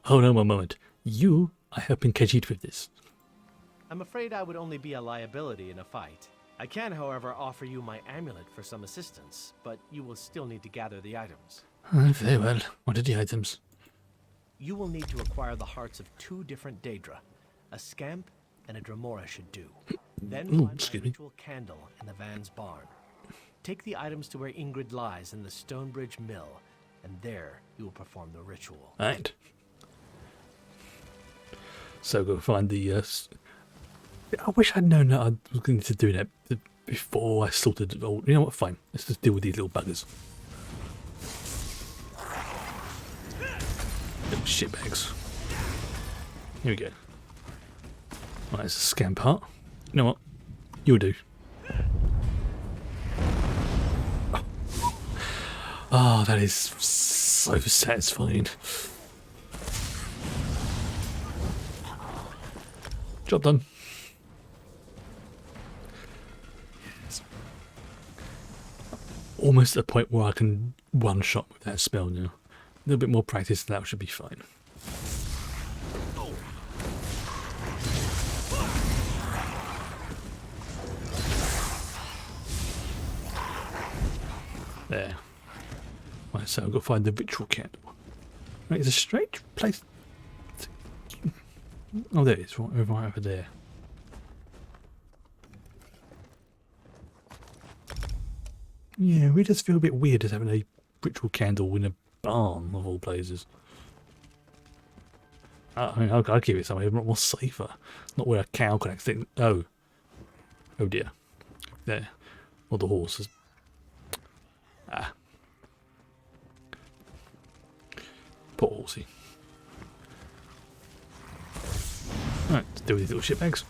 on one moment. You are helping Khajiit with this. I'm afraid I would only be a liability in a fight. I can, however, offer you my amulet for some assistance, but you will still need to gather the items. Very well. What are the items? You will need to acquire the hearts of 2 different Daedra. A Scamp and a Dremora should do. Then find a ritual candle in the Van's barn. Take the items to where Ingrid lies in the Stonebridge Mill, and there you will perform the ritual. Right. So go find the... I wish I'd known that I was going to do that before I sorted it all. You know what? Fine. Let's just deal with these little buggers. Little shitbags. Here we go. Right, it's a scamp heart. You know what? You'll do. Oh, that is so satisfying. Job done. It's almost at the point where I can one-shot with that spell now. A little bit more practice and that should be fine. There. Right, so I've got to find the ritual candle. Right, it's a strange place. Oh, there it is, right over there. Yeah, we just feel a bit weird as having a ritual candle in a barn of all places. I mean, I'll keep it somewhere more safer. Not where a cow can accidentally... Oh. Oh dear. There. Or the horses. Ah. Poor horsey. Right, let's deal with these little shitbags.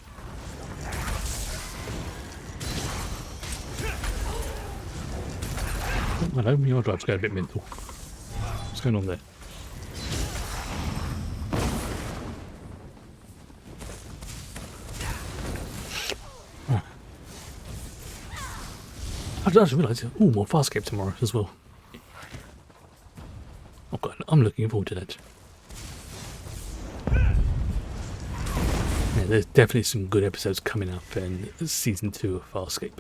Oh, hello, your drive's going a bit mental. What's going on there? I just realised, more Farscape tomorrow as well. I'm looking forward to that. Yeah, there's definitely some good episodes coming up in season 2 of Farscape.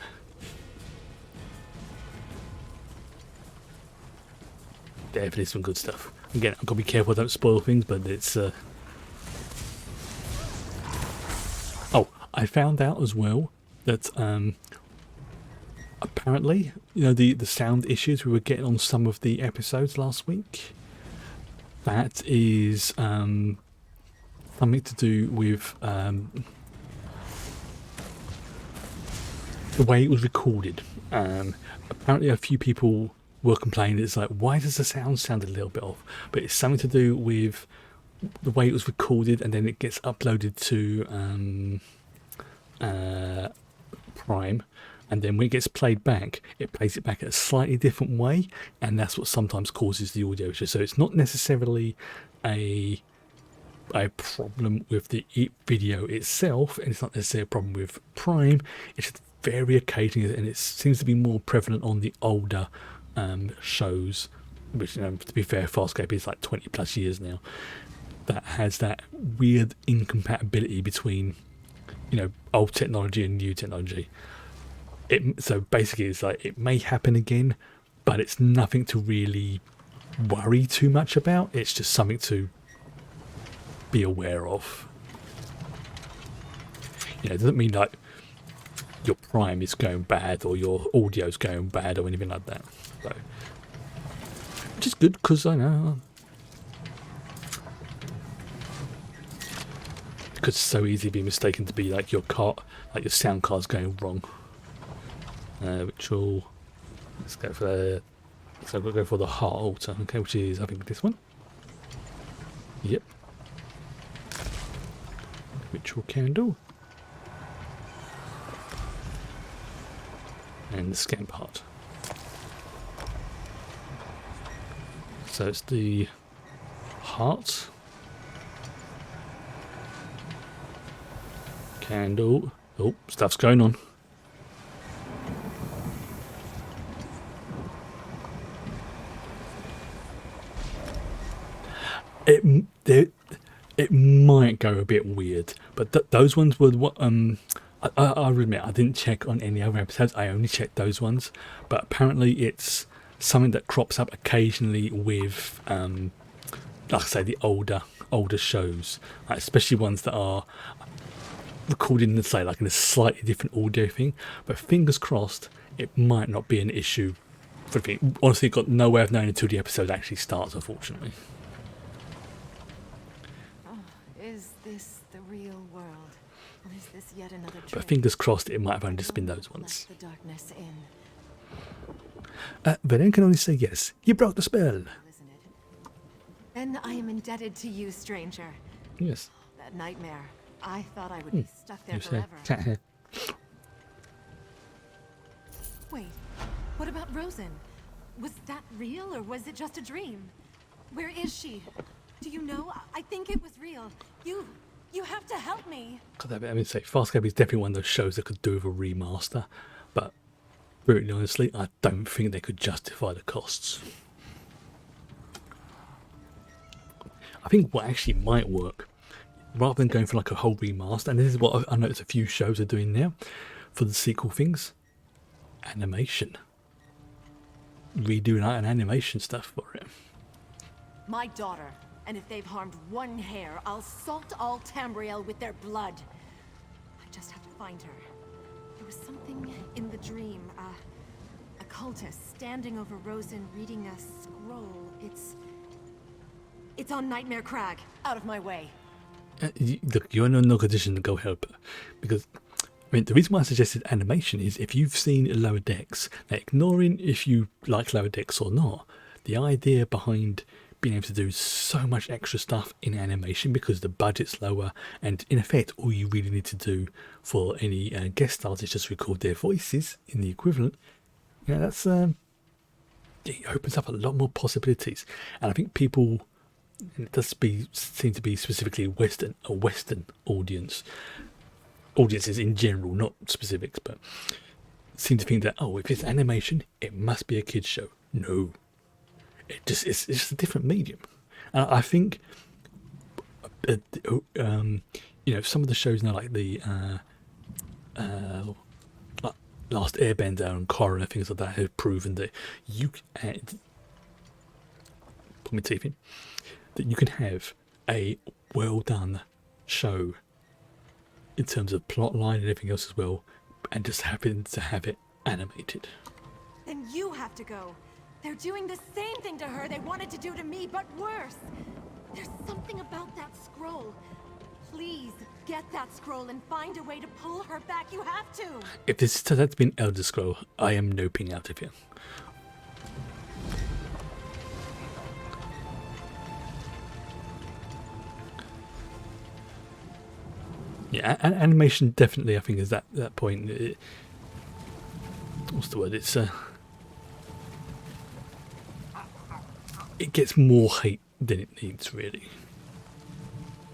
Definitely some good stuff. Again, I've got to be careful I don't spoil things, but it's... Oh, I found out as well that apparently, the sound issues we were getting on some of the episodes last week, that is something to do with the way it was recorded. Apparently a few people were complaining, it's like, why does the sound a little bit off? But it's something to do with the way it was recorded, and then it gets uploaded to Prime, and then when it gets played back, it plays it back at a slightly different way, and that's what sometimes causes the audio issue. So it's not necessarily a problem with the video itself, and it's not necessarily a problem with Prime. It's just very occasionally, and it seems to be more prevalent on the older shows, which, to be fair, Farscape is like 20 plus years now, that has that weird incompatibility between old technology and new technology. So basically it's like, it may happen again, but it's nothing to really worry too much about. It's just something to be aware of. It doesn't mean like your Prime is going bad or your audio's going bad or anything like that. So, which is good, because I know it could so easily be mistaken to be like your sound card's going wrong. Which will, let's go for we'll go for the heart altar, okay, which is, I think, this one. Yep. Ritual candle. And the scan part. So it's the heart. Candle. Oh, stuff's going on. It might go a bit weird, but those ones were what I'll admit, I didn't check on any other episodes. I only checked those ones, but apparently it's something that crops up occasionally with like I say, the older shows, especially ones that are recorded in, say, like in a slightly different audio thing. But fingers crossed, it might not be an issue for the thing. Honestly, got no way of knowing until the episode actually starts, unfortunately. Is this the real world? Or is this yet another trick? But fingers crossed, it might have only just been those ones. Let the darkness in. Velen can only say yes. You broke the spell. Then I am indebted to you, stranger. Yes. That nightmare. I thought I would be stuck there You forever. say. Wait, what about Rosen? Was that real, or was it just a dream? Where is she? Do you know? I think it was real. You have to help me. I mean, say Farscape is definitely one of those shows that could do with a remaster, but really honestly, I don't think they could justify the costs. I think what actually might work, rather than going for like a whole remaster, and this is what I noticed a few shows are doing now for the sequel things, animation. Redoing an animation stuff for it. My daughter. And if they've harmed one hair, I'll salt all Tamriel with their blood. I just have to find her. There was something in the dream. A cultist standing over Rosen reading a scroll. It's on Nightmare Crag. Out of my way. Look, you're in no condition to go help her. Because, I mean, the reason why I suggested animation is if you've seen Lower Decks, now ignoring if you like Lower Decks or not, the idea behind being able to do so much extra stuff in animation because the budget's lower, and in effect all you really need to do for any guest stars is just record their voices in the equivalent. That's it opens up a lot more possibilities, and I think people, and it does seem to be specifically a Western audiences in general, not specifics, but seem to think that, oh, if it's animation, it must be a kids show. No, it's just a different medium. And I think, you know, some of the shows now, like the Last Airbender and Korra and things like that, have proven that you can, put my teeth in, that you can have a well done show in terms of plot line and everything else as well, and just happen to have it animated. Then you have to go. They're doing the same thing to her they wanted to do to me, but worse. There's something about that scroll. Please, get that scroll and find a way to pull her back. You have to! If this turns out to be an Elder Scroll, I am noping out of here. Yeah, animation definitely, I think, is that point. What's the word? It's it gets more hate than it needs, really.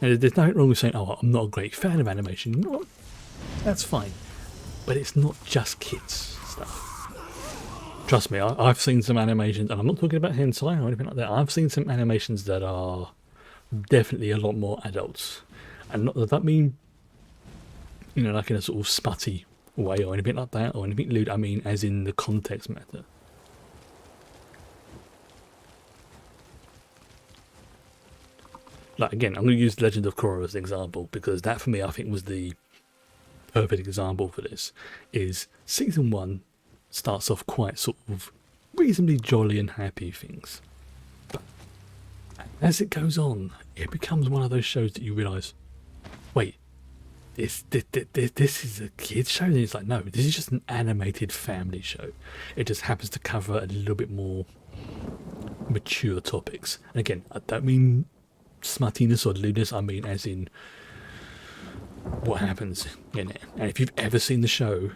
And there's nothing wrong with saying, "Oh, I'm not a great fan of animation." You know what? That's fine, but it's not just kids stuff. Trust me, I've seen some animations, and I'm not talking about hentai or anything like that. I've seen some animations that are definitely a lot more adults, and not does that mean, you know, like in a sort of smutty way or anything like that, or anything lewd. I mean, as in the context matter. Like, again, I'm going to use Legend of Korra as an example, because that for me, I think, was the perfect example for this. Is season 1 starts off quite sort of reasonably jolly and happy things, but as it goes on, it becomes one of those shows that you realise, wait, this is a kids show? And it's like, no, this is just an animated family show. It just happens to cover a little bit more mature topics. And again, I don't mean smuttiness or lewdness, I mean as in what happens in it. And if you've ever seen the show,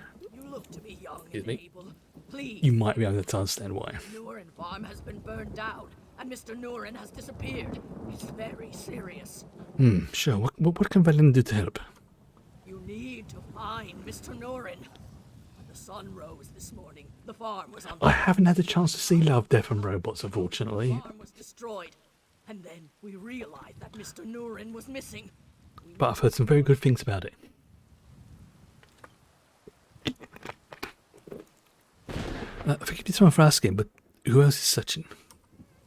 you might be able to understand why. Nurin farm has been burned down, and Mr. Nurin has disappeared. It's very serious. Sure. What can Valen do to help? You need to find Mr. Nurin. When the sun rose this morning, the farm was on I haven't had the chance to see Love, Death and Robots, unfortunately. The farm was destroyed, and then we realized that Mr. Nurin was missing. But I've heard some very good things about it. Forgive me someone for asking, but who else is Sachin?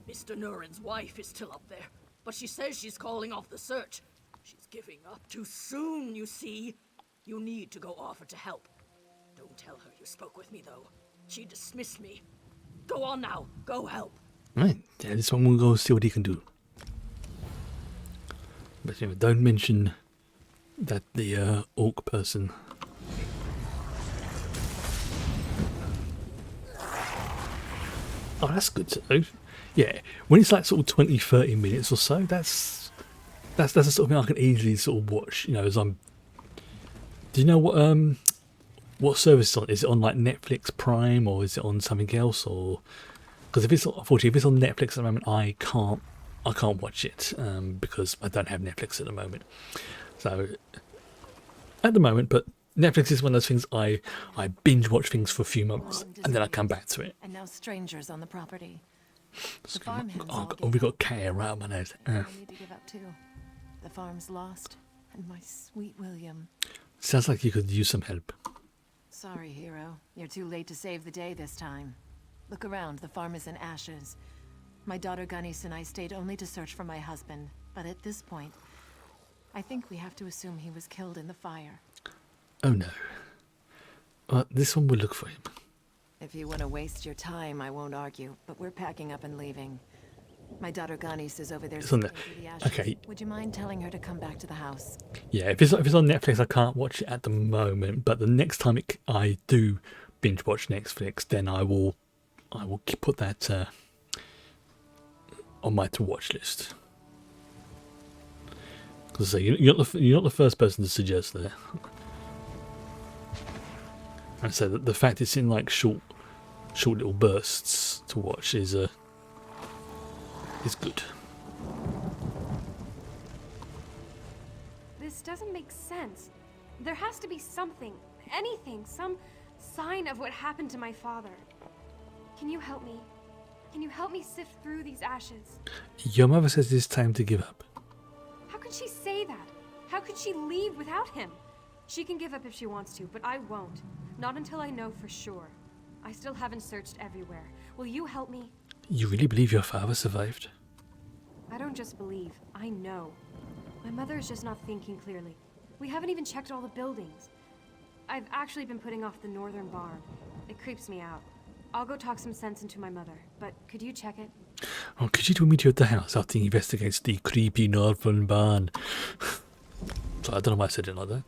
Mr. Nurin's wife is still up there, but she says she's calling off the search. She's giving up too soon, you see. You need to go offer to help. Don't tell her you spoke with me, though. She dismissed me. Go on now. Go help. Right, yeah, this one will go see what he can do. But you know, don't mention that the orc person. Oh, that's good to know. Yeah, when it's like sort of 20-30 minutes or so, that's the sort of thing I can easily sort of watch. You know, as I'm. Do you know what service it's on? Is it on like Netflix Prime, or is it on something else? Or because unfortunately if it's on Netflix at the moment, I can't watch it because I don't have Netflix at the moment. So at the moment, but Netflix is one of those things I binge watch things for a few months and then I come back to it. And no strangers on the property. We got K right up my nose. I need to give up too. The farm's lost, and my sweet William. Sounds like you could use some help. Sorry, hero. You're too late to save the day this time. Look around. The farm is in ashes. My daughter Ganis and I stayed only to search for my husband, but at this point, I think we have to assume he was killed in the fire. Oh no. Well, this one will look for him. If you want to waste your time, I won't argue, but we're packing up and leaving. My daughter Ganis is over there. It's on there. The ashes. Okay. Would you mind telling her to come back to the house? Yeah, if it's on Netflix, I can't watch it at the moment. But the next time I do binge watch Netflix, then I will put that on my to watch list. Because you're not the first person to suggest that. And so the fact it's in like short little bursts to watch is good. This doesn't make sense. There has to be something, anything, some sign of what happened to my father. Can you help me? Can you help me sift through these ashes? Your mother says it's time to give up. How could she say that? How could she leave without him? She can give up if she wants to, but I won't. Not until I know for sure. I still haven't searched everywhere. Will you help me? You really believe your father survived? I don't just believe, I know. My mother is just not thinking clearly. We haven't even checked all the buildings. I've actually been putting off the northern barn. It creeps me out. I'll go talk some sense into my mother, but could you check it? Oh, Khajiit will meet you at the house after he investigates the creepy northern barn. Sorry, I don't know why I said it like that.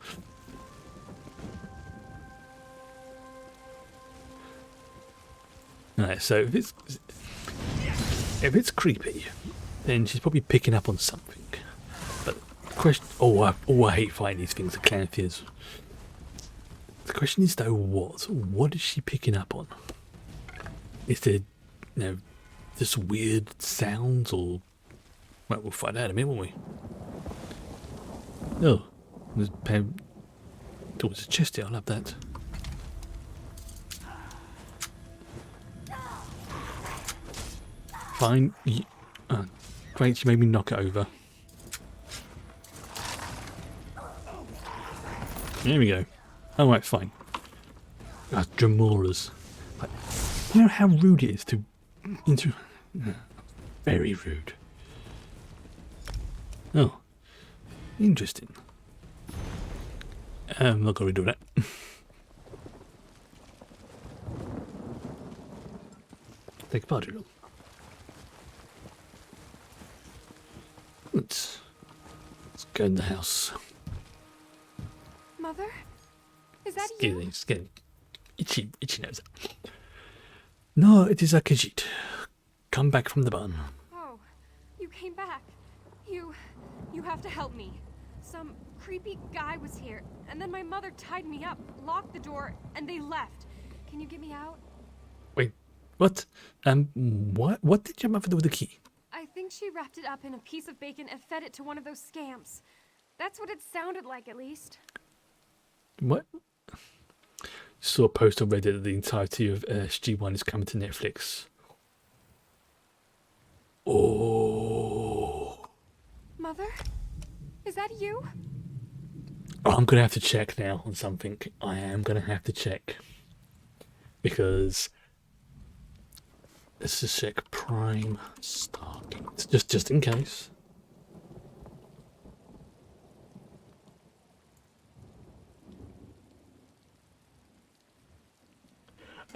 Alright, so if it's creepy, then she's probably picking up on something. But the question, I hate fighting these things, the Clanthiers. The question is though, what is she picking up on? Is there, just weird sounds, or well, we'll find out in a minute, won't we? Oh, there's a chest here. I love that. Fine. Great, she made me knock it over. There we go. Alright, fine. Dramoras. Like, you know how rude it is to... Very rude. Oh. Interesting. I'm not going to do that. Take a party room. Let's go in the house. Mother? Is that you? It's getting itchy nose. No, it is a Khajiit. Come back from the barn. Oh, you came back. You have to help me. Some creepy guy was here, and then my mother tied me up, locked the door, and they left. Can you get me out? Wait, what? What did your mother do with the key? I think she wrapped it up in a piece of bacon and fed it to one of those scamps. That's what it sounded like, at least. What? Saw a post on Reddit that the entirety of SG1 is coming to Netflix. Oh. Mother? Is that you? Oh, I'm going to have to check now on something. I am going to have to check. Because... Let's just check Prime Stargate. Just in case.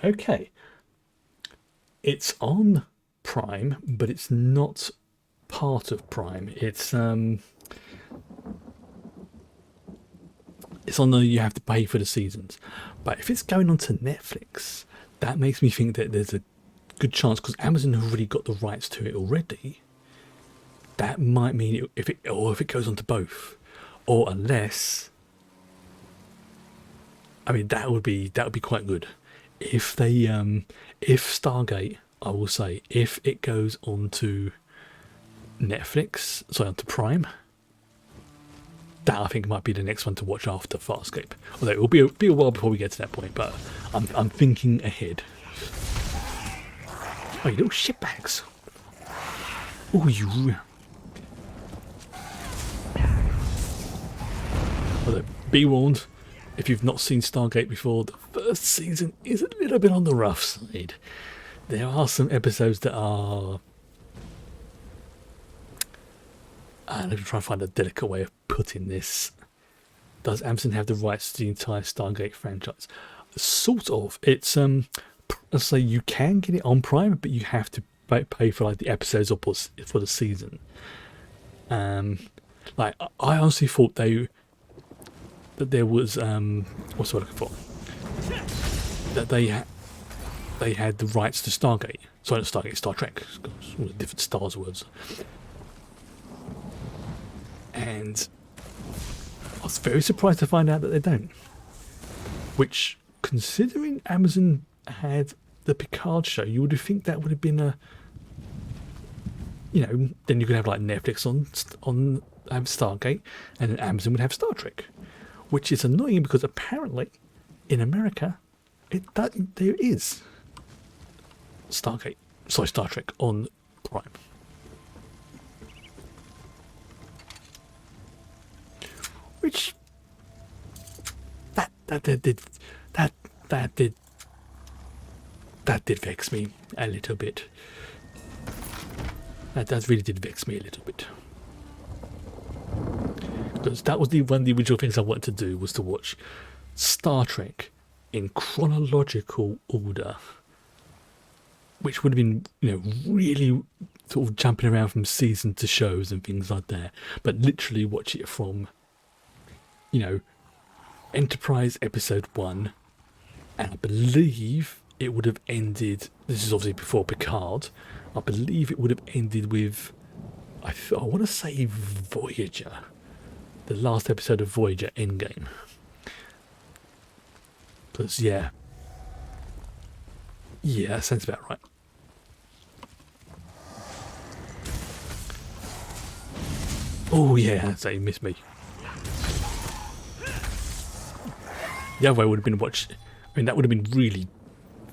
Okay. It's on Prime, but it's not part of Prime. It's on the you have to pay for the seasons. But if it's going on to Netflix, that makes me think that there's a good chance, because Amazon have already got the rights to it already. That might mean if it goes on to both, or unless, I mean that would be quite good if they if Stargate, I will say, if it goes on to Netflix, sorry, onto Prime, that I think might be the next one to watch after Farscape. Although it will be a while before we get to that point, but I'm thinking ahead. Oh, you little shitbags. Oh, you... Although, be warned, if you've not seen Stargate before, the first season is a little bit on the rough side. There are some episodes that are... let me try and find a delicate way of putting this. Does Amazon have the rights to the entire Stargate franchise? Sort of. It's... Let's say you can get it on Prime, but you have to pay for like the episodes or for the season. Like I honestly thought that there was what's what I'm looking for? That they had the rights to Stargate. Sorry, not Stargate, Star Trek. It's got all the different stars words. And I was very surprised to find out that they don't. Which, considering Amazon had the Picard show, you would think that would have been a, then you could have like Netflix on Stargate, and then Amazon would have Star Trek, which is annoying because apparently in America there is Star Trek on Prime. Which that did vex me a little bit. That really did vex me a little bit. Because that was one of the original things I wanted to do, was to watch Star Trek in chronological order, which would have been, really sort of jumping around from season to shows and things like that. But literally watch it from, Enterprise Episode 1, and I believe it would have ended, this is obviously before Picard, I believe it would have ended with, I want to say Voyager, the last episode of Voyager Endgame. Because, yeah, that sounds about right. Oh yeah, so you missed me. The other way would have been that would have been really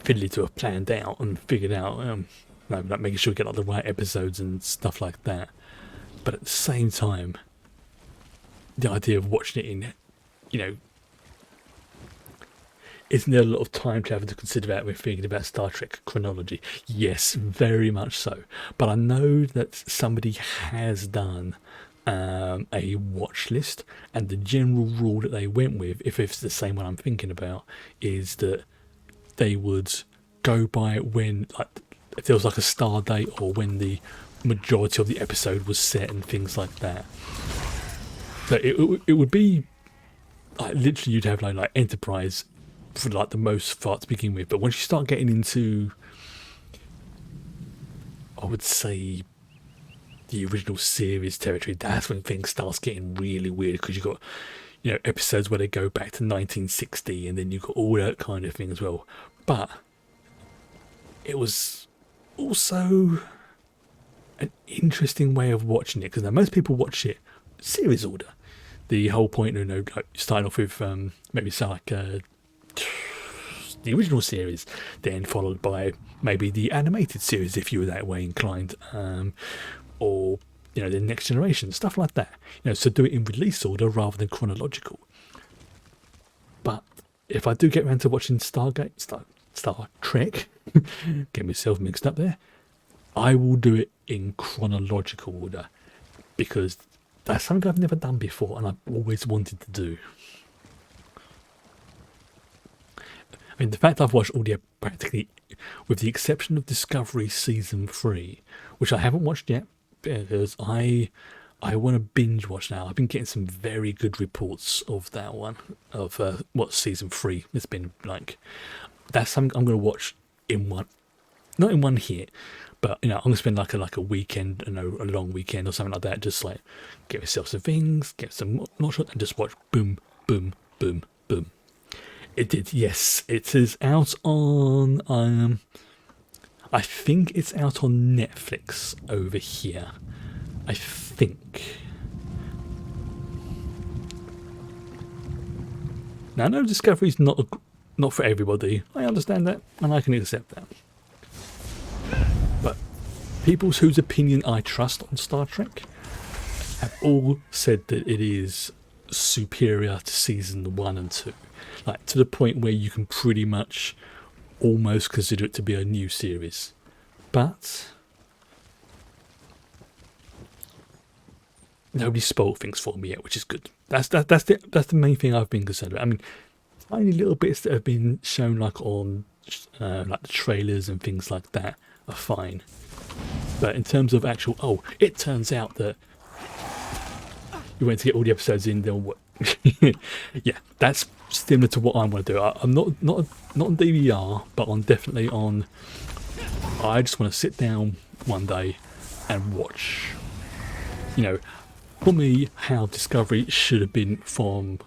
fiddly to have planned out and figured out, like making sure we get the right episodes and stuff like that. But at the same time, the idea of watching it in, isn't there a lot of time travel to consider about when thinking about Star Trek chronology? Yes, very much so. But I know that somebody has done a watch list, and the general rule that they went with, if it's the same one I'm thinking about, is that they would go by when, like, if there was like a star date or when the majority of the episode was set and things like that. So it would be like literally you'd have like Enterprise for like the most part to begin with, but once you start getting into, I would say, the original series territory, that's when things starts getting really weird, because you've got episodes where they go back to 1960 and then you've got all that kind of thing as well. But it was also an interesting way of watching it, because now most people watch it series order. The whole point, like starting off with maybe say like the original series, then followed by maybe the animated series if you were that way inclined, or the Next Generation, stuff like that. So do it in release order rather than chronological. But if I do get around to watching Star Trek, get myself mixed up there, I will do it in chronological order, because that's something I've never done before and I've always wanted to do. I mean, the fact I've watched audio practically, with the exception of Discovery Season 3, which I haven't watched yet, because I want to binge watch now. I've been getting some very good reports of that one, of what Season 3 has been like. That's something I'm going to watch in one, not in one hit, but I'm going to spend like a weekend, a long weekend or something like that, just like get myself some things, get some watch, and just watch boom, boom, boom, boom. It did, yes. It is out on, I think it's out on Netflix over here. I think. Now, I know Discovery's not for everybody. I understand that, and I can accept that. But people whose opinion I trust on Star Trek have all said that it is superior to season 1 and 2. Like, to the point where you can pretty much almost consider it to be a new series. But nobody spoiled things for me yet, which is good. That's the main thing I've been concerned about. I mean, tiny little bits that have been shown like on like the trailers and things like that are fine. But in terms of actual, it turns out that you went to get all the episodes in, then what? Yeah, that's similar to what I want to do. I'm not on DVR, but I'm definitely on. I just want to sit down one day and watch. For me, how Discovery should have been from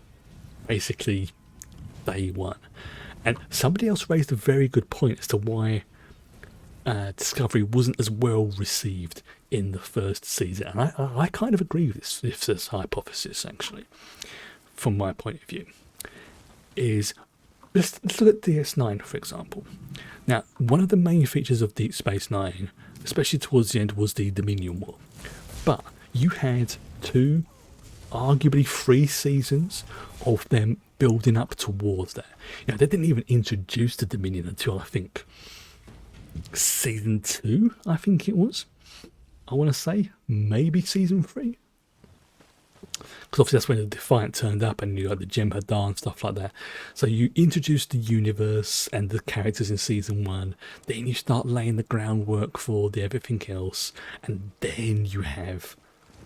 basically day one. And somebody else raised a very good point as to why Discovery wasn't as well received in the first season. And I kind of agree with this hypothesis, actually, from my point of view. Is let's look at DS9, for example. Now, one of the main features of Deep Space Nine, especially towards the end, was the Dominion War. But you had 2, arguably 3 seasons of them building up towards that. You know, they didn't even introduce the Dominion until, I think, season 2, I think it was. I want to say, maybe season 3. Because obviously that's when the Defiant turned up and you got the Jem'Hadar and stuff like that. So you introduce the universe and the characters in season 1, then you start laying the groundwork for the everything else, and then you have,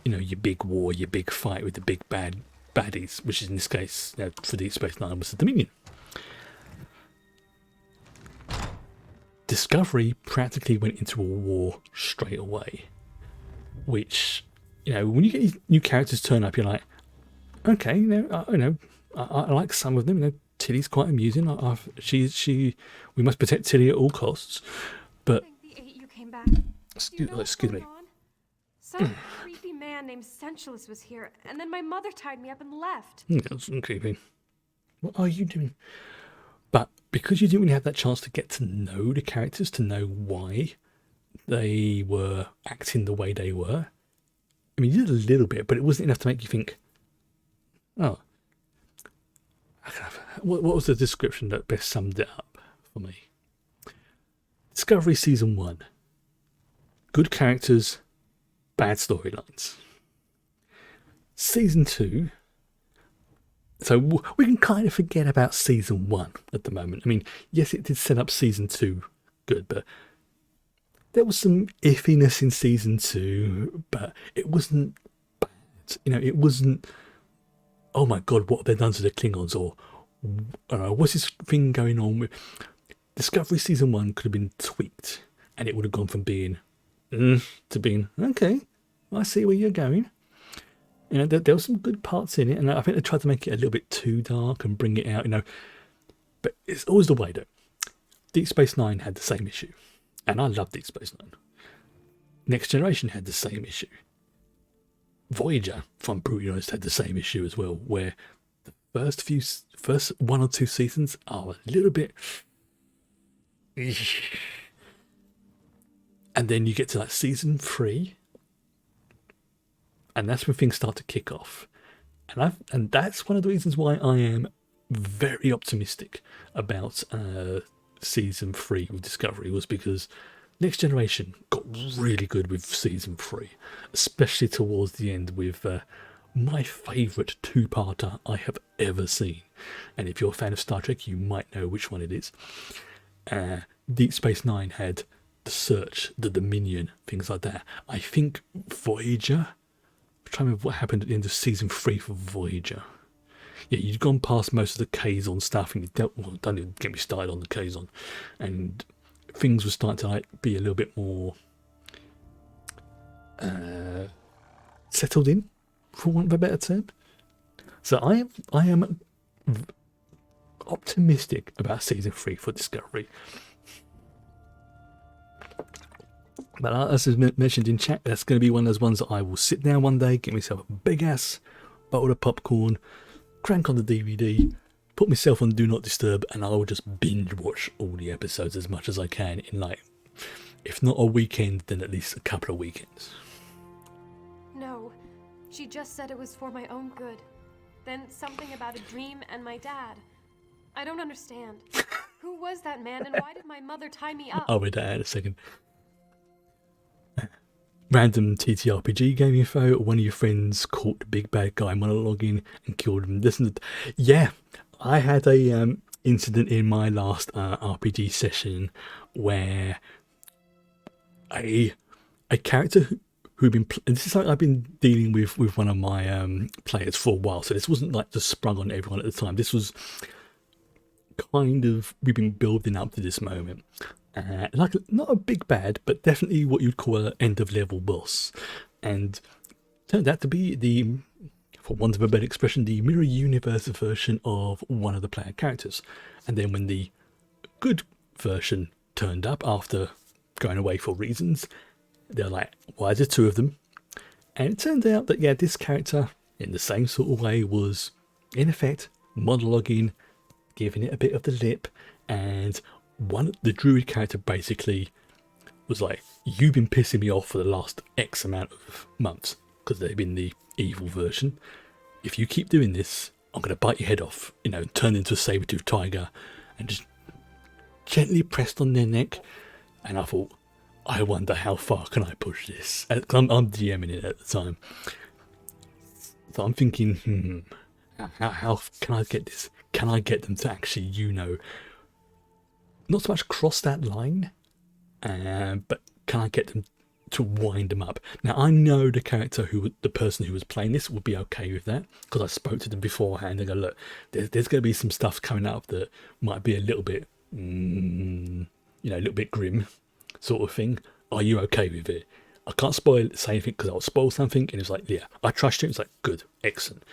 you know, your big war, your big fight with the big baddies, which is in this case, you know, for Deep Space Nine, was the Dominion. Discovery practically went into a war straight away, which, you know, when you get new characters turn up, you're like, okay, I like some of them. You know, Tilly's quite amusing. We must protect Tilly at all costs. But The 8 you came back. Excuse me. Some creepy man named Sensualist was here, and then my mother tied me up and left. That's creepy. What are you doing? But because you didn't really have that chance to get to know the characters, to know why they were acting the way they were. I mean, you did a little bit, but it wasn't enough to make you think, oh, what was the description that best summed it up for me? Discovery Season 1. Good characters, bad storylines. Season 2. So we can kind of forget about Season 1 at the moment. I mean, yes, it did set up Season 2 good, but there was some iffiness in Season 2, but it wasn't bad. You know, it wasn't, oh my god, what have they done to the Klingons? Or, what's this thing going on with... Discovery Season 1 could have been tweaked, and it would have gone from being, to being, okay, I see where you're going. You know, there were some good parts in it, and I think they tried to make it a little bit too dark and bring it out, you know. But it's always the way, though. Deep Space Nine had the same issue. And I love Deep Space Nine. Next Generation had the same issue. Voyager, if I'm brutally honest, had the same issue as well, where the first 1 or 2 seasons are a little bit... And then you get to like Season 3, and that's when things start to kick off. And that's one of the reasons why I am very optimistic about Season 3 of Discovery, was because Next Generation got really good with Season 3, especially towards the end with my favourite 2-parter I have ever seen. And if you're a fan of Star Trek, you might know which one it is. Deep Space Nine had The Search, The Dominion, things like that. I think Voyager... I'm trying to remember what happened at the end of Season 3 for Voyager. Yeah, you'd gone past most of the Kazon stuff, and don't even get me started on the Kazon, and things were starting to like be a little bit more settled in, for want of a better term. So I am optimistic about Season 3 for Discovery. But as I mentioned in chat, that's going to be one of those ones that I will sit down one day, get myself a big ass bowl of popcorn, crank on the DVD, put myself on Do Not Disturb, and I will just binge watch all the episodes as much as I can in, like, if not a weekend, then at least a couple of weekends. No, she just said it was for my own good. Then something about a dream and my dad. I don't understand. Who was that man, and why did my mother tie me up? I'll read that in a second. Random TTRPG game info. One of your friends caught the big bad guy monologuing and killed him. Yeah, I had a incident in my last RPG session where a character who'd been... This is like I've been dealing with one of my players for a while, so this wasn't like just sprung on everyone at the time. This was kind of... We've been building up to this moment. Like, not a big bad, but definitely what you'd call an end-of-level boss. And turned out to be the, for want of a better expression, the mirror universe version of one of the player characters. And then when the good version turned up after going away for reasons, they're like, why is there 2 of them? And it turned out that, yeah, this character, in the same sort of way, was, in effect, monologuing giving it a bit of the lip, and the druid character basically was like, you've been pissing me off for the last X amount of months, because they've been the evil version. If you keep doing this, I'm going to bite your head off, you know, and turn into a saber-toothed tiger, and just gently pressed on their neck. And I thought, I wonder how far can I push this? I'm DMing it at the time. So I'm thinking, how can I get this? Can I get them to actually, you know, not so much cross that line, but can I get them to wind them up? Now, I know the person who was playing this would be okay with that, because I spoke to them beforehand and go, look, there's going to be some stuff coming up that might be a little bit, you know, a little bit grim, sort of thing. Are you okay with it? I can't say anything because I'll spoil something. And it's like, yeah, I trust you. It's like, good, excellent.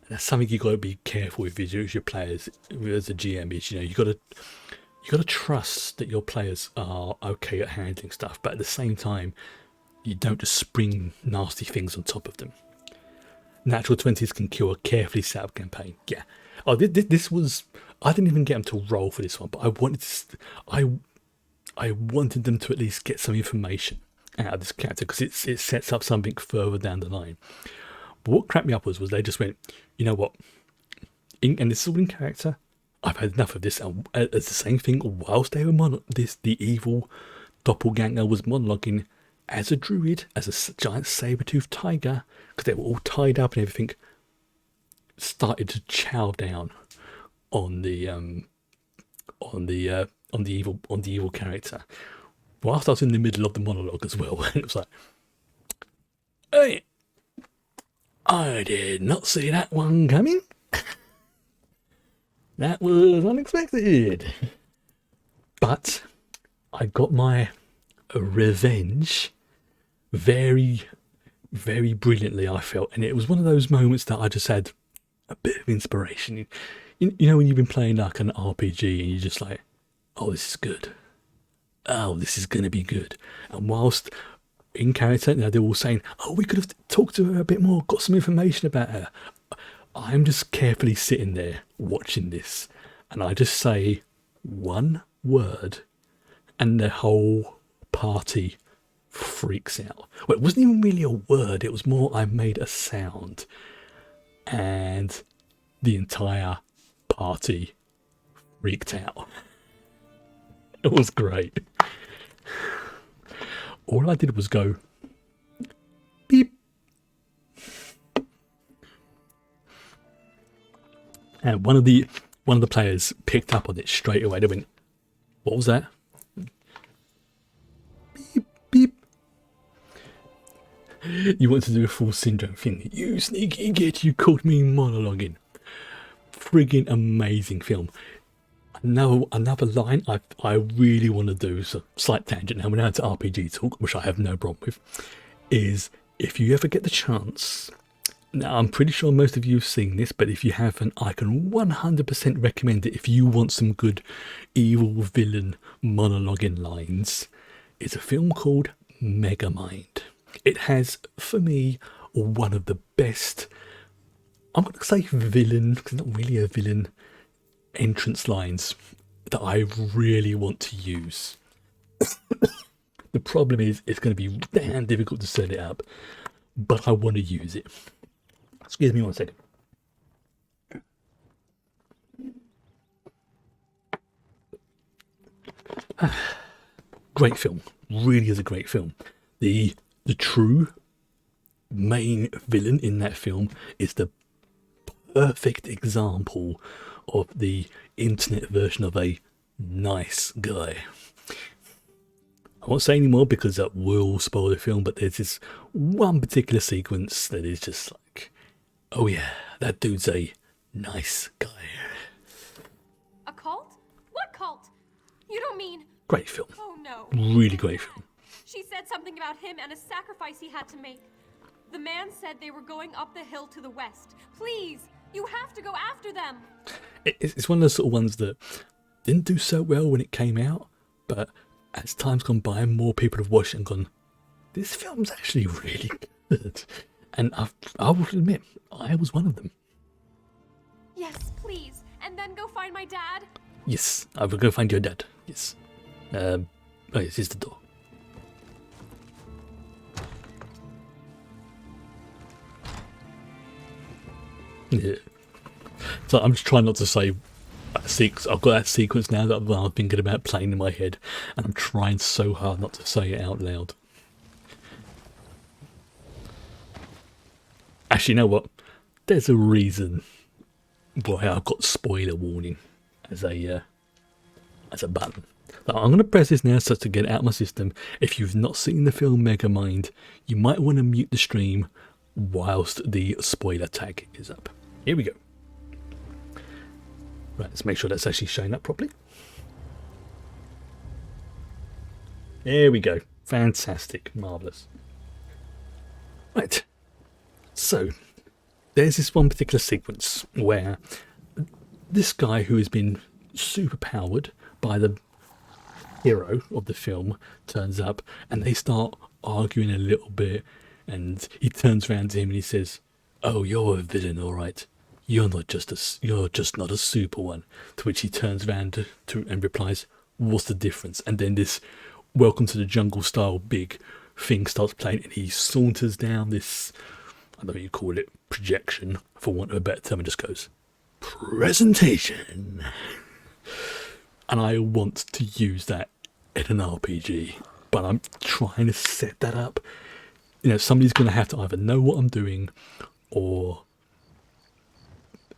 And that's something you got to be careful with as your players, as a GM. Is, you know, you got to trust that your players are okay at handling stuff, but at the same time, you don't just spring nasty things on top of them. Natural 20s can kill a carefully set up campaign. Yeah. Oh, this was. I didn't even get them to roll for this one, but I wanted them to at least get some information out of this character, because it sets up something further down the line. But what cracked me up was they just went, you know what? And this is all in character. I've had enough of this. And it's the same thing. Whilst they were the evil doppelganger was monologuing as a druid, as a giant saber-toothed tiger, because they were all tied up and everything, started to chow down on the evil character. Whilst I was in the middle of the monologue as well, and it was like, hey, I did not see that one coming. That was unexpected. But I got my revenge very, very brilliantly, I felt. And it was one of those moments that I just had a bit of inspiration. You know, when you've been playing like an RPG and you're just like, oh, this is good. Oh, this is going to be good. And whilst in character, you know, they're all saying, oh, we could have talked to her a bit more, got some information about her. I'm just carefully sitting there watching this, and I just say one word and the whole party freaks out. Well, it wasn't even really a word, it was more I made a sound, and the entire party freaked out. It was great. All I did was go beep, and one of the players picked up on it straight away. They went, "What was that?" Beep beep. You want to do a full syndrome thing? You sneaky git! You caught me monologuing. Friggin' amazing film. Another line I really want to do, so slight tangent now, we're now to RPG talk, which I have no problem with, is if you ever get the chance, now I'm pretty sure most of you have seen this, but if you haven't, I can 100% recommend it if you want some good evil villain monologuing lines. It's a film called Megamind. It has, for me, one of the best, I'm going to say villain, because it's not really a villain, entrance lines that I really want to use. The problem is it's going to be damn difficult to set it up, but I want to use it. Excuse me one second. Great film, really is a great film. The true main villain in that film is the perfect example of the internet version of a nice guy. I won't say any more because that will spoil the film, but there's this one particular sequence that is just like, oh yeah, that dude's a nice guy. A cult? What cult? You don't mean... Great film. Oh no. Really great film. She said something about him and a sacrifice he had to make. The man said they were going up the hill to the west. Please, you have to go after them. It's one of those sort of ones that didn't do so well when it came out, but as time's gone by, more people have watched it and gone, this film's actually really good. And I will admit, I was one of them. Yes, please. and then go find my dad? Yes, I will go find your dad. Yes. Oh yes, here's the door. Yeah. So I'm just trying not to say that sequence. I've got that sequence now that I'm thinking about playing in my head, and I'm trying so hard not to say it out loud. Actually, you know what? There's a reason why I've got spoiler warning as a button. So I'm going to press this now so to get it out of my system. If you've not seen the film Megamind, you might want to mute the stream whilst the spoiler tag is up. Here we go. Right, let's make sure that's actually showing up properly. There we go. Fantastic. Marvellous. Right. So, there's this one particular sequence where this guy who has been superpowered by the hero of the film turns up, and they start arguing a little bit, and he turns around to him and he says, "Oh, you're a villain, all right. You're just not a super one." To which he turns around and replies, "What's the difference?" And then this Welcome to the Jungle style big thing starts playing, and he saunters down this, I don't know what you call it, projection, for want of a better term, and just goes, "Presentation." And I want to use that in an RPG, but I'm trying to set that up. You know, somebody's going to have to either know what I'm doing or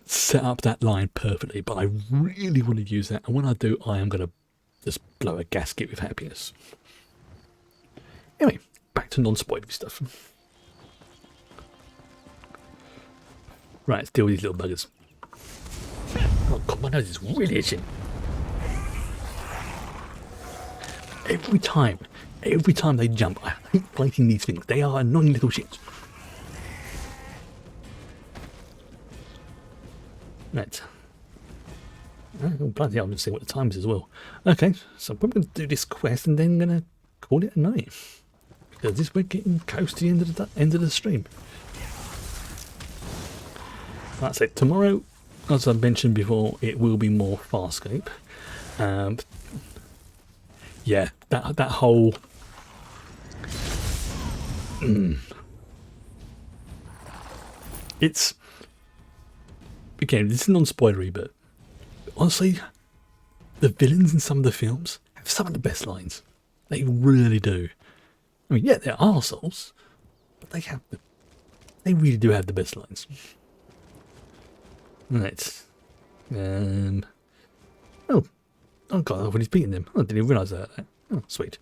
set up that line perfectly, but I really want to use that, and when I do, I am going to just blow a gasket with happiness. Anyway, back to non-spoilery stuff. Right, let's deal with these little buggers. Oh god, my nose is really itching. Every time they jump, I hate fighting these things. They are annoying little shits. Right. Oh, bloody hell, I'm going to see what the time is as well. Okay, so I'm probably going to do this quest and then going to call it a night. Because this we're getting close to the end of the stream. That's it. Tomorrow, as I mentioned before, it will be more Farscape. Yeah, that whole... It's... Again, this is non-spoilery, but honestly, the villains in some of the films have some of the best lines. They really do. I mean, yeah, they're arseholes, but they really do have the best lines. Right. Oh god, when he's beating them. I didn't even realise that. Oh, sweet.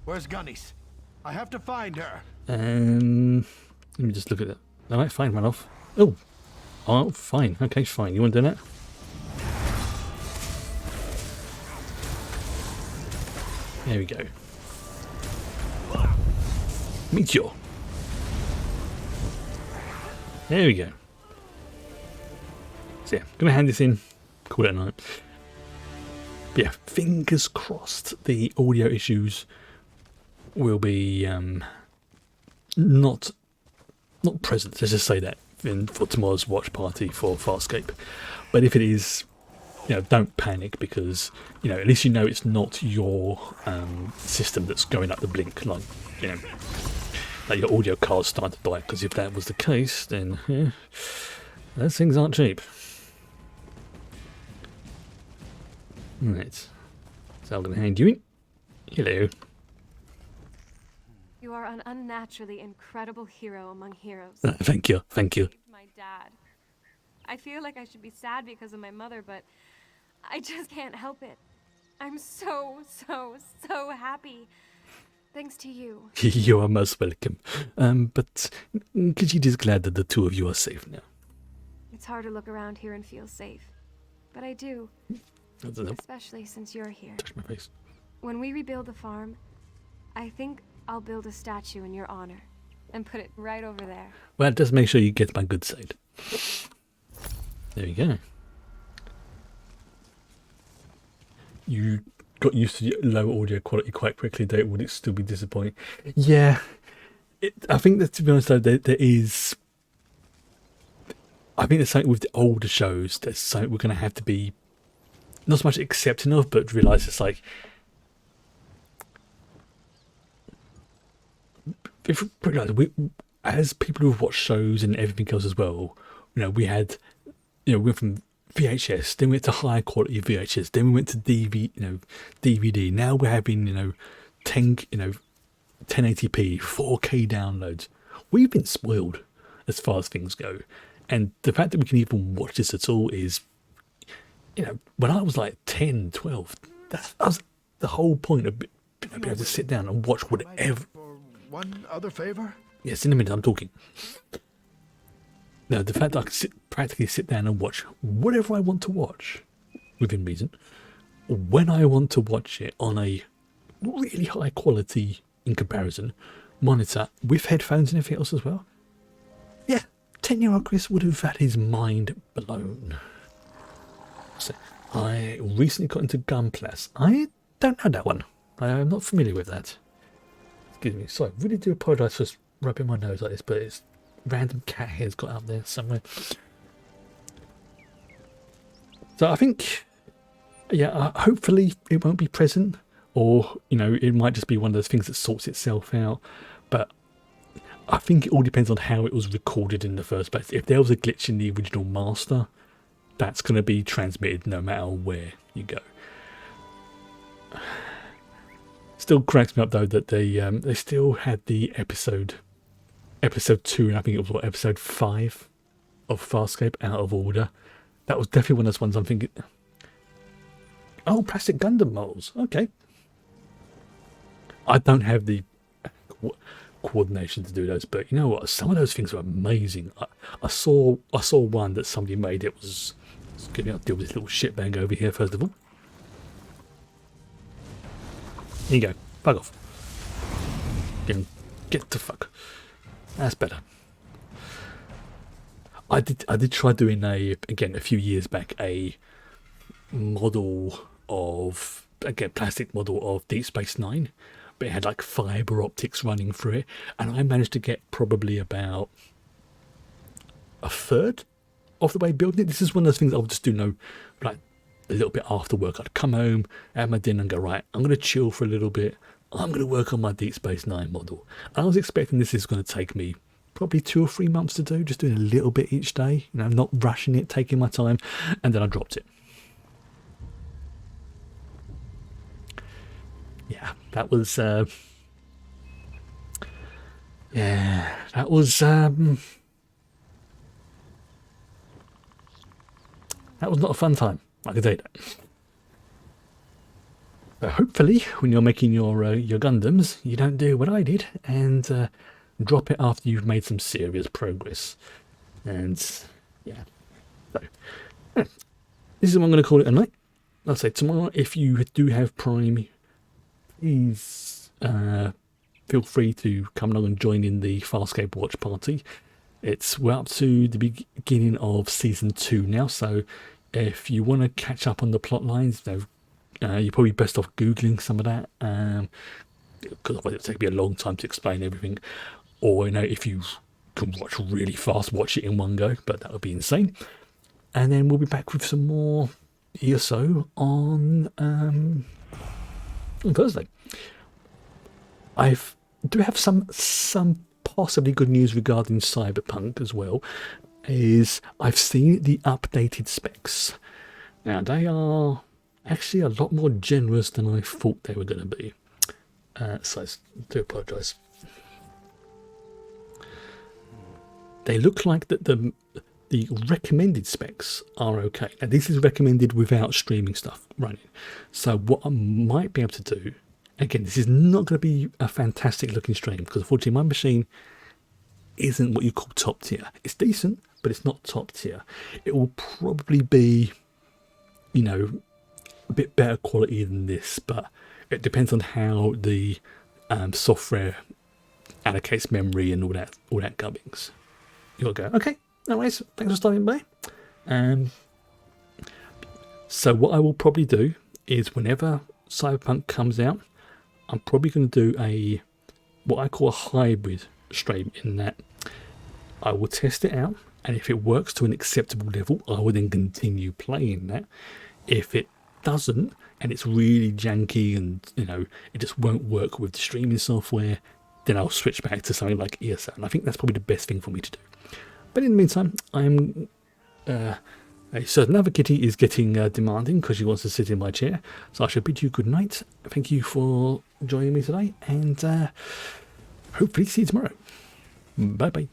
Where's Gunny's? I have to find her. Let me just look at that. Alright, fine, run off. Oh, fine. Okay, fine. You want to do that? There we go. Meteor. There we go. So yeah, gonna hand this in. Call it a night. But yeah, fingers crossed the audio issues will be not present. Let's just say that for tomorrow's watch party for Farscape. But if it is, you know, don't panic, because you know at least you know it's not your system that's going up the blink, like you know, that your audio card's starting to die. Because if that was the case, then yeah, those things aren't cheap. Right, so I'm going to hand you in. Hello. You are an unnaturally incredible hero among heroes. Thank you, thank you. My dad. I feel like I should be sad because of my mother, but I just can't help it. I'm so happy. Thanks to you. You are most welcome. But Khajiit is glad that the two of you are safe now. It's hard to look around here and feel safe, but I do. Especially since you're here. Touch my face. When we rebuild the farm, I think I'll build a statue in your honor and put it right over there. Well, just make sure you get my good side. There we go. You got used to low audio quality quite quickly, though. Would it still be disappointing? Yeah. I think that, to be honest, though, there is... I think there's something with the older shows that's something we're going to have to be not so much accepting of, but realise it's like, if we, as people who've watched shows and everything else as well, we had, we went from VHS, then we went to higher quality VHS, then we went to DVD. Now we're having 1080p, 4K downloads. We've been spoiled as far as things go, and the fact that we can even watch this at all is, when I was like 10, 12, that was the whole point of being able to sit down and watch whatever. One other favor? Yes, in a minute, I'm talking. Now, the fact that I can practically sit down and watch whatever I want to watch, within reason, when I want to watch it on a really high quality, in comparison, monitor with headphones and everything else as well. Yeah, 10-year-old Chris would have had his mind blown. So, I recently got into Gunplas. I don't know that one. I am not familiar with that. Excuse me, sorry, I really do apologise for rubbing my nose like this, but it's random cat hairs got out there somewhere. So I think, yeah, hopefully it won't be present, or it might just be one of those things that sorts itself out. But I think it all depends on how it was recorded in the first place. If there was a glitch in the original master, that's going to be transmitted no matter where you go. Still cracks me up though that they still had the episode 2, and I think it was episode 5 of Farscape out of order. That was definitely one of those ones I'm thinking, oh, plastic Gundam models, okay. I don't have the coordination to do those, but you know what? Some of those things are amazing. I saw one that somebody made. It was, let's get me out, deal with this little shitbag over here first of all. There you go. Fuck off. Get the fuck. That's better. I did try doing a few years back, a model of, again, plastic model of Deep Space Nine, but it had like fiber optics running through it, and I managed to get probably about a third of the way building it. This is one of those things I would just do like a little bit after work. I'd come home, have my dinner and go, right, I'm going to chill for a little bit. I'm going to work on my Deep Space Nine model. And I was expecting this is going to take me probably 2 or 3 months to do, just doing a little bit each day, not rushing it, taking my time, and then I dropped it. Yeah, that was not a fun time, I can tell you that. But hopefully, when you're making your Gundams, you don't do what I did and drop it after you've made some serious progress. And yeah, so this is what I'm going to call it a night. I'll say tomorrow, if you do have Prime, please feel free to come along and join in the Farscape watch party. We're up to the beginning of season 2 now, so if you want to catch up on the plot lines, you're probably best off Googling some of that, because otherwise it'll take me a long time to explain everything. Or, if you can watch really fast, watch it in one go, but that would be insane. And then we'll be back with some more ESO on Thursday. I do have some possibly good news regarding Cyberpunk as well. I've seen the updated specs. Now, they are actually a lot more generous than I thought they were going to be. So I do apologise. They look like that the recommended specs are okay. Now, this is recommended without streaming stuff running. So what I might be able to do, again, this is not going to be a fantastic looking stream, because unfortunately my machine isn't what you call top tier. It's decent, but it's not top tier. It will probably be, a bit better quality than this, but it depends on how the software allocates memory and all that gubbins. You'll go, okay, no worries, thanks for stopping by. So what I will probably do is, whenever Cyberpunk comes out, I'm probably going to do what I call a hybrid stream, in that I will test it out and if it works to an acceptable level, I will then continue playing that. If it doesn't, and it's really janky and, you know, it just won't work with the streaming software, then I'll switch back to something like ESO, and I think that's probably the best thing for me to do. But in the meantime, I'm a certain other kitty is getting demanding because she wants to sit in my chair, so I shall bid you good night. Thank you for joining me today, and hopefully see you tomorrow. Bye bye.